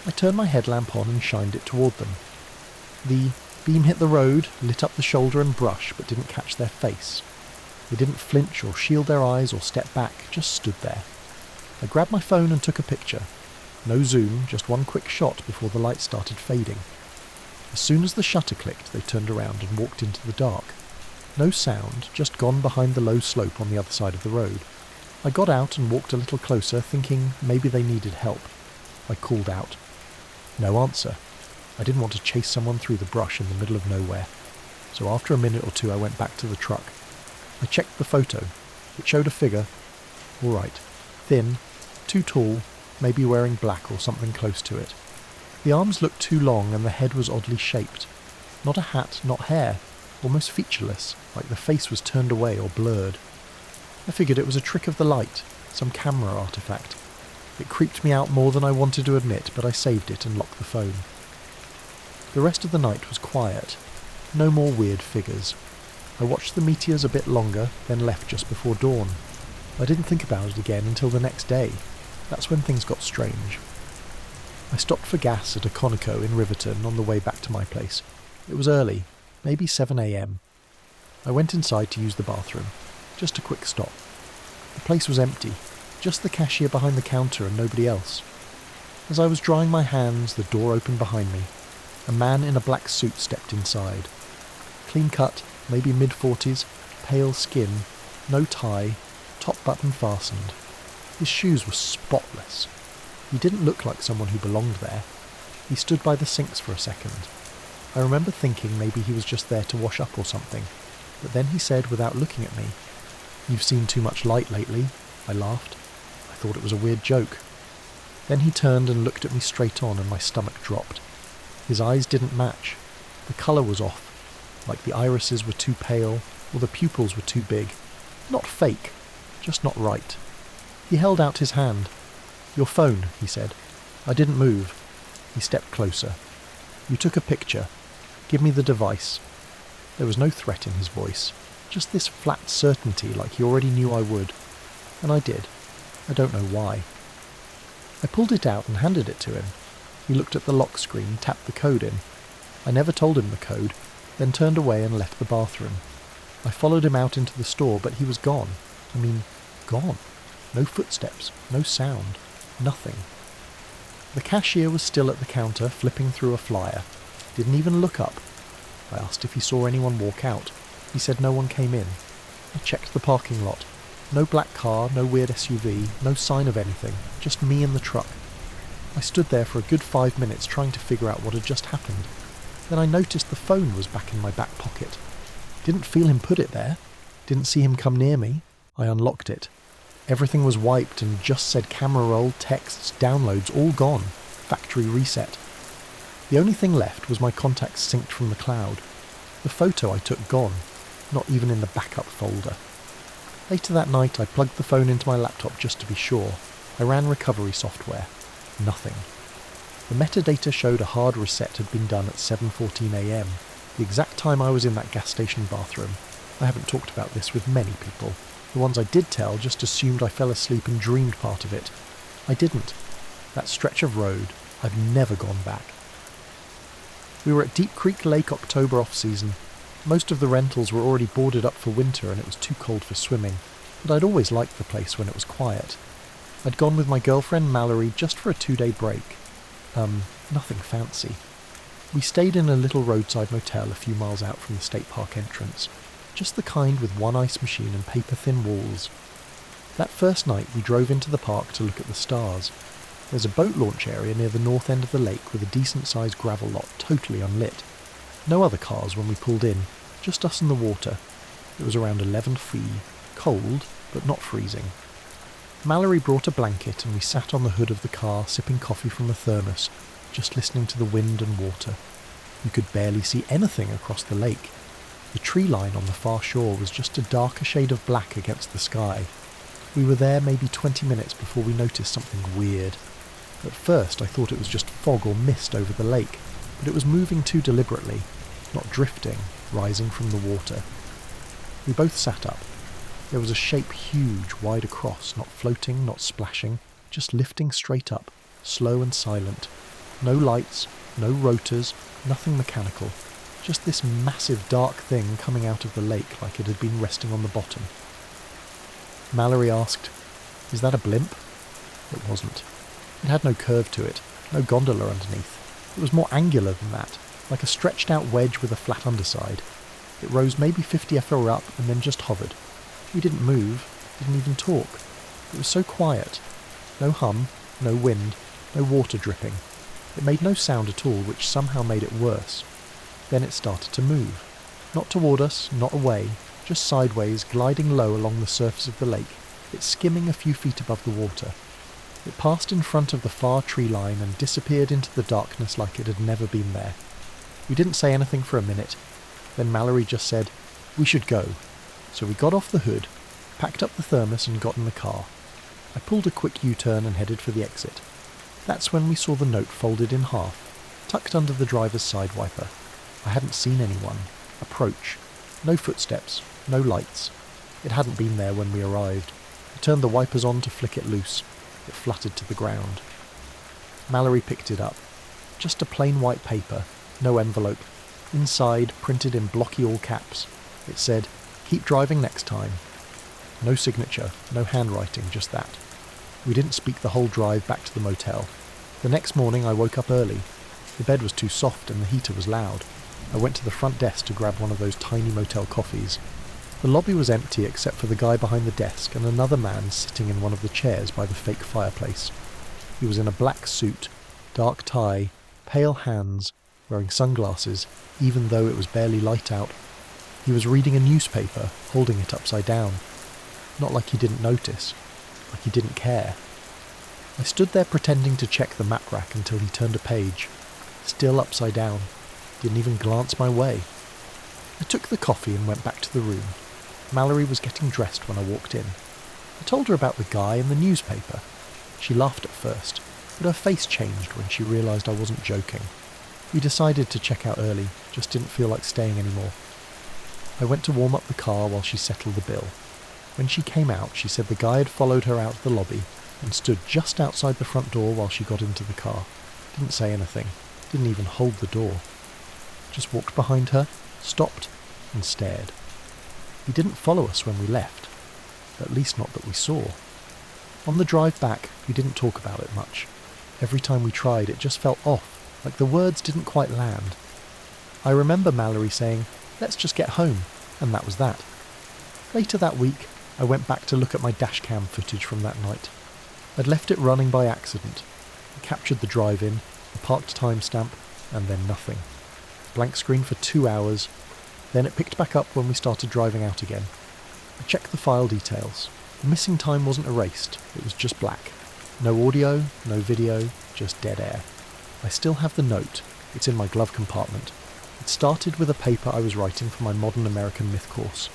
I turned my headlamp on and shined it toward them. The beam hit the road, lit up the shoulder and brush, but didn't catch their face. They didn't flinch or shield their eyes or step back, just stood there. I grabbed my phone and took a picture. No zoom, just one quick shot before the light started fading. As soon as the shutter clicked, they turned around and walked into the dark. No sound, just gone behind the low slope on the other side of the road. I got out and walked a little closer, thinking maybe they needed help. I called out. No answer. I didn't want to chase someone through the brush in the middle of nowhere. So after a minute or two I went back to the truck. I checked the photo. It showed a figure. All right. Thin, too tall, maybe wearing black or something close to it. The arms looked too long and the head was oddly shaped. Not a hat, not hair. Almost featureless, like the face was turned away or blurred. I figured it was a trick of the light, some camera artifact. It creeped me out more than I wanted to admit, but I saved it and locked the phone. The rest of the night was quiet. No more weird figures. I watched the meteors a bit longer, then left just before dawn. I didn't think about it again until the next day. That's when things got strange. I stopped for gas at a Conoco in Riverton on the way back to my place. It was early, maybe 7 a.m. I went inside to use the bathroom. Just a quick stop. The place was empty, just the cashier behind the counter and nobody else. As I was drying my hands, the door opened behind me. A man in a black suit stepped inside. Clean cut, maybe mid-40s, pale skin, no tie, top button fastened. His shoes were spotless. He didn't look like someone who belonged there. He stood by the sinks for a second. I remember thinking maybe he was just there to wash up or something, but then he said without looking at me, "You've seen too much light lately." I laughed. I thought it was a weird joke. Then he turned and looked at me straight on and my stomach dropped. His eyes didn't match. The colour was off, like the irises were too pale or the pupils were too big. Not fake, just not right. He held out his hand. "Your phone," he said. I didn't move. He stepped closer. "You took a picture. Give me the device." There was no threat in his voice, just this flat certainty like he already knew I would. And I did. I don't know why. I pulled it out and handed it to him. He looked at the lock screen, tapped the code in. I never told him the code, then turned away and left the bathroom. I followed him out into the store, but he was gone. I mean, gone. No footsteps, no sound, nothing. The cashier was still at the counter, flipping through a flyer. Didn't even look up. I asked if he saw anyone walk out. He said no one came in. I checked the parking lot. No black car, no weird SUV, no sign of anything, just me and the truck. I stood there for a good 5 minutes trying to figure out what had just happened. Then I noticed the phone was back in my back pocket. Didn't feel him put it there. Didn't see him come near me. I unlocked it. Everything was wiped and just said camera roll, texts, downloads, all gone. Factory reset. The only thing left was my contacts synced from the cloud. The photo I took gone, not even in the backup folder. Later that night I plugged the phone into my laptop just to be sure. I ran recovery software. Nothing. The metadata showed a hard reset had been done at 7:14 a.m, the exact time I was in that gas station bathroom. I haven't talked about this with many people. The ones I did tell just assumed I fell asleep and dreamed part of it. I didn't. That stretch of road, I've never gone back. We were at Deep Creek Lake October off-season. Most of the rentals were already boarded up for winter and it was too cold for swimming, but I'd always liked the place when it was quiet. I'd gone with my girlfriend Mallory just for a 2-day break. Nothing fancy. We stayed in a little roadside motel a few miles out from the state park entrance, just the kind with one ice machine and paper-thin walls. That first night we drove into the park to look at the stars. There's a boat launch area near the north end of the lake with a decent-sized gravel lot totally unlit. No other cars when we pulled in, just us and the water. It was around 11 feet, cold, but not freezing. Mallory brought a blanket and we sat on the hood of the car sipping coffee from a thermos, just listening to the wind and water. You could barely see anything across the lake. The tree line on the far shore was just a darker shade of black against the sky. We were there maybe 20 minutes before we noticed something weird. At first I thought it was just fog or mist over the lake, but it was moving too deliberately, not drifting, rising from the water. We both sat up. There was a shape huge, wide across, not floating, not splashing, just lifting straight up, slow and silent. No lights, no rotors, nothing mechanical. Just this massive dark thing coming out of the lake like it had been resting on the bottom. Mallory asked, "Is that a blimp?" It wasn't. It had no curve to it, no gondola underneath. It was more angular than that, like a stretched out wedge with a flat underside. It rose maybe 50 FO up and then just hovered. We didn't move, didn't even talk. It was so quiet. No hum, no wind, no water dripping. It made no sound at all, which somehow made it worse. Then it started to move. Not toward us, not away, just sideways, gliding low along the surface of the lake, it skimming a few feet above the water. It passed in front of the far tree line and disappeared into the darkness like it had never been there. We didn't say anything for a minute. Then Mallory just said, "We should go." So we got off the hood, packed up the thermos and got in the car. I pulled a quick U-turn and headed for the exit. That's when we saw the note folded in half, tucked under the driver's side wiper. I hadn't seen anyone approach. No footsteps, no lights. It hadn't been there when we arrived. I turned the wipers on to flick it loose. It fluttered to the ground. Mallory picked it up. Just a plain white paper, no envelope. Inside, printed in blocky all caps, it said, "Keep driving next time." No signature, no handwriting, just that. We didn't speak the whole drive back to the motel. The next morning I woke up early. The bed was too soft and the heater was loud. I went to the front desk to grab one of those tiny motel coffees. The lobby was empty except for the guy behind the desk and another man sitting in one of the chairs by the fake fireplace. He was in a black suit, dark tie, pale hands, wearing sunglasses, even though it was barely light out. He was reading a newspaper, holding it upside down. Not like he didn't notice, like he didn't care. I stood there pretending to check the map rack until he turned a page, still upside down, didn't even glance my way. I took the coffee and went back to the room. Mallory was getting dressed when I walked in. I told her about the guy and the newspaper. She laughed at first, but her face changed when she realised I wasn't joking. We decided to check out early, just didn't feel like staying anymore. I went to warm up the car while she settled the bill. When she came out, she said the guy had followed her out of the lobby and stood just outside the front door while she got into the car. Didn't say anything, didn't even hold the door. Just walked behind her, stopped, and stared. He didn't follow us when we left, at least not that we saw. On the drive back, we didn't talk about it much. Every time we tried, it just felt off, like the words didn't quite land. I remember Mallory saying, "Let's just get home," and that was that. Later that week, I went back to look at my dashcam footage from that night. I'd left it running by accident. I captured the drive-in, the parked timestamp, and then nothing. Blank screen for 2 hours, then it picked back up when we started driving out again. I checked the file details. The missing time wasn't erased, it was just black. No audio, no video, just dead air. I still have the note, it's in my glove compartment. It started with a paper I was writing for my modern American myth course.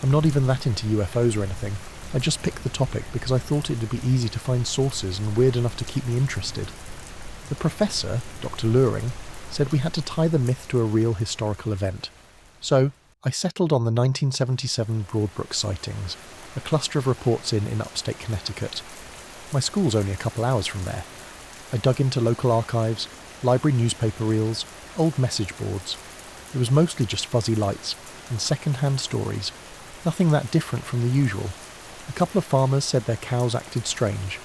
I'm not even that into UFOs or anything. I just picked the topic because I thought it would be easy to find sources and weird enough to keep me interested. The professor, Dr. Luring, said we had to tie the myth to a real historical event. So, I settled on the 1977 Broadbrook sightings, a cluster of reports in upstate Connecticut. My school's only a couple hours from there. I dug into local archives, library newspaper reels, old message boards. It was mostly just fuzzy lights and second-hand stories, nothing that different from the usual. A couple of farmers said their cows acted strange.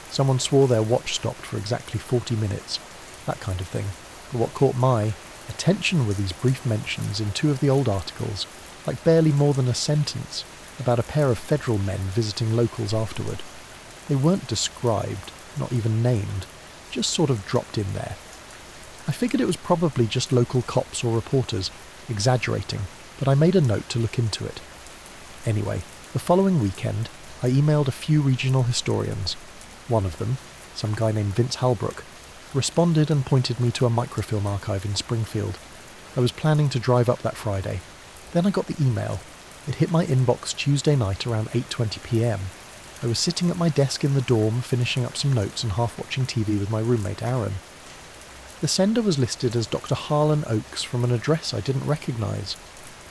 Someone swore their watch stopped for exactly 40 minutes, that kind of thing. But what caught my attention were these brief mentions in two of the old articles, like barely more than a sentence, about a pair of federal men visiting locals afterward. They weren't described, not even named, just sort of dropped in there. I figured it was probably just local cops or reporters, exaggerating, but I made a note to look into it. Anyway, the following weekend, I emailed a few regional historians. One of them, some guy named Vince Halbrook, responded and pointed me to a microfilm archive in Springfield. I was planning to drive up that Friday. Then I got the email. It hit my inbox Tuesday night around 8:20 p.m. I was sitting at my desk in the dorm, finishing up some notes and half watching TV with my roommate Aaron. The sender was listed as Dr. Harlan Oakes from an address I didn't recognise.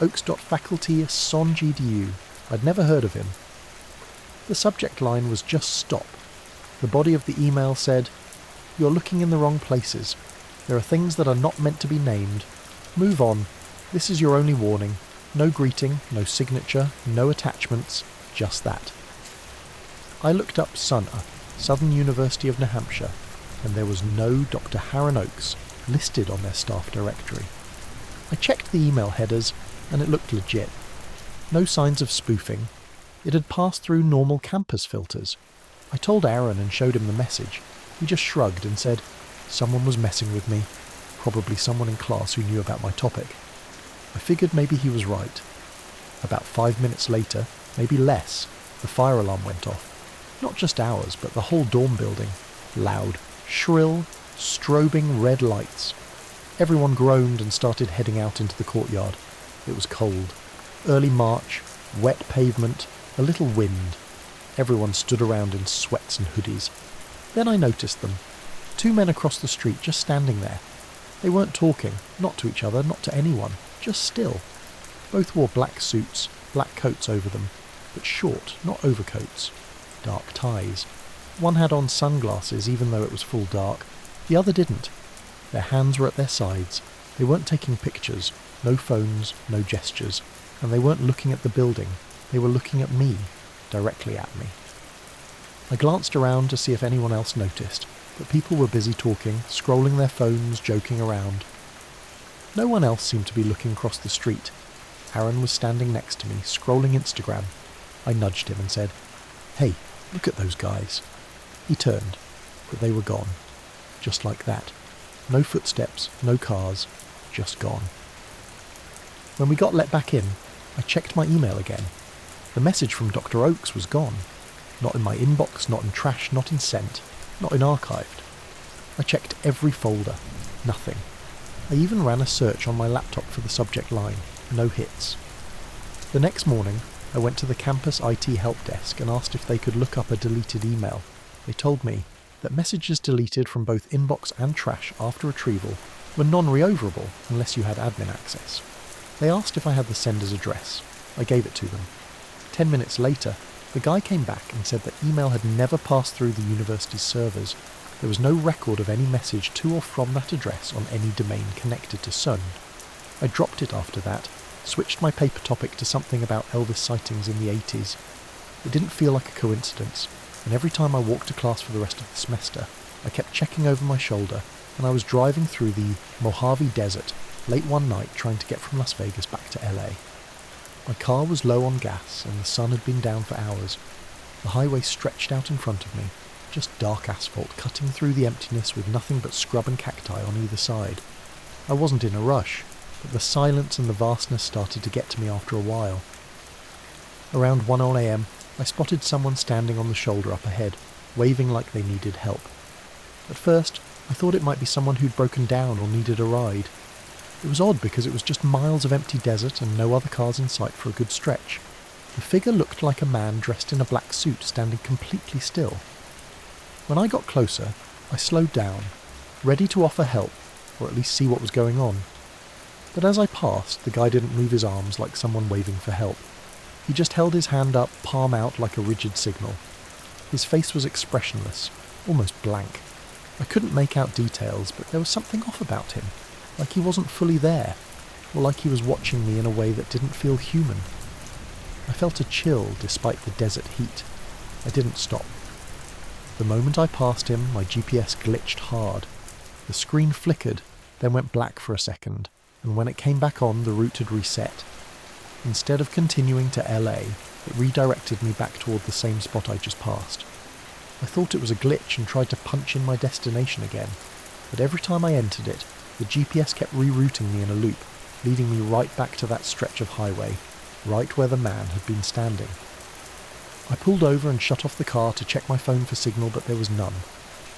Oakes.faculty@SONGEDU. I'd never heard of him. The subject line was just stop. The body of the email said, "You're looking in the wrong places. There are things that are not meant to be named. Move on. This is your only warning. No greeting, no signature, no attachments, just that." I looked up SUNA, Southern University of New Hampshire, and there was no Dr. Harlan Oakes listed on their staff directory. I checked the email headers, and it looked legit. No signs of spoofing. It had passed through normal campus filters. I told Aaron and showed him the message. He just shrugged and said, "Someone was messing with me. Probably someone in class who knew about my topic." I figured maybe he was right. About 5 minutes later, maybe less, the fire alarm went off. Not just ours, but the whole dorm building. Loud, shrill, strobing red lights. Everyone groaned and started heading out into the courtyard. It was cold. Early March, wet pavement, a little wind. Everyone stood around in sweats and hoodies. Then I noticed them. 2 men across the street just standing there. They weren't talking, not to each other, not to anyone, just still. Both wore black suits, black coats over them, but short, not overcoats. Dark ties. One had on sunglasses even though it was full dark. The other didn't. Their hands were at their sides. They weren't taking pictures, no phones, no gestures, and they weren't looking at the building. They were looking at me, directly at me. I glanced around to see if anyone else noticed, but people were busy talking, scrolling their phones, joking around. No one else seemed to be looking across the street. Aaron was standing next to me, scrolling Instagram. I nudged him and said, "Hey, look at those guys." He turned, but they were gone. Just like that. No footsteps, no cars, just gone. When we got let back in, I checked my email again. The message from Dr. Oakes was gone. Not in my inbox, not in trash, not in sent, not in archived. I checked every folder. Nothing. I even ran a search on my laptop for the subject line. No hits. The next morning, I went to the campus IT help desk and asked if they could look up a deleted email. They told me that messages deleted from both inbox and trash after retrieval were non-reoverable unless you had admin access. They asked if I had the sender's address. I gave it to them. 10 minutes later, the guy came back and said that email had never passed through the university's servers. There was no record of any message to or from that address on any domain connected to SUN. I dropped it after that, switched my paper topic to something about Elvis sightings in the 80s. It didn't feel like a coincidence, and every time I walked to class for the rest of the semester, I kept checking over my shoulder, and I was driving through the Mojave Desert late one night trying to get from Las Vegas back to LA. My car was low on gas, and the sun had been down for hours. The highway stretched out in front of me, just dark asphalt cutting through the emptiness with nothing but scrub and cacti on either side. I wasn't in a rush, but the silence and the vastness started to get to me after a while. Around 1 a.m, I spotted someone standing on the shoulder up ahead, waving like they needed help. At first, I thought it might be someone who'd broken down or needed a ride. It was odd because it was just miles of empty desert and no other cars in sight for a good stretch. The figure looked like a man dressed in a black suit standing completely still. When I got closer, I slowed down, ready to offer help, or at least see what was going on. But as I passed, the guy didn't move his arms like someone waving for help. He just held his hand up, palm out like a rigid signal. His face was expressionless, almost blank. I couldn't make out details, but there was something off about him, like he wasn't fully there, or like he was watching me in a way that didn't feel human. I felt a chill despite the desert heat. I didn't stop. The moment I passed him, my GPS glitched hard. The screen flickered, then went black for a second, and when it came back on, the route had reset. Instead of continuing to LA, it redirected me back toward the same spot I just passed. I thought it was a glitch and tried to punch in my destination again, but every time I entered it, the GPS kept rerouting me in a loop, leading me right back to that stretch of highway, right where the man had been standing. I pulled over and shut off the car to check my phone for signal, but there was none.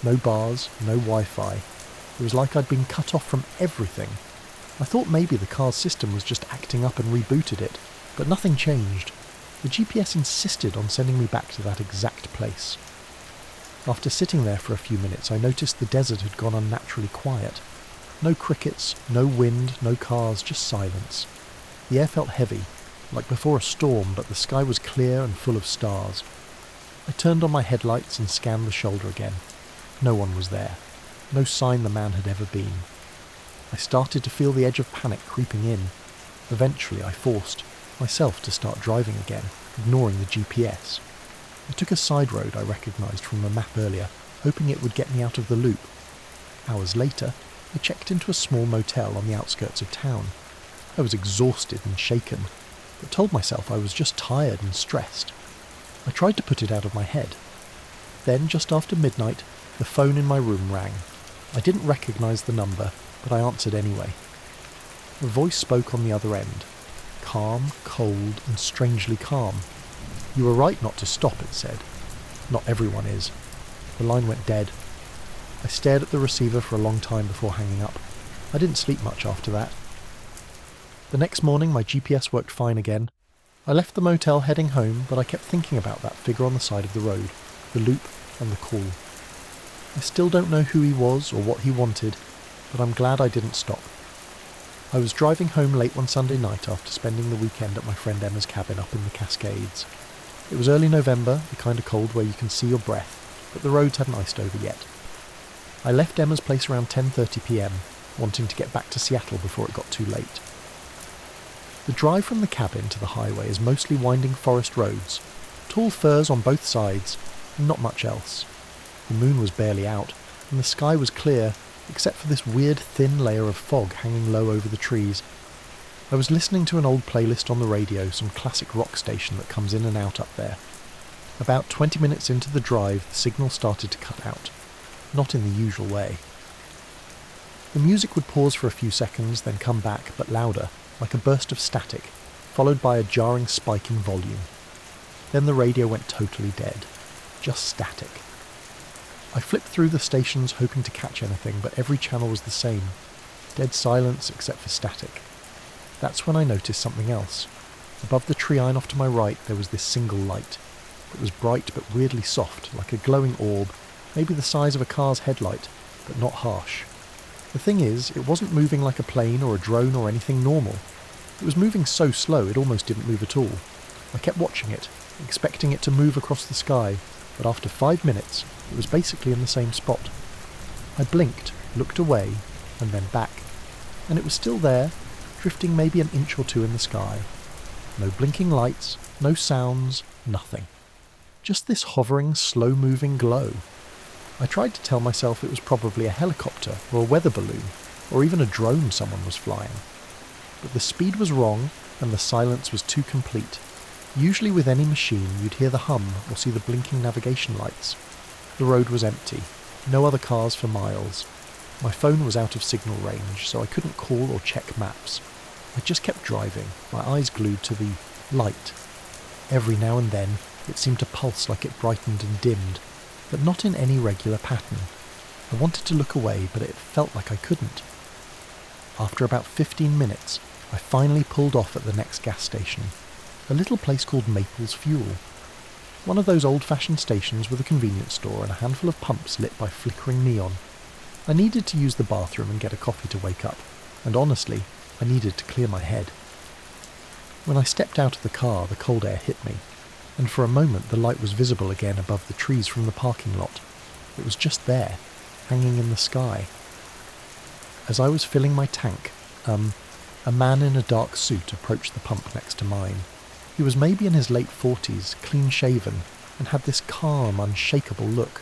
No bars, no Wi-Fi. It was like I'd been cut off from everything. I thought maybe the car's system was just acting up and rebooted it, but nothing changed. The GPS insisted on sending me back to that exact place. After sitting there for a few minutes, I noticed the desert had gone unnaturally quiet. No crickets, no wind, no cars, just silence. The air felt heavy, like before a storm, but the sky was clear and full of stars. I turned on my headlights and scanned the shoulder again. No one was there. No sign the man had ever been. I started to feel the edge of panic creeping in. Eventually I forced myself to start driving again, ignoring the GPS. I took a side road I recognised from the map earlier, hoping it would get me out of the loop. Hours later, I checked into a small motel on the outskirts of town. I was exhausted and shaken, but told myself I was just tired and stressed. I tried to put it out of my head. Then, just after midnight, the phone in my room rang. I didn't recognise the number, but I answered anyway. A voice spoke on the other end. Calm, cold, and strangely calm. "You were right not to stop," it said. "Not everyone is." The line went dead. I stared at the receiver for a long time before hanging up. I didn't sleep much after that. The next morning my GPS worked fine again. I left the motel heading home, but I kept thinking about that figure on the side of the road, the loop and the call. I still don't know who he was or what he wanted, but I'm glad I didn't stop. I was driving home late one Sunday night after spending the weekend at my friend Emma's cabin up in the Cascades. It was early November, the kind of cold where you can see your breath, but the roads hadn't iced over yet. I left Emma's place around 10:30 p.m, wanting to get back to Seattle before it got too late. The drive from the cabin to the highway is mostly winding forest roads, tall firs on both sides, and not much else. The moon was barely out, and the sky was clear, except for this weird thin layer of fog hanging low over the trees. I was listening to an old playlist on the radio, some classic rock station that comes in and out up there. About 20 minutes into the drive, the signal started to cut out. Not in the usual way. The music would pause for a few seconds, then come back, but louder, like a burst of static, followed by a jarring spike in volume. Then the radio went totally dead. Just static. I flipped through the stations hoping to catch anything, but every channel was the same. Dead silence except for static. That's when I noticed something else. Above the tree line off to my right there was this single light. It was bright but weirdly soft, like a glowing orb, maybe the size of a car's headlight, but not harsh. The thing is, it wasn't moving like a plane or a drone or anything normal. It was moving so slow it almost didn't move at all. I kept watching it, expecting it to move across the sky, but after 5 minutes, it was basically in the same spot. I blinked, looked away, and then back, and it was still there, drifting maybe an inch or two in the sky. No blinking lights, no sounds, nothing. Just this hovering, slow-moving glow. I tried to tell myself it was probably a helicopter or a weather balloon, or even a drone someone was flying. But the speed was wrong, and the silence was too complete. Usually with any machine you'd hear the hum or see the blinking navigation lights. The road was empty, no other cars for miles. My phone was out of signal range, so I couldn't call or check maps. I just kept driving, my eyes glued to the light. Every now and then it seemed to pulse like it brightened and dimmed, but not in any regular pattern. I wanted to look away, but it felt like I couldn't. After about 15 minutes, I finally pulled off at the next gas station, a little place called Maples Fuel. One of those old-fashioned stations with a convenience store and a handful of pumps lit by flickering neon. I needed to use the bathroom and get a coffee to wake up, and honestly, I needed to clear my head. When I stepped out of the car, the cold air hit me, and for a moment the light was visible again above the trees from the parking lot. It was just there, hanging in the sky. As I was filling my tank, a man in a dark suit approached the pump next to mine. He was maybe in his late 40s, clean-shaven, and had this calm, unshakable look.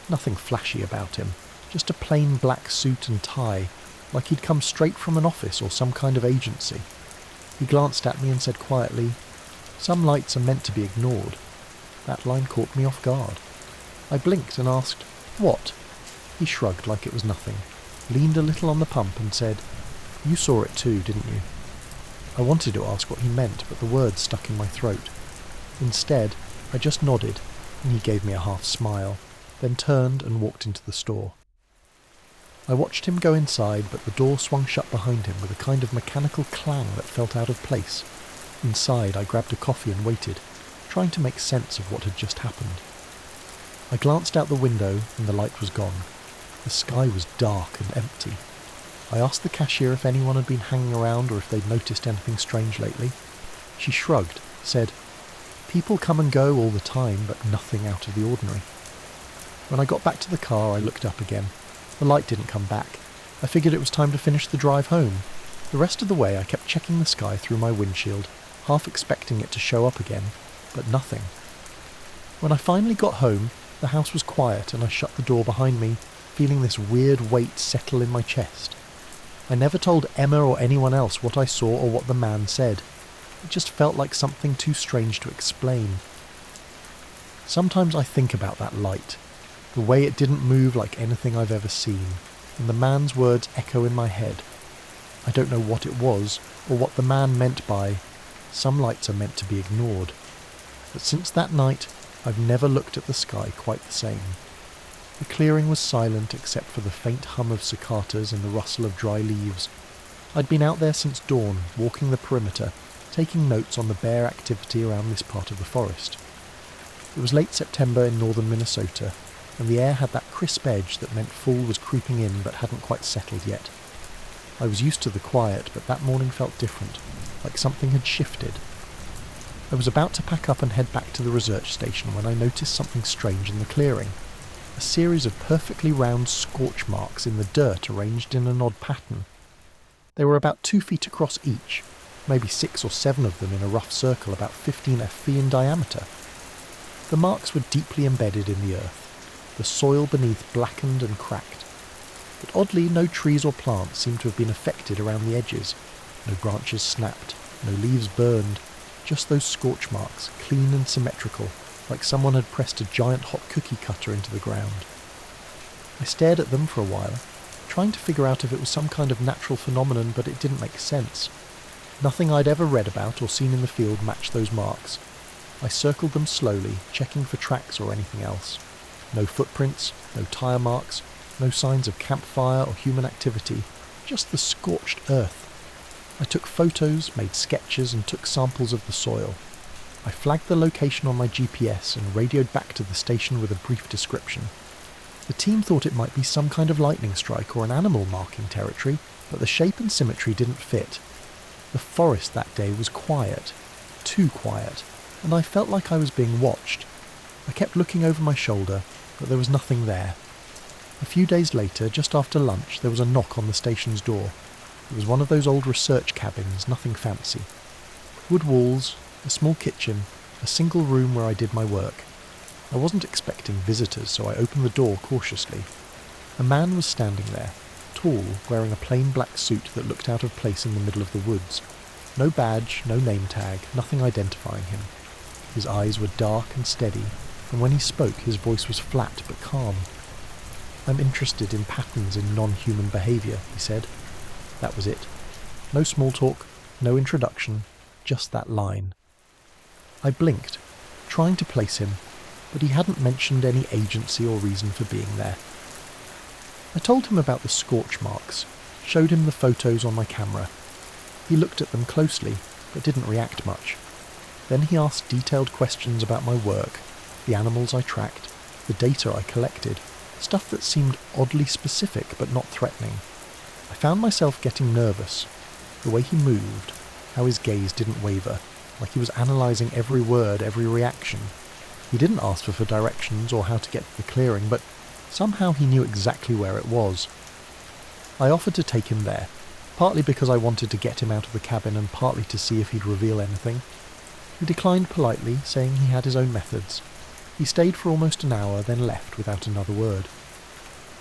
Nothing flashy about him, just a plain black suit and tie, like he'd come straight from an office or some kind of agency. He glanced at me and said quietly, "Some lights are meant to be ignored." That line caught me off guard. I blinked and asked, "What?" He shrugged like it was nothing, leaned a little on the pump and said, "You saw it too, didn't you?" I wanted to ask what he meant, but the words stuck in my throat. Instead, I just nodded, and he gave me a half smile, then turned and walked into the store. I watched him go inside, but the door swung shut behind him with a kind of mechanical clang that felt out of place. Inside, I grabbed a coffee and waited, trying to make sense of what had just happened. I glanced out the window, and the light was gone. The sky was dark and empty. I asked the cashier if anyone had been hanging around or if they'd noticed anything strange lately. She shrugged, said, "People come and go all the time, but nothing out of the ordinary." When I got back to the car, I looked up again. The light didn't come back. I figured it was time to finish the drive home. The rest of the way I kept checking the sky through my windshield, half expecting it to show up again, but nothing. When I finally got home, the house was quiet and I shut the door behind me, feeling this weird weight settle in my chest. I never told Emma or anyone else what I saw or what the man said. It just felt like something too strange to explain. Sometimes I think about that light, the way it didn't move like anything I've ever seen, and the man's words echo in my head. I don't know what it was, or what the man meant by, "Some lights are meant to be ignored." But since that night, I've never looked at the sky quite the same. The clearing was silent except for the faint hum of cicadas and the rustle of dry leaves. I'd been out there since dawn, walking the perimeter, taking notes on the bear activity around this part of the forest. It was late September in northern Minnesota, and the air had that crisp edge that meant fall was creeping in but hadn't quite settled yet. I was used to the quiet, but that morning felt different, like something had shifted. I was about to pack up and head back to the research station when I noticed something strange in the clearing. A series of perfectly round scorch marks in the dirt arranged in an odd pattern. They were about 2 feet across each, maybe 6 or 7 of them in a rough circle about 15 feet in diameter. The marks were deeply embedded in the earth, the soil beneath blackened and cracked. But oddly, no trees or plants seemed to have been affected around the edges. No branches snapped, no leaves burned, just those scorch marks, clean and symmetrical, like someone had pressed a giant hot cookie cutter into the ground. I stared at them for a while, trying to figure out if it was some kind of natural phenomenon, but it didn't make sense. Nothing I'd ever read about or seen in the field matched those marks. I circled them slowly, checking for tracks or anything else. No footprints, no tire marks, no signs of campfire or human activity, just the scorched earth. I took photos, made sketches, and took samples of the soil. I flagged the location on my GPS and radioed back to the station with a brief description. The team thought it might be some kind of lightning strike or an animal marking territory, but the shape and symmetry didn't fit. The forest that day was quiet, too quiet, and I felt like I was being watched. I kept looking over my shoulder, but there was nothing there. A few days later, just after lunch, there was a knock on the station's door. It was one of those old research cabins, nothing fancy. Wood walls, a small kitchen, a single room where I did my work. I wasn't expecting visitors, so I opened the door cautiously. A man was standing there, tall, wearing a plain black suit that looked out of place in the middle of the woods. No badge, no name tag, nothing identifying him. His eyes were dark and steady, and when he spoke his voice was flat but calm. "I'm interested in patterns in non-human behaviour," he said. That was it. No small talk, no introduction, just that line. I blinked, trying to place him, but he hadn't mentioned any agency or reason for being there. I told him about the scorch marks, showed him the photos on my camera. He looked at them closely, but didn't react much. Then he asked detailed questions about my work, the animals I tracked, the data I collected, stuff that seemed oddly specific but not threatening. I found myself getting nervous. The way he moved, how his gaze didn't waver, like he was analysing every word, every reaction. He didn't ask for directions or how to get to the clearing, but somehow he knew exactly where it was. I offered to take him there, partly because I wanted to get him out of the cabin and partly to see if he'd reveal anything. He declined politely, saying he had his own methods. He stayed for almost an hour, then left without another word.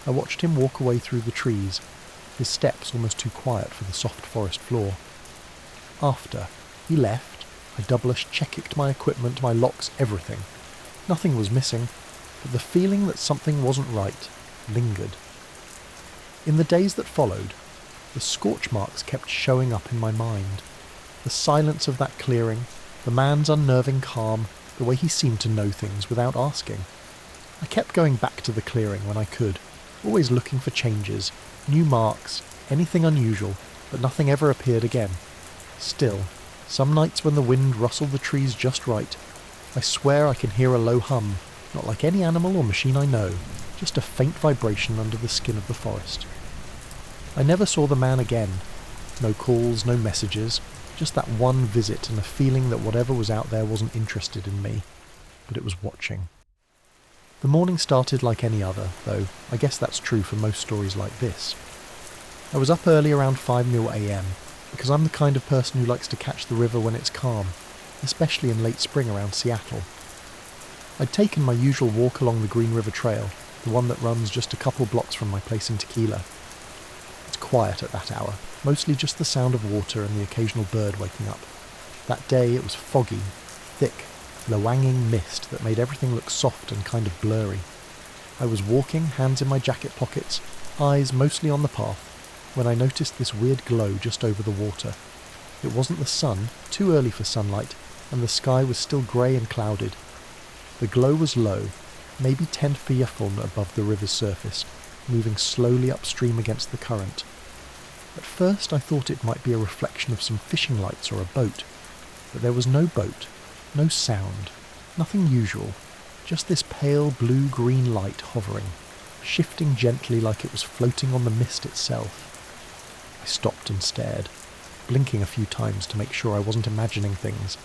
I watched him walk away through the trees, his steps almost too quiet for the soft forest floor. After he left, I double-checked my equipment, my locks, everything. Nothing was missing, but the feeling that something wasn't right lingered. In the days that followed, the scorch marks kept showing up in my mind. The silence of that clearing, the man's unnerving calm, the way he seemed to know things without asking. I kept going back to the clearing when I could, always looking for changes, new marks, anything unusual, but nothing ever appeared again. Still, some nights when the wind rustled the trees just right, I swear I can hear a low hum, not like any animal or machine I know, just a faint vibration under the skin of the forest. I never saw the man again. No calls, no messages, just that one visit and a feeling that whatever was out there wasn't interested in me, but it was watching. The morning started like any other, though I guess that's true for most stories like this. I was up early around 5 a.m, because I'm the kind of person who likes to catch the river when it's calm, especially in late spring around Seattle. I'd taken my usual walk along the Green River Trail, the one that runs just a couple blocks from my place in Tequila. It's quiet at that hour, mostly just the sound of water and the occasional bird waking up. That day it was foggy, thick, lowanging mist that made everything look soft and kind of blurry. I was walking, hands in my jacket pockets, eyes mostly on the path, when I noticed this weird glow just over the water. It wasn't the sun, too early for sunlight, and the sky was still grey and clouded. The glow was low, maybe 10 feet above the river's surface, moving slowly upstream against the current. At first I thought it might be a reflection of some fishing lights or a boat, but there was no boat, no sound, nothing usual, just this pale blue-green light hovering, shifting gently like it was floating on the mist itself. I stopped and stared, blinking a few times to make sure I wasn't imagining things.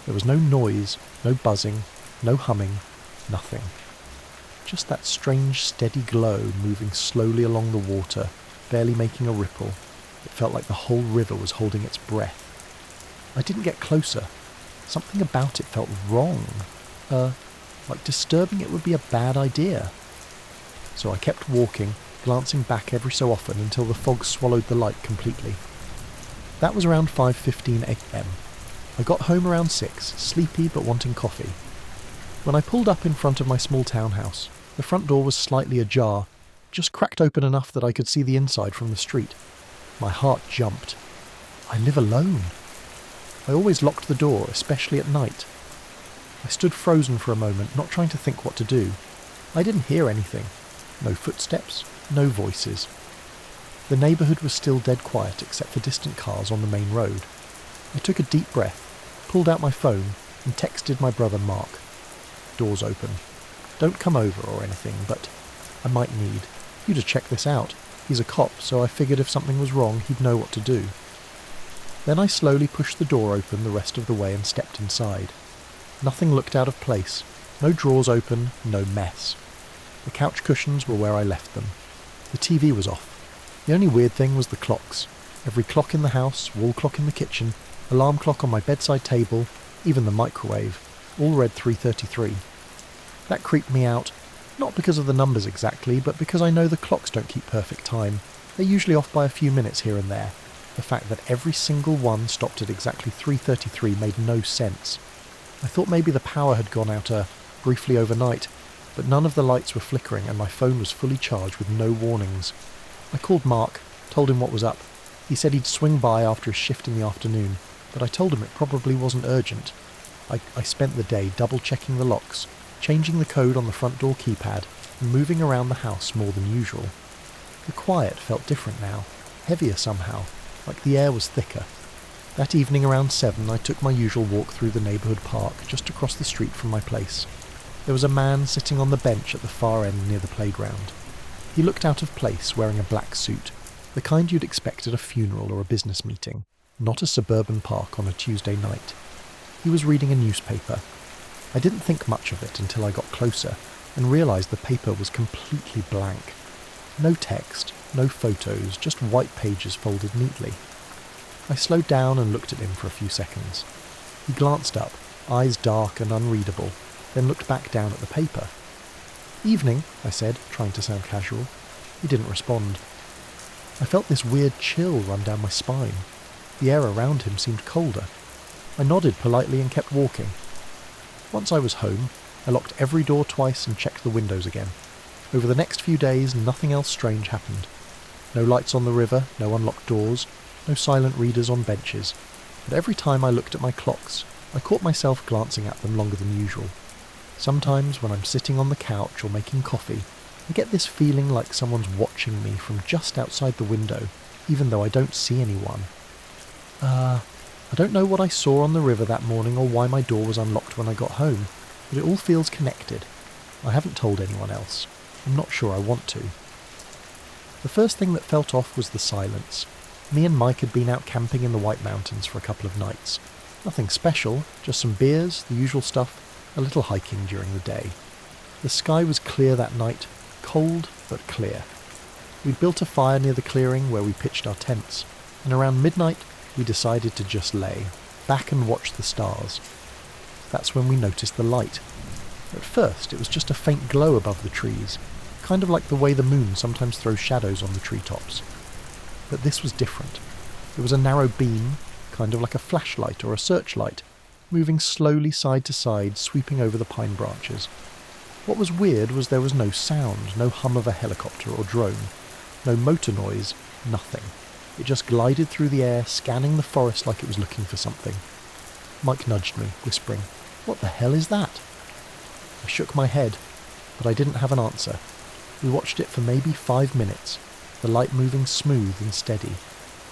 There was no noise, no buzzing, no humming, nothing. Just that strange steady glow moving slowly along the water, barely making a ripple. It felt like the whole river was holding its breath. I didn't get closer. Something about it felt wrong. Like disturbing it would be a bad idea. So I kept walking, glancing back every so often until the fog swallowed the light completely. That was around 5:15 a.m. I got home around 6, sleepy but wanting coffee. When I pulled up in front of my small townhouse, the front door was slightly ajar, just cracked open enough that I could see the inside from the street. My heart jumped. I live alone. I always locked the door, especially at night. I stood frozen for a moment, not trying to think what to do. I didn't hear anything. No footsteps, no voices. The neighbourhood was still dead quiet except for distant cars on the main road. I took a deep breath, pulled out my phone, and texted my brother Mark. Door's open. Don't come over or anything, but I might need you to check this out. He's a cop, so I figured if something was wrong, he'd know what to do. Then I slowly pushed the door open the rest of the way and stepped inside. Nothing looked out of place. No drawers open, no mess. The couch cushions were where I left them. The TV was off. The only weird thing was the clocks. Every clock in the house, wall clock in the kitchen, alarm clock on my bedside table, even the microwave, all read 3:33. That creeped me out, not because of the numbers exactly, but because I know the clocks don't keep perfect time. They're usually off by a few minutes here and there. The fact that every single one stopped at exactly 3:33 made no sense. I thought maybe the power had gone out briefly overnight, but none of the lights were flickering and my phone was fully charged with no warnings. I called Mark, told him what was up. He said he'd swing by after his shift in the afternoon, but I told him it probably wasn't urgent. I spent the day double-checking the locks, changing the code on the front door keypad, and moving around the house more than usual. The quiet felt different now, heavier somehow, like the air was thicker. That evening around 7 I took my usual walk through the neighbourhood park just across the street from my place. There was a man sitting on the bench at the far end near the playground. He looked out of place wearing a black suit, the kind you'd expect at a funeral or a business meeting, not a suburban park on a Tuesday night. He was reading a newspaper. I didn't think much of it until I got closer and realised the paper was completely blank. No text, no photos, just white pages folded neatly. I slowed down and looked at him for a few seconds. He glanced up, eyes dark and unreadable, then looked back down at the paper. "Evening," I said, trying to sound casual. He didn't respond. I felt this weird chill run down my spine. The air around him seemed colder. I nodded politely and kept walking. Once I was home, I locked every door twice and checked the windows again. Over the next few days, nothing else strange happened. No lights on the river, no unlocked doors, no silent readers on benches. But every time I looked at my clocks, I caught myself glancing at them longer than usual. Sometimes when I'm sitting on the couch or making coffee, I get this feeling like someone's watching me from just outside the window, even though I don't see anyone. I don't know what I saw on the river that morning or why my door was unlocked when I got home, but it all feels connected. I haven't told anyone else. I'm not sure I want to. The first thing that felt off was the silence. Me and Mike had been out camping in the White Mountains for a couple of nights. Nothing special, just some beers, the usual stuff, a little hiking during the day. The sky was clear that night, cold but clear. We'd built a fire near the clearing where we pitched our tents, and around midnight we decided to just lay back and watch the stars. That's when we noticed the light. At first it was just a faint glow above the trees, kind of like the way the moon sometimes throws shadows on the treetops. But this was different. It was a narrow beam, kind of like a flashlight or a searchlight, moving slowly side to side, sweeping over the pine branches. What was weird was there was no sound, no hum of a helicopter or drone, no motor noise, nothing. It just glided through the air, scanning the forest like it was looking for something. Mike nudged me, whispering, "What the hell is that?" I shook my head, but I didn't have an answer. We watched it for maybe 5 minutes, the light moving smooth and steady.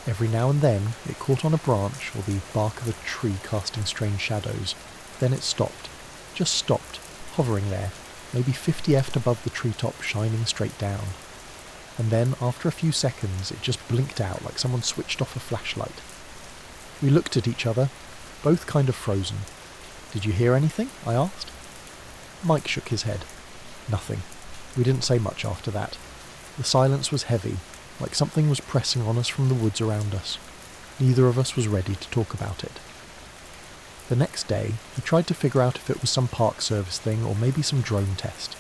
Every now and then it caught on a branch or the bark of a tree casting strange shadows. Then it stopped, just stopped, hovering there, maybe 50 feet above the treetop, shining straight down. And then, after a few seconds, it just blinked out like someone switched off a flashlight. We looked at each other, both kind of frozen. "Did you hear anything?" I asked. Mike shook his head. Nothing. We didn't say much after that. The silence was heavy, like something was pressing on us from the woods around us. Neither of us was ready to talk about it. The next day, we tried to figure out if it was some Park Service thing or maybe some drone test.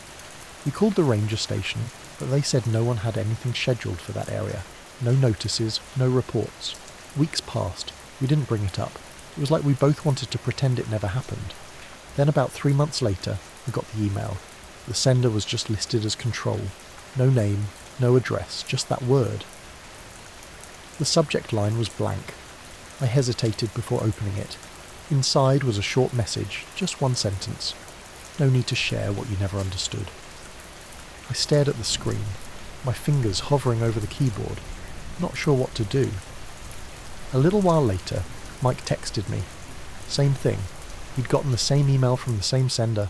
We called the ranger station, but they said no one had anything scheduled for that area. No notices, no reports. Weeks passed. We didn't bring it up. It was like we both wanted to pretend it never happened. Then about 3 months later, we got the email. The sender was just listed as control. No name, no address, just that word. The subject line was blank. I hesitated before opening it. Inside was a short message, just one sentence. No need to share what you never understood. I stared at the screen, my fingers hovering over the keyboard, not sure what to do. A little while later, Mike texted me. Same thing. He'd gotten the same email from the same sender.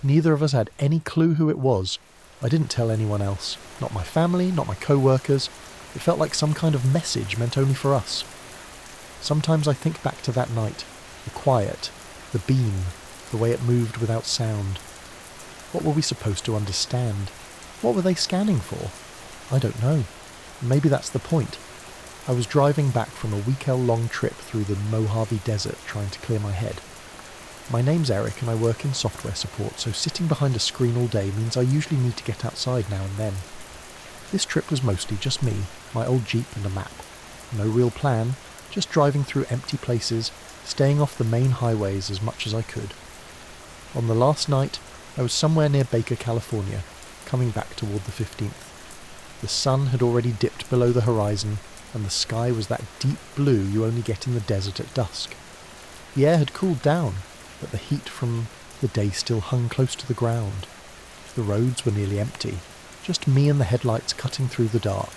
Neither of us had any clue who it was. I didn't tell anyone else. Not my family, not my co-workers. It felt like some kind of message meant only for us. Sometimes I think back to that night. The quiet, the beam, the way it moved without sound. What were we supposed to understand? What were they scanning for? I don't know. Maybe that's the point. I was driving back from a week-long trip through the Mojave Desert trying to clear my head. My name's Eric and I work in software support, so sitting behind a screen all day means I usually need to get outside now and then. This trip was mostly just me, my old Jeep and a map. No real plan, just driving through empty places, staying off the main highways as much as I could. On the last night, I was somewhere near Baker, California, coming back toward the 15th. The sun had already dipped below the horizon, and the sky was that deep blue you only get in the desert at dusk. The air had cooled down, but the heat from the day still hung close to the ground. The roads were nearly empty, just me and the headlights cutting through the dark.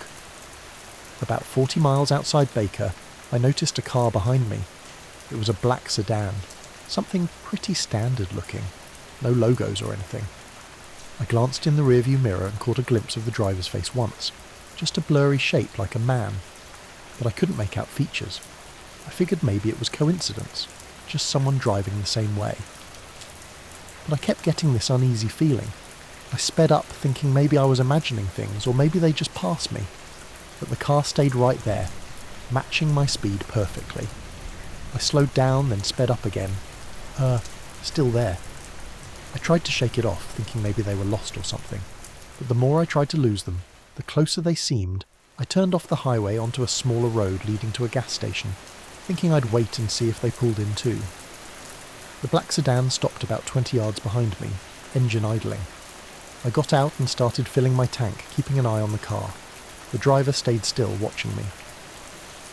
About 40 miles outside Baker, I noticed a car behind me. It was a black sedan, something pretty standard looking, no logos or anything. I glanced in the rearview mirror and caught a glimpse of the driver's face once, just a blurry shape like a man, but I couldn't make out features. I figured maybe it was coincidence, just someone driving the same way. But I kept getting this uneasy feeling. I sped up thinking maybe I was imagining things, or maybe they just passed me. But the car stayed right there, matching my speed perfectly. I slowed down, then sped up again. Still there. I tried to shake it off, thinking maybe they were lost or something, but the more I tried to lose them, the closer they seemed. I turned off the highway onto a smaller road leading to a gas station, thinking I'd wait and see if they pulled in too. The black sedan stopped about 20 yards behind me, engine idling. I got out and started filling my tank, keeping an eye on the car. The driver stayed still, watching me.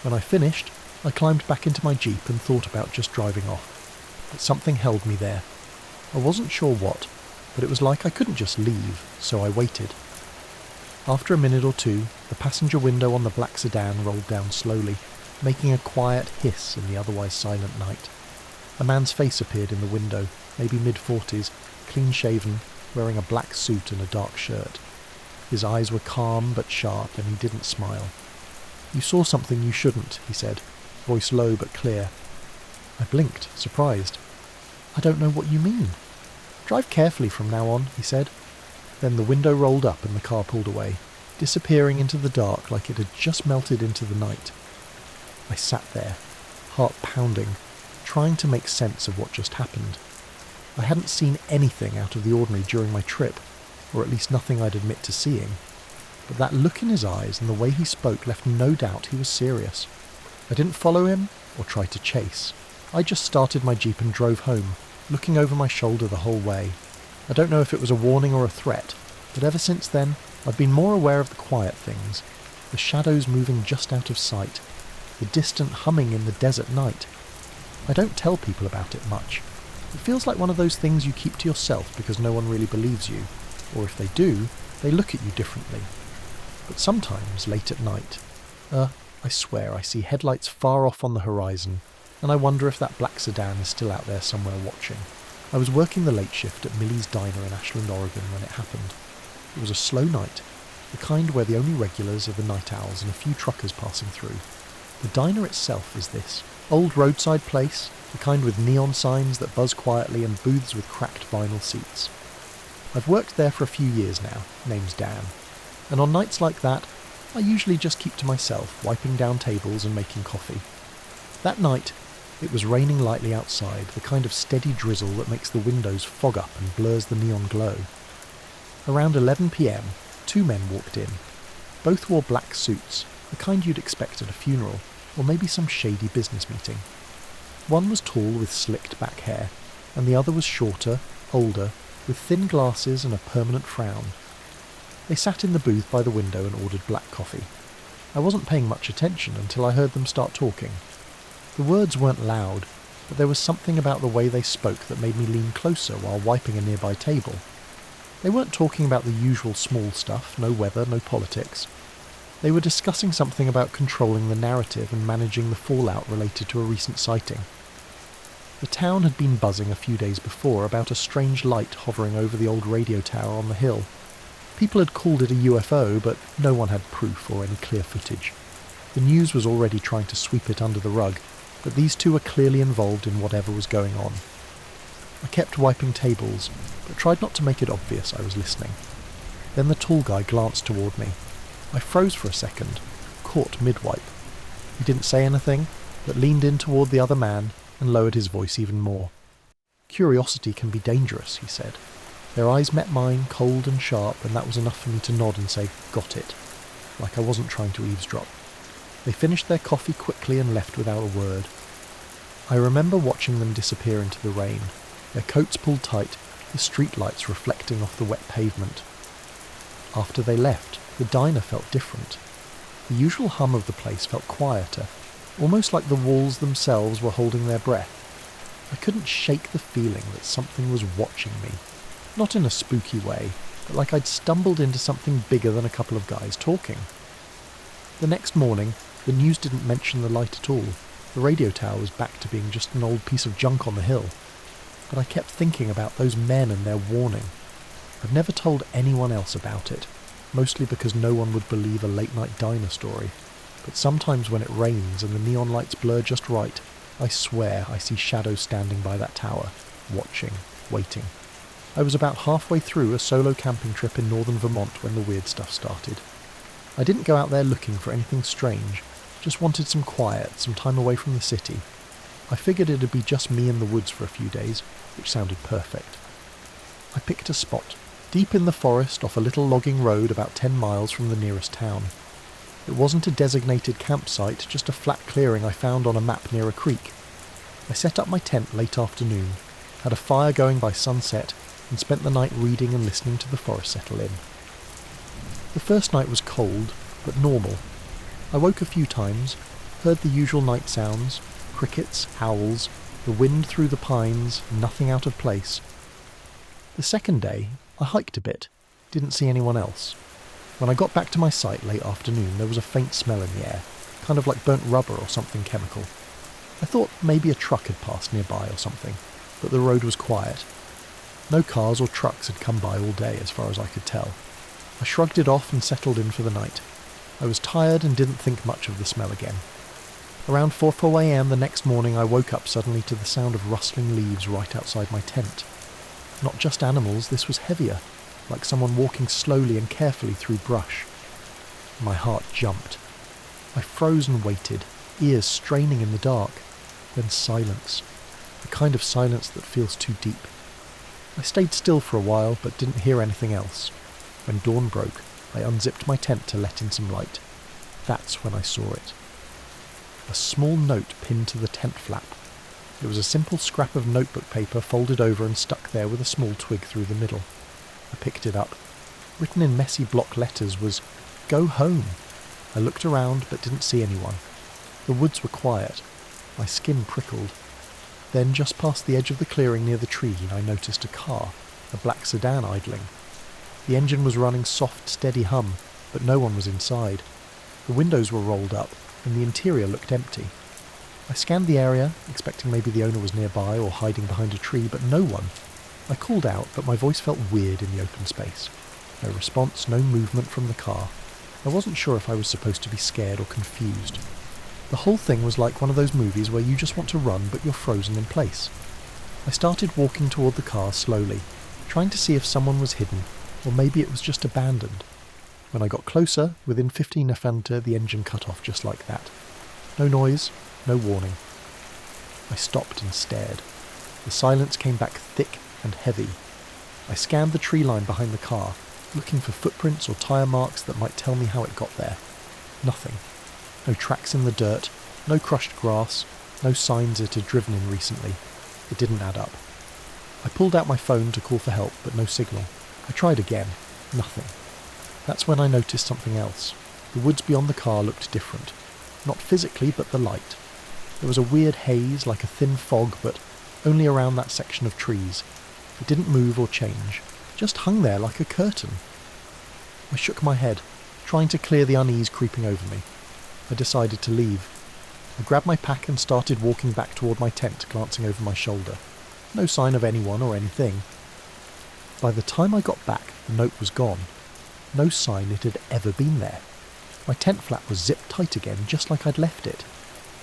When I finished, I climbed back into my Jeep and thought about just driving off. But something held me there. I wasn't sure what, but it was like I couldn't just leave, so I waited. After a minute or two, the passenger window on the black sedan rolled down slowly, making a quiet hiss in the otherwise silent night. A man's face appeared in the window, maybe mid-40s, clean-shaven, wearing a black suit and a dark shirt. His eyes were calm but sharp, and he didn't smile. "You saw something you shouldn't," he said, voice low but clear. I blinked, surprised. "I don't know what you mean." "Drive carefully from now on," he said. Then the window rolled up and the car pulled away, disappearing into the dark like it had just melted into the night. I sat there, heart pounding, trying to make sense of what just happened. I hadn't seen anything out of the ordinary during my trip, or at least nothing I'd admit to seeing. But that look in his eyes and the way he spoke left no doubt he was serious. I didn't follow him or try to chase. I just started my Jeep and drove home, looking over my shoulder the whole way. I don't know if it was a warning or a threat, but ever since then, I've been more aware of the quiet things, the shadows moving just out of sight, the distant humming in the desert night. I don't tell people about it much. It feels like one of those things you keep to yourself because no one really believes you, or if they do, they look at you differently. But sometimes, late at night, I swear I see headlights far off on the horizon, and I wonder if that black sedan is still out there somewhere watching. I was working the late shift at Millie's Diner in Ashland, Oregon when it happened. It was a slow night, the kind where the only regulars are the night owls and a few truckers passing through. The diner itself is this old roadside place, the kind with neon signs that buzz quietly and booths with cracked vinyl seats. I've worked there for a few years now, name's Dan, and on nights like that, I usually just keep to myself, wiping down tables and making coffee. That night, it was raining lightly outside, the kind of steady drizzle that makes the windows fog up and blurs the neon glow. Around 11 p.m, 2 men walked in. Both wore black suits, the kind you'd expect at a funeral, or maybe some shady business meeting. One was tall with slicked back hair, and the other was shorter, older, with thin glasses and a permanent frown. They sat in the booth by the window and ordered black coffee. I wasn't paying much attention until I heard them start talking. The words weren't loud, but there was something about the way they spoke that made me lean closer while wiping a nearby table. They weren't talking about the usual small stuff, no weather, no politics. They were discussing something about controlling the narrative and managing the fallout related to a recent sighting. The town had been buzzing a few days before about a strange light hovering over the old radio tower on the hill. People had called it a UFO, but no one had proof or any clear footage. The news was already trying to sweep it under the rug, but these two were clearly involved in whatever was going on. I kept wiping tables, but tried not to make it obvious I was listening. Then the tall guy glanced toward me. I froze for a second, caught mid-wipe. He didn't say anything, but leaned in toward the other man and lowered his voice even more. "Curiosity can be dangerous," he said. Their eyes met mine, cold and sharp, and that was enough for me to nod and say, "Got it," like I wasn't trying to eavesdrop. They finished their coffee quickly and left without a word. I remember watching them disappear into the rain, their coats pulled tight, the streetlights reflecting off the wet pavement. After they left, the diner felt different. The usual hum of the place felt quieter, almost like the walls themselves were holding their breath. I couldn't shake the feeling that something was watching me. Not in a spooky way, but like I'd stumbled into something bigger than a couple of guys talking. The next morning, the news didn't mention the light at all. The radio tower was back to being just an old piece of junk on the hill. But I kept thinking about those men and their warning. I've never told anyone else about it, mostly because no one would believe a late-night diner story. But sometimes when it rains and the neon lights blur just right, I swear I see shadows standing by that tower, watching, waiting. I was about halfway through a solo camping trip in northern Vermont when the weird stuff started. I didn't go out there looking for anything strange, just wanted some quiet, some time away from the city. I figured it'd be just me in the woods for a few days, which sounded perfect. I picked a spot, deep in the forest off a little logging road about 10 miles from the nearest town. It wasn't a designated campsite, just a flat clearing I found on a map near a creek. I set up my tent late afternoon, had a fire going by sunset, and spent the night reading and listening to the forest settle in. The first night was cold, but normal. I woke a few times, heard the usual night sounds, crickets, owls, the wind through the pines, nothing out of place. The second day, I hiked a bit, didn't see anyone else. When I got back to my site late afternoon, there was a faint smell in the air, kind of like burnt rubber or something chemical. I thought maybe a truck had passed nearby or something, but the road was quiet. No cars or trucks had come by all day as far as I could tell. I shrugged it off and settled in for the night. I was tired and didn't think much of the smell again. Around 4 a.m. the next morning I woke up suddenly to the sound of rustling leaves right outside my tent. Not just animals, this was heavier, like someone walking slowly and carefully through brush. My heart jumped. I froze and waited, ears straining in the dark. Then silence. The kind of silence that feels too deep. I stayed still for a while, but didn't hear anything else. When dawn broke, I unzipped my tent to let in some light. That's when I saw it. A small note pinned to the tent flap. It was a simple scrap of notebook paper folded over and stuck there with a small twig through the middle. I picked it up. Written in messy block letters was, "Go home." I looked around but didn't see anyone. The woods were quiet. My skin prickled. Then, just past the edge of the clearing near the tree, I noticed a car, a black sedan idling. The engine was running soft, steady hum, but no one was inside. The windows were rolled up, and the interior looked empty. I scanned the area, expecting maybe the owner was nearby or hiding behind a tree, but no one. I called out, but my voice felt weird in the open space. No response, no movement from the car. I wasn't sure if I was supposed to be scared or confused. The whole thing was like one of those movies where you just want to run but you're frozen in place. I started walking toward the car slowly, trying to see if someone was hidden, or maybe it was just abandoned. When I got closer, within 15 Nefanta, the engine cut off just like that. No noise, no warning. I stopped and stared. The silence came back thick and heavy. I scanned the tree line behind the car, looking for footprints or tyre marks that might tell me how it got there. Nothing. No tracks in the dirt, no crushed grass, no signs it had driven in recently. It didn't add up. I pulled out my phone to call for help, but no signal. I tried again. Nothing. That's when I noticed something else. The woods beyond the car looked different. Not physically, but the light. There was a weird haze, like a thin fog, but only around that section of trees. It didn't move or change. It just hung there like a curtain. I shook my head, trying to clear the unease creeping over me. I decided to leave. I grabbed my pack and started walking back toward my tent, glancing over my shoulder. No sign of anyone or anything. By the time I got back, the note was gone. No sign it had ever been there. My tent flap was zipped tight again, just like I'd left it.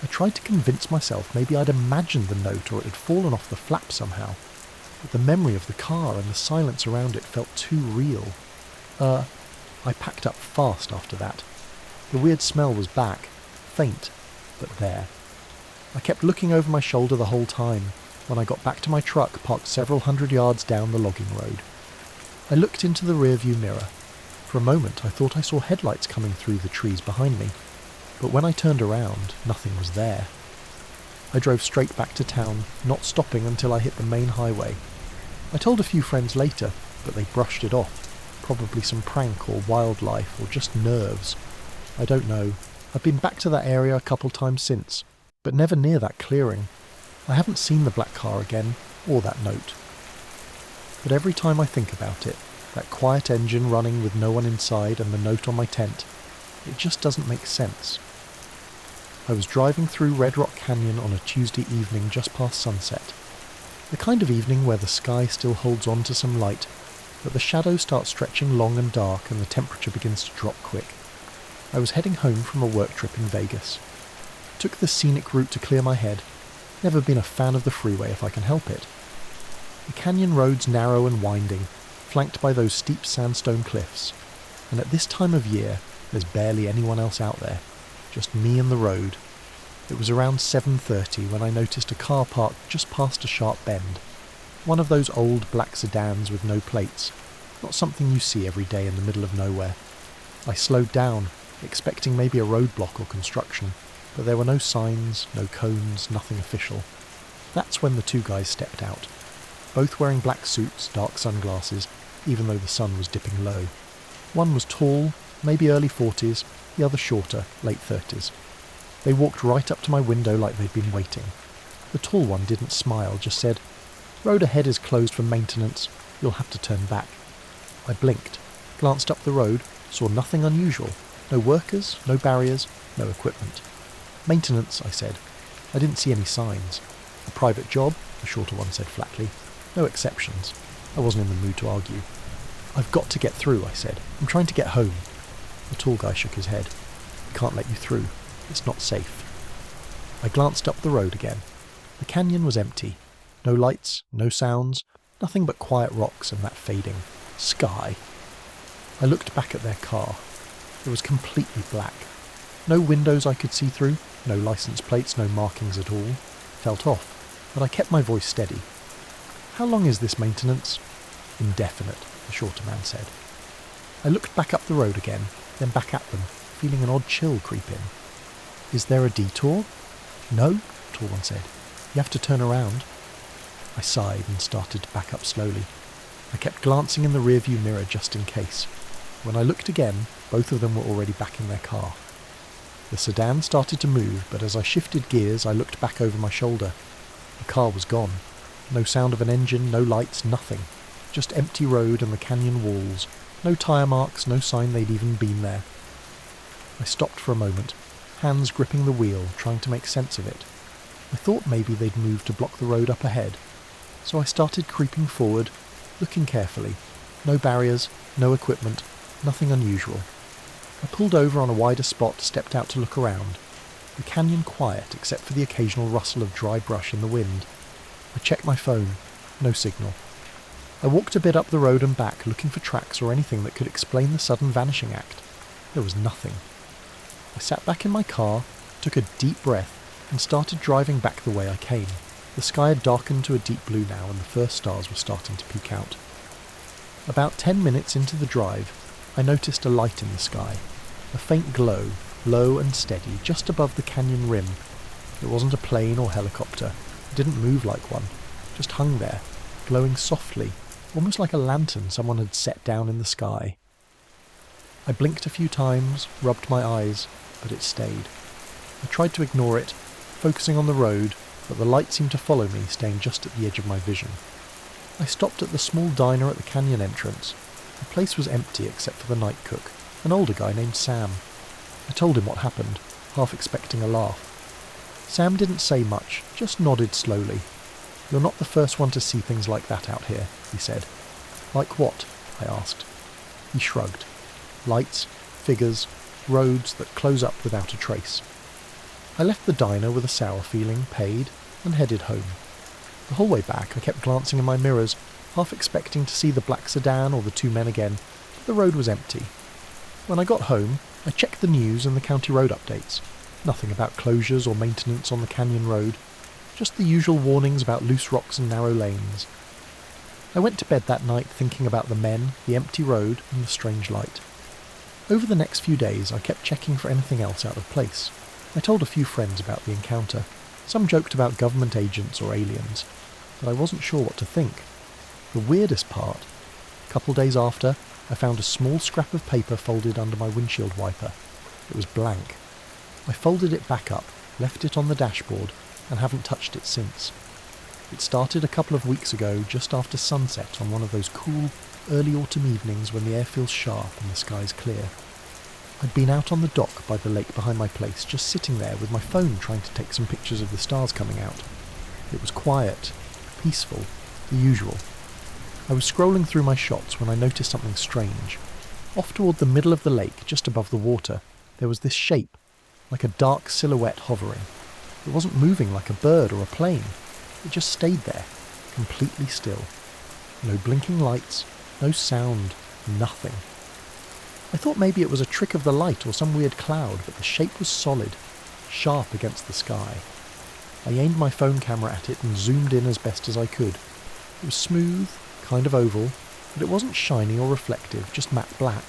I tried to convince myself maybe I'd imagined the note or it had fallen off the flap somehow. But the memory of the car and the silence around it felt too real. I packed up fast after that. The weird smell was back, faint, but there. I kept looking over my shoulder the whole time. When I got back to my truck parked several hundred yards down the logging road, I looked into the rearview mirror. For a moment I thought I saw headlights coming through the trees behind me, but when I turned around, nothing was there. I drove straight back to town, not stopping until I hit the main highway. I told a few friends later, but they brushed it off. Probably some prank or wildlife or just nerves. I don't know. I've been back to that area a couple times since, but never near that clearing. I haven't seen the black car again, or that note. But every time I think about it, that quiet engine running with no one inside and the note on my tent, it just doesn't make sense. I was driving through Red Rock Canyon on a Tuesday evening just past sunset. The kind of evening where the sky still holds on to some light, but the shadows start stretching long and dark and the temperature begins to drop quick. I was heading home from a work trip in Vegas. Took the scenic route to clear my head. Never been a fan of the freeway if I can help it. The canyon road's narrow and winding, flanked by those steep sandstone cliffs, and at this time of year there's barely anyone else out there, just me and the road. It was around 7:30 when I noticed a car parked just past a sharp bend. One of those old black sedans with no plates. Not something you see every day in the middle of nowhere. I slowed down, expecting maybe a roadblock or construction, but there were no signs, no cones, nothing official. That's when the two guys stepped out, both wearing black suits, dark sunglasses, even though the sun was dipping low. One was tall, maybe early 40s, the other shorter, late 30s. They walked right up to my window like they'd been waiting. The tall one didn't smile, just said, "Road ahead is closed for maintenance. You'll have to turn back." I blinked, glanced up the road, saw nothing unusual. No workers, no barriers, no equipment. "Maintenance," I said. I didn't see any signs. "A private job," the shorter one said flatly. "No exceptions." I wasn't in the mood to argue. "I've got to get through," I said. "I'm trying to get home." The tall guy shook his head. "I can't let you through. It's not safe." I glanced up the road again. The canyon was empty. No lights, no sounds, nothing but quiet rocks and that fading sky. I looked back at their car. It was completely black. No windows I could see through, no license plates, no markings at all. Felt off, but I kept my voice steady. "How long is this maintenance?" "Indefinite," the shorter man said. I looked back up the road again, then back at them, feeling an odd chill creep in. "Is there a detour?" "No," the tall one said. "You have to turn around." I sighed and started to back up slowly. I kept glancing in the rearview mirror just in case. When I looked again, both of them were already back in their car. The sedan started to move, but as I shifted gears, I looked back over my shoulder. The car was gone. No sound of an engine, no lights, nothing. Just empty road and the canyon walls. No tyre marks, no sign they'd even been there. I stopped for a moment, hands gripping the wheel, trying to make sense of it. I thought maybe they'd moved to block the road up ahead. So I started creeping forward, looking carefully. No barriers, no equipment, nothing unusual. I pulled over on a wider spot, stepped out to look around. The canyon quiet, except for the occasional rustle of dry brush in the wind. I checked my phone. No signal. I walked a bit up the road and back, looking for tracks or anything that could explain the sudden vanishing act. There was nothing. I sat back in my car, took a deep breath, and started driving back the way I came. The sky had darkened to a deep blue now, and the first stars were starting to peek out. About 10 minutes into the drive, I noticed a light in the sky. A faint glow, low and steady, just above the canyon rim. It wasn't a plane or helicopter. It didn't move like one. Just hung there, glowing softly, almost like a lantern someone had set down in the sky. I blinked a few times, rubbed my eyes, but it stayed. I tried to ignore it, focusing on the road, but the light seemed to follow me, staying just at the edge of my vision. I stopped at the small diner at the canyon entrance. The place was empty except for the night cook, an older guy named Sam. I told him what happened, half expecting a laugh. Sam didn't say much, just nodded slowly. "You're not the first one to see things like that out here," he said. "Like what?" I asked. He shrugged. "Lights, figures, roads that close up without a trace." I left the diner with a sour feeling, paid, and headed home. The whole way back I kept glancing in my mirrors, half expecting to see the black sedan or the two men again, but the road was empty. When I got home, I checked the news and the county road updates. Nothing about closures or maintenance on the canyon road, just the usual warnings about loose rocks and narrow lanes. I went to bed that night thinking about the men, the empty road, and the strange light. Over the next few days I kept checking for anything else out of place. I told a few friends about the encounter. Some joked about government agents or aliens, but I wasn't sure what to think. The weirdest part, a couple days after, I found a small scrap of paper folded under my windshield wiper. It was blank. I folded it back up, left it on the dashboard, and haven't touched it since. It started a couple of weeks ago, just after sunset on one of those cool, early autumn evenings when the air feels sharp and the sky's clear. I'd been out on the dock by the lake behind my place, just sitting there with my phone trying to take some pictures of the stars coming out. It was quiet, peaceful, the usual. I was scrolling through my shots when I noticed something strange. Off toward the middle of the lake, just above the water, there was this shape, like a dark silhouette hovering. It wasn't moving like a bird or a plane. It just stayed there, completely still. No blinking lights, no sound, nothing. I thought maybe it was a trick of the light or some weird cloud, but the shape was solid, sharp against the sky. I aimed my phone camera at it and zoomed in as best as I could. It was smooth, kind of oval, but it wasn't shiny or reflective, just matte black.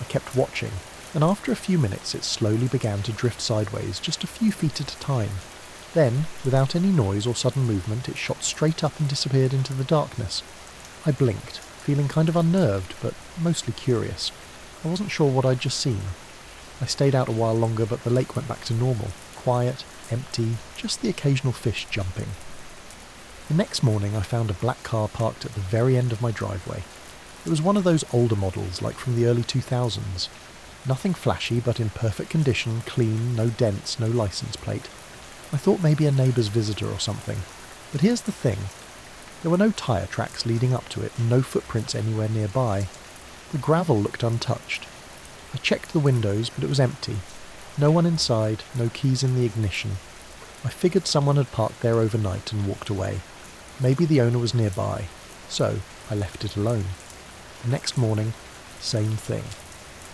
I kept watching, and after a few minutes it slowly began to drift sideways, just a few feet at a time. Then, without any noise or sudden movement, it shot straight up and disappeared into the darkness. I blinked, feeling kind of unnerved, but mostly curious. I wasn't sure what I'd just seen. I stayed out a while longer, but the lake went back to normal. Quiet, empty, just the occasional fish jumping. The next morning I found a black car parked at the very end of my driveway. It was one of those older models, like from the early 2000s. Nothing flashy, but in perfect condition, clean, no dents, no license plate. I thought maybe a neighbour's visitor or something. But here's the thing. There were no tyre tracks leading up to it, and no footprints anywhere nearby. The gravel looked untouched. I checked the windows, but it was empty. No one inside, no keys in the ignition. I figured someone had parked there overnight and walked away. Maybe the owner was nearby, so I left it alone. The next morning, same thing.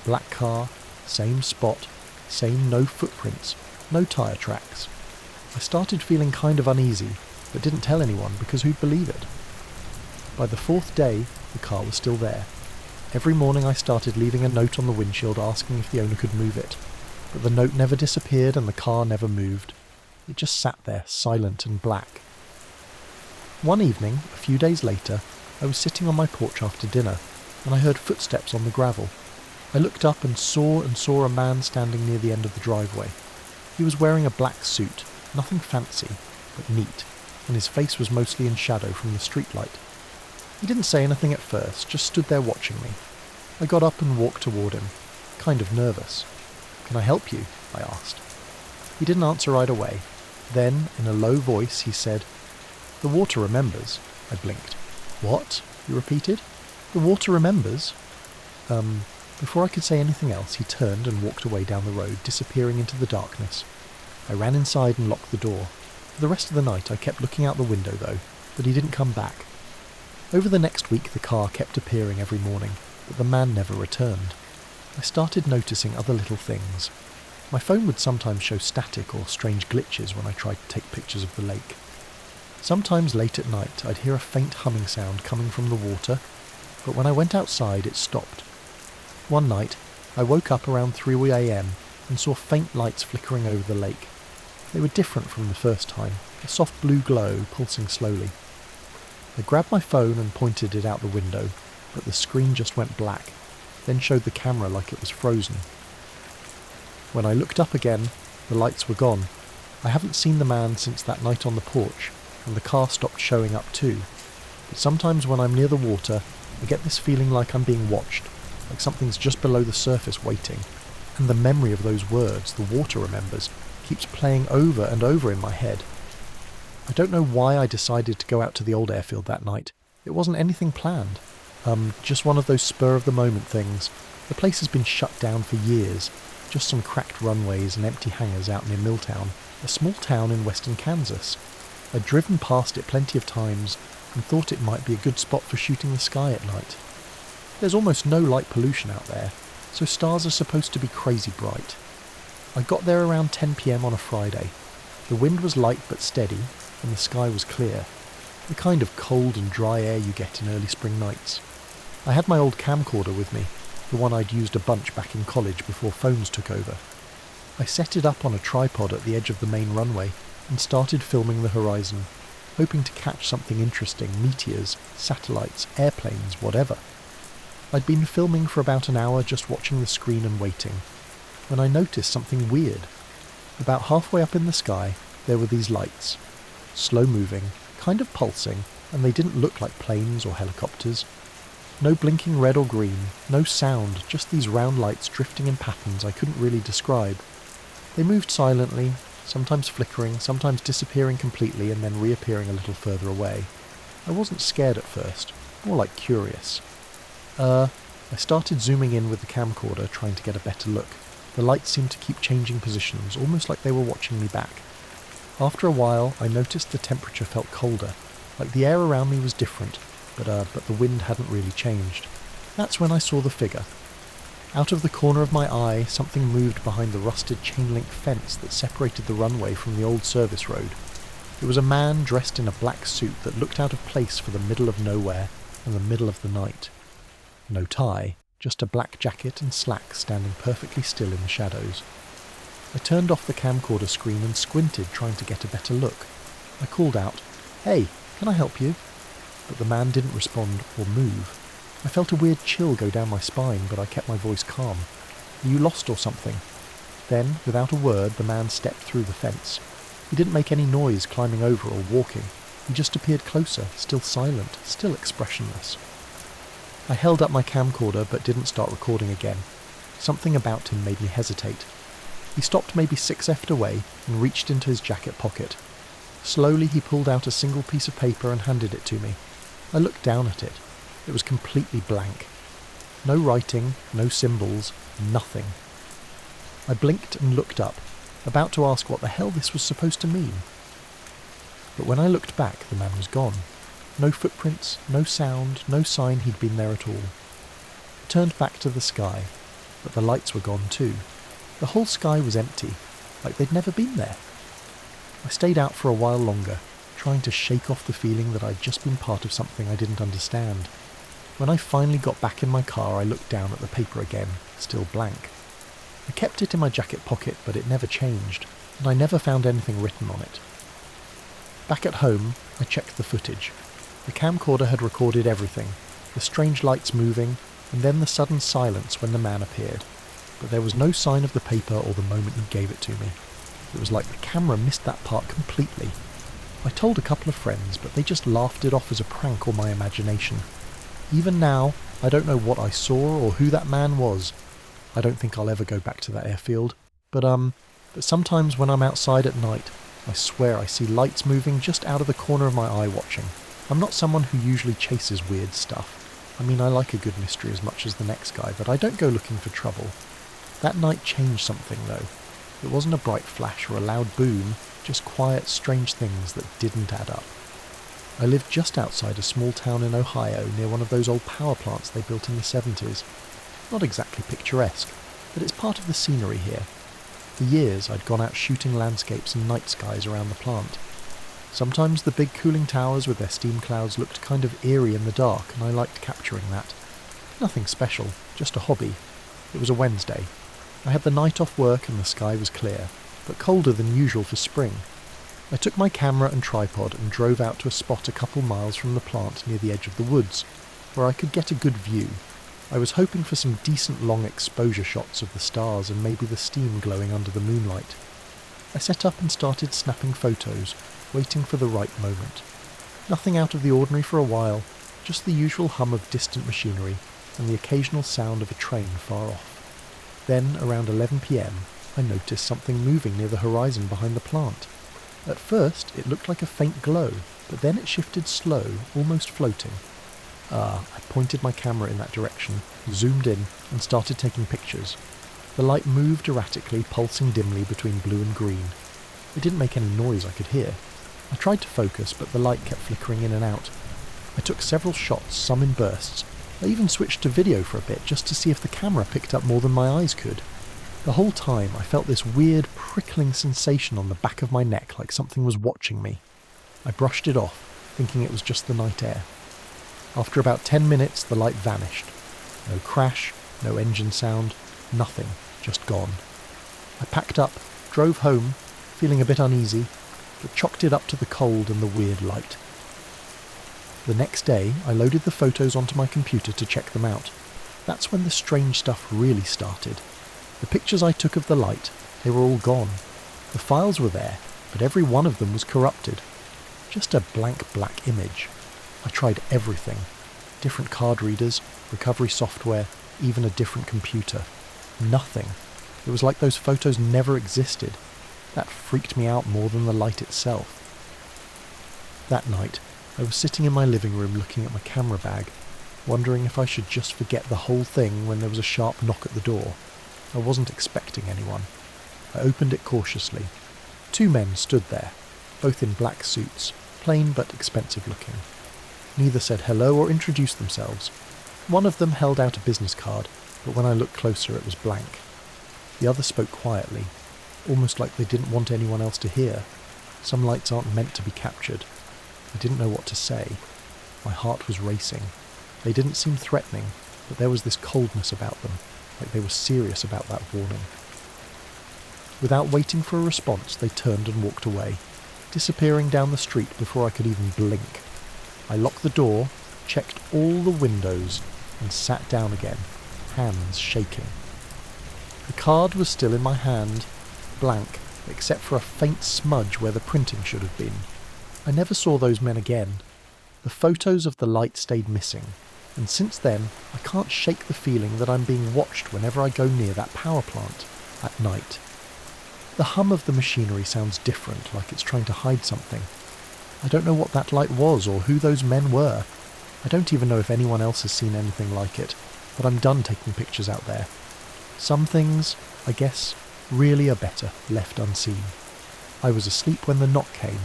Black car, same spot, same no footprints, no tyre tracks. I started feeling kind of uneasy, but didn't tell anyone because who'd believe it? By the fourth day, the car was still there. Every morning I started leaving a note on the windshield asking if the owner could move it, but the note never disappeared and the car never moved. It just sat there, silent and black. One evening, a few days later, I was sitting on my porch after dinner, and I heard footsteps on the gravel. I looked up and saw a man standing near the end of the driveway. He was wearing a black suit, nothing fancy, but neat, and his face was mostly in shadow from the streetlight. He didn't say anything at first, just stood there watching me. I got up and walked toward him, kind of nervous. "Can I help you?" I asked. He didn't answer right away. Then, in a low voice, he said, "The water remembers." I blinked. "What?" he repeated. "The water remembers?" Before I could say anything else, he turned and walked away down the road, disappearing into the darkness. I ran inside and locked the door. For the rest of the night I kept looking out the window though, but he didn't come back. Over the next week the car kept appearing every morning, but the man never returned. I started noticing other little things. My phone would sometimes show static or strange glitches when I tried to take pictures of the lake. Sometimes late at night I'd hear a faint humming sound coming from the water, but when I went outside it stopped. One night I woke up around 3 a.m. and saw faint lights flickering over the lake. They were different from the first time, a soft blue glow pulsing slowly. I grabbed my phone and pointed it out the window, but the screen just went black, then showed the camera like it was frozen. When I looked up again, the lights were gone. I haven't seen the man since that night on the porch, and the car stopped showing up too. But sometimes when I'm near the water, I get this feeling like I'm being watched, like something's just below the surface waiting. And the memory of those words, "the water remembers," keeps playing over and over in my head. I don't know why I decided to go out to the old airfield that night. It wasn't anything planned. Just one of those spur-of-the-moment things. The place has been shut down for years. Just some cracked runways and empty hangars out near Milltown, a small town in western Kansas. I'd driven past it plenty of times and thought it might be a good spot for shooting the sky at night. There's almost no light pollution out there, so stars are supposed to be crazy bright. I got there around 10 p.m. on a Friday. The wind was light but steady, and the sky was clear. The kind of cold and dry air you get in early spring nights. I had my old camcorder with me, the one I'd used a bunch back in college before phones took over. I set it up on a tripod at the edge of the main runway and started filming the horizon, hoping to catch something interesting, meteors, satellites, airplanes, whatever. I'd been filming for about an hour just watching the screen and waiting, when I noticed something weird. About halfway up in the sky, there were these lights, slow-moving, kind of pulsing, and they didn't look like planes or helicopters. No blinking red or green, no sound, just these round lights drifting in patterns I couldn't really describe. They moved silently, sometimes flickering, sometimes disappearing completely and then reappearing a little further away. I wasn't scared at first, more like curious. I started zooming in with the camcorder, trying to get a better look. The lights seemed to keep changing positions, almost like they were watching me back. After a while, I noticed the temperature felt colder, like the air around me was different, but the wind hadn't really changed. That's when I saw the figure. Out of the corner of my eye, something moved behind the rusted chain-link fence that separated the runway from the old service road. It was a man dressed in a black suit that looked out of place for the middle of nowhere and the middle of the night. No tie, just a black jacket and slacks standing perfectly still in the shadows. I turned off the camcorder screen and squinted, trying to get a better look. I called out, "Hey, can I help you?" But the man didn't respond or move. I felt a weird chill go down my spine, but I kept my voice calm. "Are you lost or something?" Then, without a word, the man stepped through the fence. He didn't make any noise climbing over or walking. He just appeared closer, still silent, still expressionless. I held up my camcorder but didn't start recording again. Something about him made me hesitate. He stopped maybe 6 feet away and reached into his jacket pocket. Slowly he pulled out a single piece of paper and handed it to me. I looked down at it. It was completely blank. No writing, no symbols, nothing. I blinked and looked up, about to ask what the hell this was supposed to mean. But when I looked back, the man was gone. No footprints, no sound, no sign he'd been there at all. I turned back to the sky, but the lights were gone too. The whole sky was empty, like they'd never been there. I stayed out for a while longer, trying to shake off the feeling that I'd just been part of something I didn't understand. When I finally got back in my car, I looked down at the paper again, still blank. I kept it in my jacket pocket, but it never changed, and I never found anything written on it. Back at home, I checked the footage. The camcorder had recorded everything, the strange lights moving, and then the sudden silence when the man appeared. But there was no sign of the paper or the moment he gave it to me. It was like the camera missed that part completely. I told a couple of friends, but they just laughed it off as a prank or my imagination. Even now, I don't know what I saw or who that man was. I don't think I'll ever go back to that airfield. But sometimes when I'm outside at night, I swear I see lights moving just out of the corner of my eye watching. I'm not someone who usually chases weird stuff. I mean, I like a good mystery as much as the next guy, but I don't go looking for trouble. That night changed something, though. It wasn't a bright flash or a loud boom, just quiet, strange things that didn't add up. I lived just outside a small town in Ohio near one of those old power plants they built in the 70s. Not exactly picturesque, but it's part of the scenery here. For years I'd gone out shooting landscapes and night skies around the plant. Sometimes the big cooling towers with their steam clouds looked kind of eerie in the dark, and I liked capturing that. Nothing special, just a hobby. It was a Wednesday. I had the night off work and the sky was clear, but colder than usual for spring. I took my camera and tripod and drove out to a spot a couple miles from the plant near the edge of the woods, where I could get a good view. I was hoping for some decent long exposure shots of the stars and maybe the steam glowing under the moonlight. I set up and started snapping photos, waiting for the right moment. Nothing out of the ordinary for a while, just the usual hum of distant machinery and the occasional sound of a train far off. Then, around 11 p.m, I noticed something moving near the horizon behind the plant. At first, it looked like a faint glow, but then it shifted slow, almost floating. I pointed my camera in that direction, zoomed in, and started taking pictures. The light moved erratically, pulsing dimly between blue and green. It didn't make any noise I could hear. I tried to focus, but the light kept flickering in and out. I took several shots, some in bursts. I even switched to video for a bit, just to see if the camera picked up more than my eyes could. The whole time I felt this weird, prickling sensation on the back of my neck, like something was watching me. I brushed it off, thinking it was just the night air. After about 10 minutes, the light vanished. No crash, no engine sound, nothing, just gone. I packed up, drove home, feeling a bit uneasy, but chalked it up to the cold and the weird light. The next day, I loaded the photos onto my computer to check them out. That's when the strange stuff really started. The pictures I took of the light, they were all gone. The files were there, but every one of them was corrupted. Just a blank black image. I tried everything. Different card readers, recovery software, even a different computer. Nothing. It was like those photos never existed. That freaked me out more than the light itself. That night, I was sitting in my living room looking at my camera bag, wondering if I should just forget the whole thing when there was a sharp knock at the door. I wasn't expecting anyone. I opened it cautiously. 2 men stood there, both in black suits, plain but expensive looking. Neither said hello or introduced themselves. One of them held out a business card, but when I looked closer it was blank. The other spoke quietly, almost like they didn't want anyone else to hear. Some lights aren't meant to be captured. I didn't know what to say. My heart was racing. They didn't seem threatening, but there was this coldness about them, like they were serious about that warning. Without waiting for a response, they turned and walked away, disappearing down the street before I could even blink. I locked the door, checked all the windows, and sat down again, hands shaking. The card was still in my hand, blank, except for a faint smudge where the printing should have been. I never saw those men again. The photos of the light stayed missing, and since then I can't shake the feeling that I'm being watched whenever I go near that power plant, at night. The hum of the machinery sounds different, like it's trying to hide something. I don't know what that light was or who those men were. I don't even know if anyone else has seen anything like it, but I'm done taking pictures out there. Some things, I guess, really are better left unseen. I was asleep when the knock came.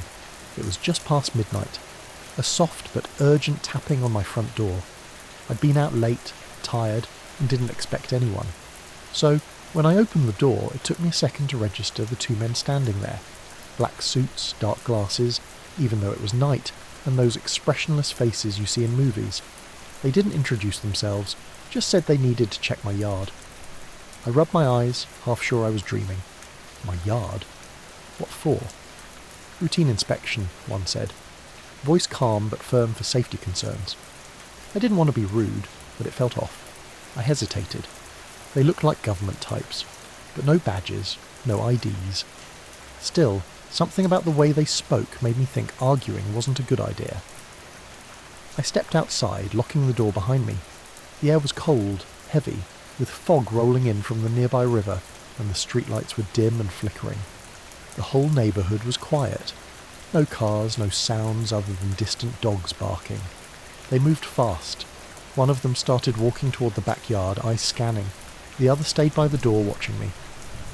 It was just past midnight. A soft but urgent tapping on my front door. I'd been out late, tired, and didn't expect anyone. So, when I opened the door, it took me a second to register the two men standing there. Black suits, dark glasses, even though it was night, and those expressionless faces you see in movies. They didn't introduce themselves, just said they needed to check my yard. I rubbed my eyes, half sure I was dreaming. My yard? What for? Routine inspection, one said. Voice calm but firm for safety concerns. I didn't want to be rude, but it felt off. I hesitated. They looked like government types, but no badges, no IDs. Still, something about the way they spoke made me think arguing wasn't a good idea. I stepped outside, locking the door behind me. The air was cold, heavy, with fog rolling in from the nearby river, and the streetlights were dim and flickering. The whole neighbourhood was quiet. No cars, no sounds other than distant dogs barking. They moved fast. One of them started walking toward the backyard, eyes scanning. The other stayed by the door watching me.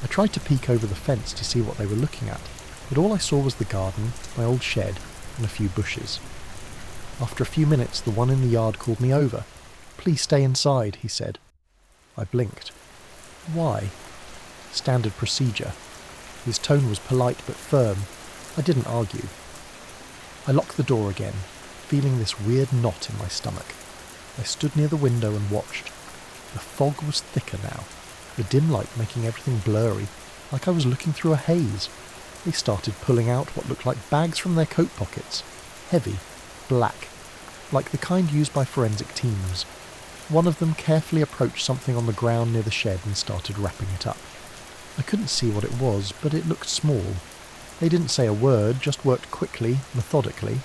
I tried to peek over the fence to see what they were looking at, but all I saw was the garden, my old shed, and a few bushes. After a few minutes, the one in the yard called me over. "Please stay inside," he said. I blinked. Why? Standard procedure. His tone was polite but firm. I didn't argue. I locked the door again, feeling this weird knot in my stomach. I stood near the window and watched. The fog was thicker now, the dim light making everything blurry, like I was looking through a haze. They started pulling out what looked like bags from their coat pockets. Heavy, black, like the kind used by forensic teams. One of them carefully approached something on the ground near the shed and started wrapping it up. I couldn't see what it was, but it looked small. They didn't say a word, just worked quickly, methodically.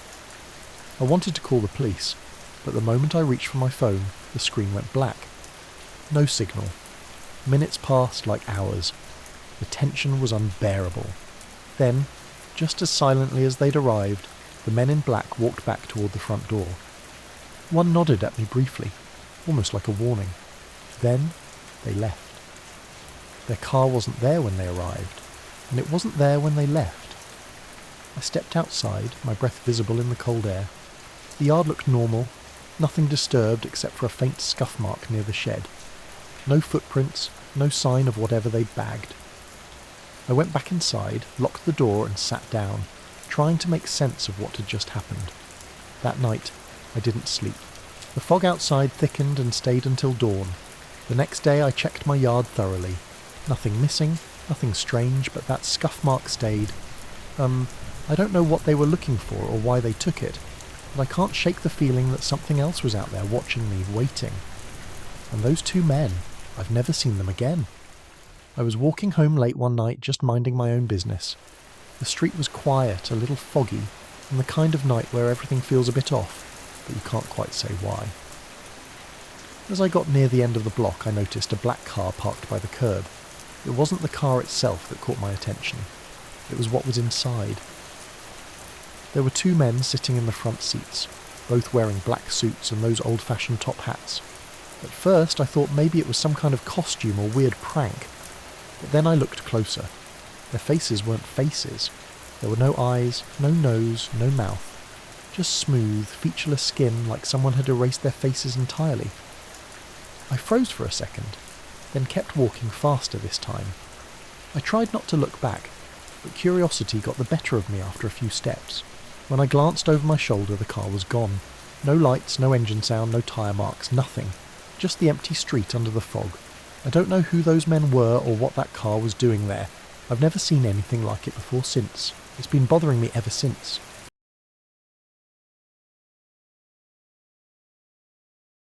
I wanted to call the police, but the moment I reached for my phone, the screen went black. No signal. Minutes passed like hours. The tension was unbearable. Then, just as silently as they'd arrived, the men in black walked back toward the front door. One nodded at me briefly, almost like a warning. Then, they left. Their car wasn't there when they arrived, and it wasn't there when they left. I stepped outside, my breath visible in the cold air. The yard looked normal, nothing disturbed except for a faint scuff mark near the shed. No footprints, no sign of whatever they'd bagged. I went back inside, locked the door and sat down, trying to make sense of what had just happened. That night, I didn't sleep. The fog outside thickened and stayed until dawn. The next day I checked my yard thoroughly. Nothing missing, nothing strange, but that scuff mark stayed. I don't know what they were looking for or why they took it, but I can't shake the feeling that something else was out there watching me, waiting. And those two men, I've never seen them again. I was walking home late one night, just minding my own business. The street was quiet, a little foggy, and the kind of night where everything feels a bit off, but you can't quite say why. As I got near the end of the block, I noticed a black car parked by the curb. It wasn't the car itself that caught my attention. It was what was inside. There were two men sitting in the front seats, both wearing black suits and those old-fashioned top hats. At first I thought maybe it was some kind of costume or weird prank, but then I looked closer. Their faces weren't faces. There were no eyes, no nose, no mouth. Just smooth, featureless skin like someone had erased their faces entirely. I froze for a second, then kept walking faster this time. I tried not to look back, but curiosity got the better of me after a few steps. When I glanced over my shoulder, the car was gone. No lights, no engine sound, no tyre marks, nothing. Just the empty street under the fog. I don't know who those men were or what that car was doing there. I've never seen anything like it before since. It's been bothering me ever since.